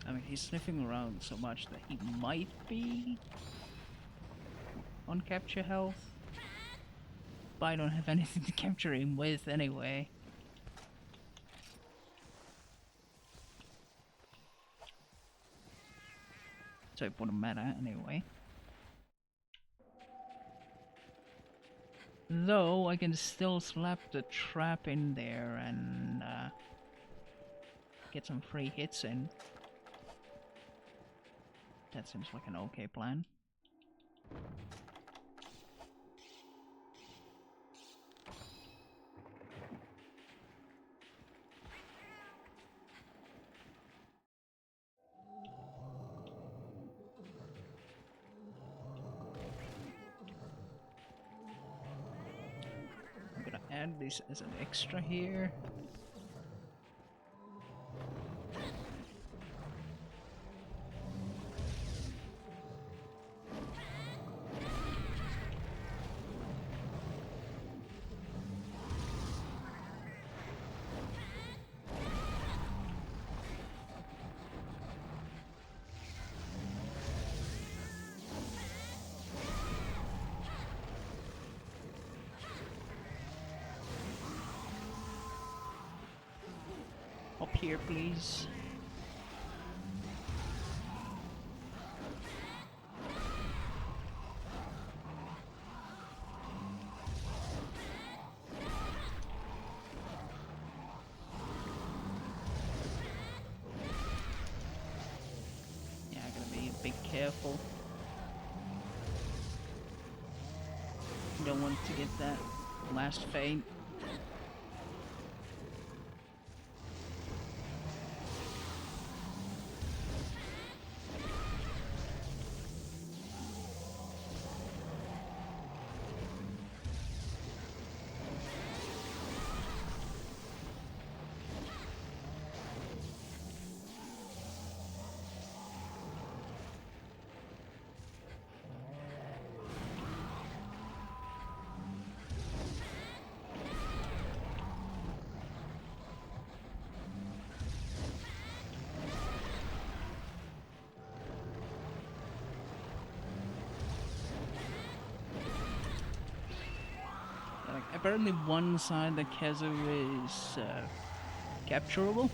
S1: I mean, he's sniffing around so much that he might be on capture health. But I don't have anything to capture him with anyway. So it wouldn't matter anyway. Though I can still slap the trap in there and get some free hits in. That seems like an okay plan. I'm gonna add this as an extra here. Up here, please. Yeah, I gotta be a bit careful. Don't want to get that last feint. Apparently one side that Kazu is capturable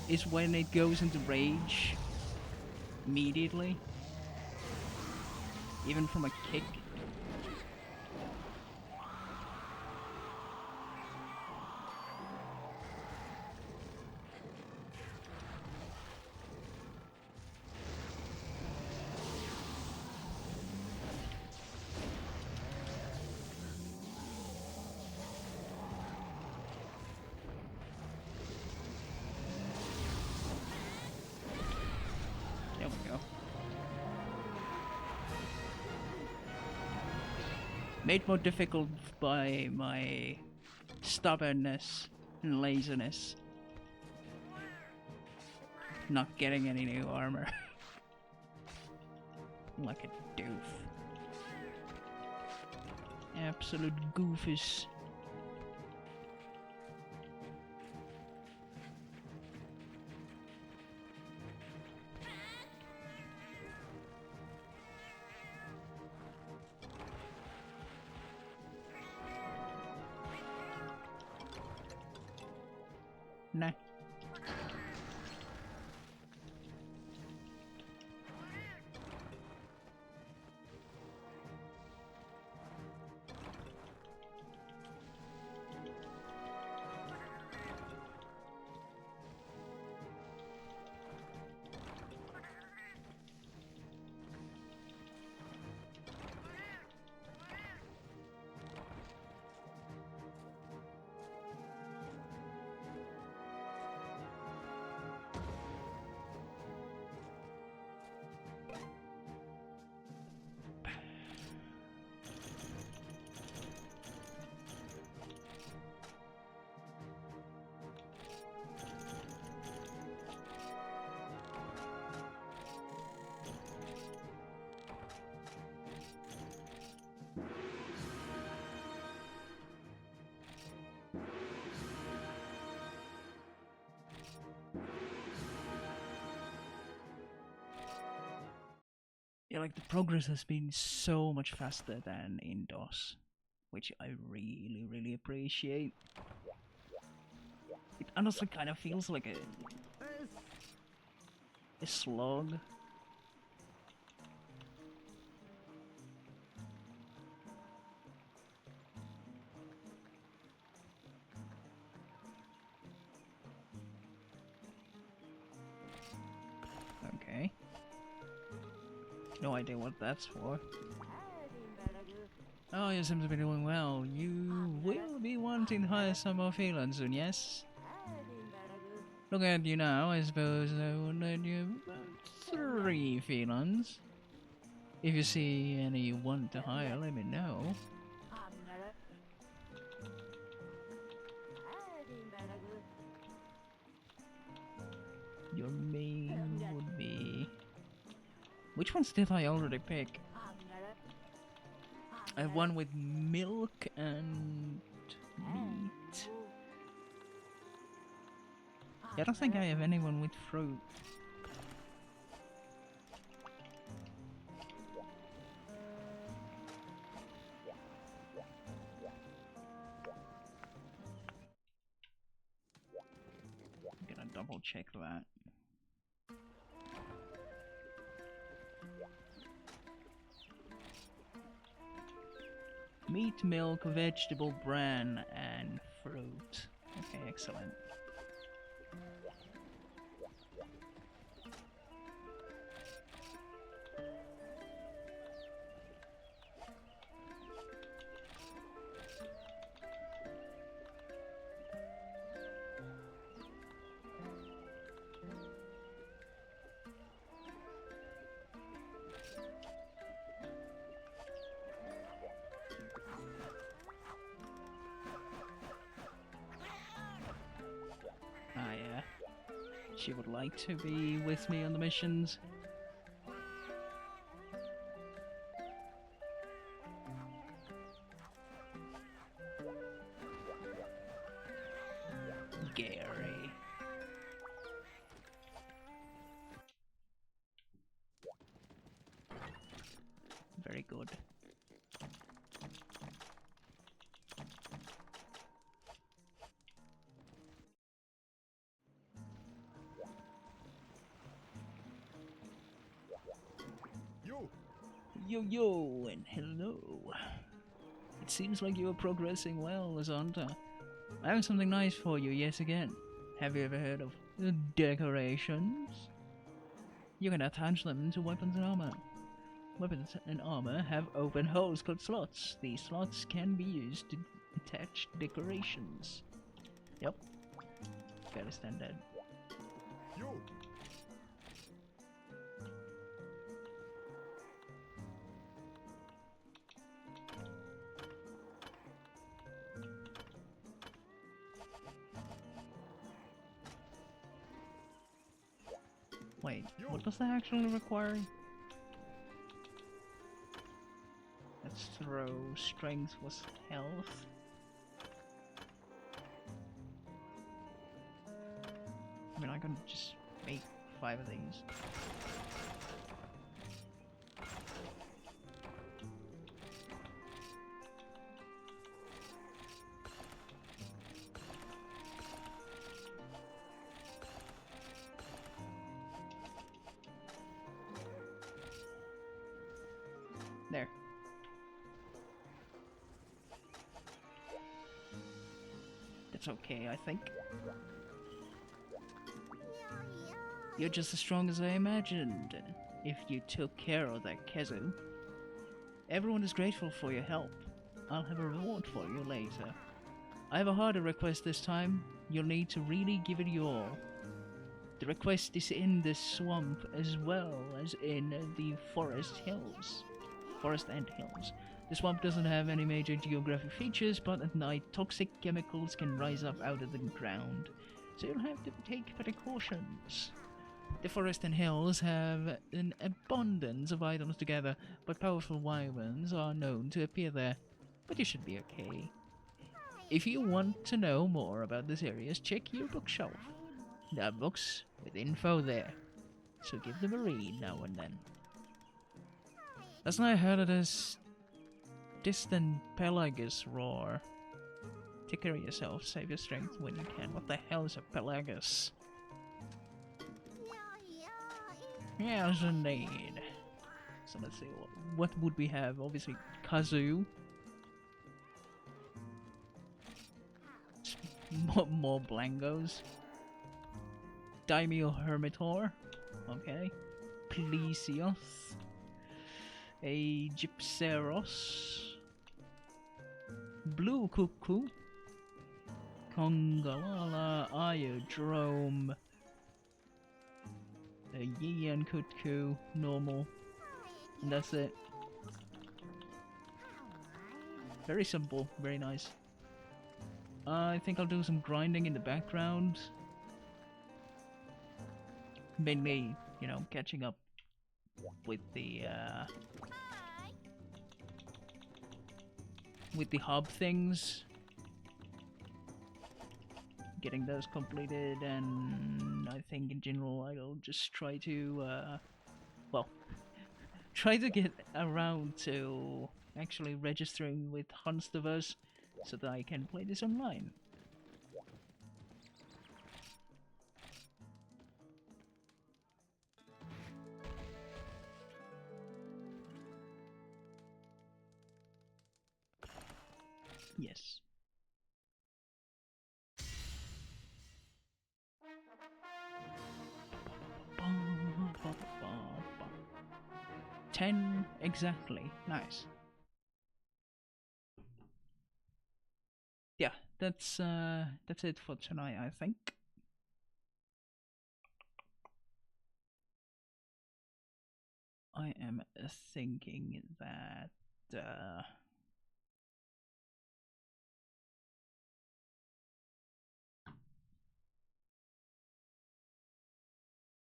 S1: is when it goes into rage immediately, even from a kick. There we go. Made more difficult by my stubbornness and laziness. not getting any new armor. Like a doof. Absolute goofus. Nah. Yeah, like the progress has been so much faster than in DOS, which I really, really appreciate. It honestly kind of feels like a slog. Okay. No idea what that's for. Oh, you seem to be doing well. You will be wanting to hire some more felines soon, yes? Look at you now, I suppose I will let you about 3 felines. If you see any you want to hire, let me know. Your main would be... Which ones did I already pick? I have one with milk and meat. Yeah, I don't think I have anyone with fruit. I'm gonna double check that. Meat, milk, vegetable, bran, and fruit. Okay, excellent. She would like to be with me on the missions. Gary. Very good. Yo, and hello. It seems like you are progressing well, Azanta. I have something nice for you, yes again. Have you ever heard of decorations? You can attach them to weapons and armor. Weapons and armor have open holes called slots. These slots can be used to attach decorations. Yep. Fairly standard. Yo. Wait, what does that actually require? Let's throw strength was health. I mean, I can just make 5 of these. There. That's okay, I think. You're just as strong as I imagined. If you took care of that Kezu. Everyone is grateful for your help. I'll have a reward for you later. I have a harder request this time. You'll need to really give it your all. The request is in the swamp as well as in the forest and hills. The swamp doesn't have any major geographic features, but at night toxic chemicals can rise up out of the ground, so you'll have to take precautions. The forest and hills have an abundance of items together, but powerful wyverns are known to appear there, but you should be okay. If you want to know more about these areas, check your bookshelf. There are books with info there, so give them a read now and then. Last night I heard of this distant Pelagus roar. Take care of yourself, save your strength when you can. What the hell is a Pelagus? Yes, indeed. So let's see, what would we have? Obviously, Kazoo. More Blangos. Daimyo Hermitor. Okay. Plesios. A Gypseros. Blue Cuckoo. Kongalala. Iodrome. A Yian Kutku. Normal. And that's it. Very simple. Very nice. I think I'll do some grinding in the background. Mainly, you know, catching up with the hub things. Getting those completed, and I think in general I'll just try to, well, try to get around to actually registering with Hunsterverse so that I can play this online. Yes. $10 exactly. Nice. Yeah, that's it for tonight, I think. I am thinking that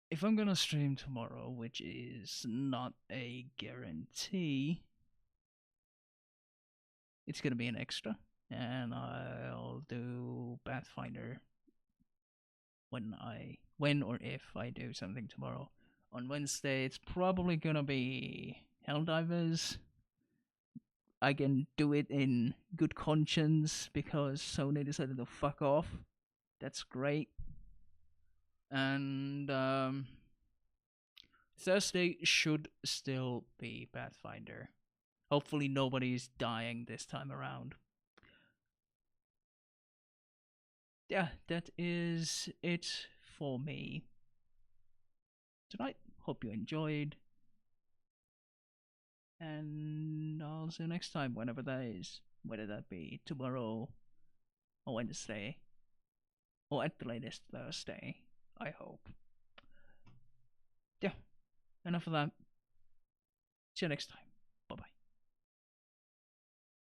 S1: if I'm gonna stream tomorrow, which is not a guarantee, it's gonna be an extra, and I'll do Pathfinder when or if I do something tomorrow. On Wednesday, it's probably gonna be Helldivers. I can do it in good conscience because Sony decided to fuck off. That's great. And Thursday should still be Pathfinder. Hopefully nobody's dying this time around. Yeah, that is it for me tonight. Hope you enjoyed. And I'll see you next time, whenever that is. Whether that be tomorrow or Wednesday. Or at the latest Thursday, I hope. Yeah, enough of that. See you next time.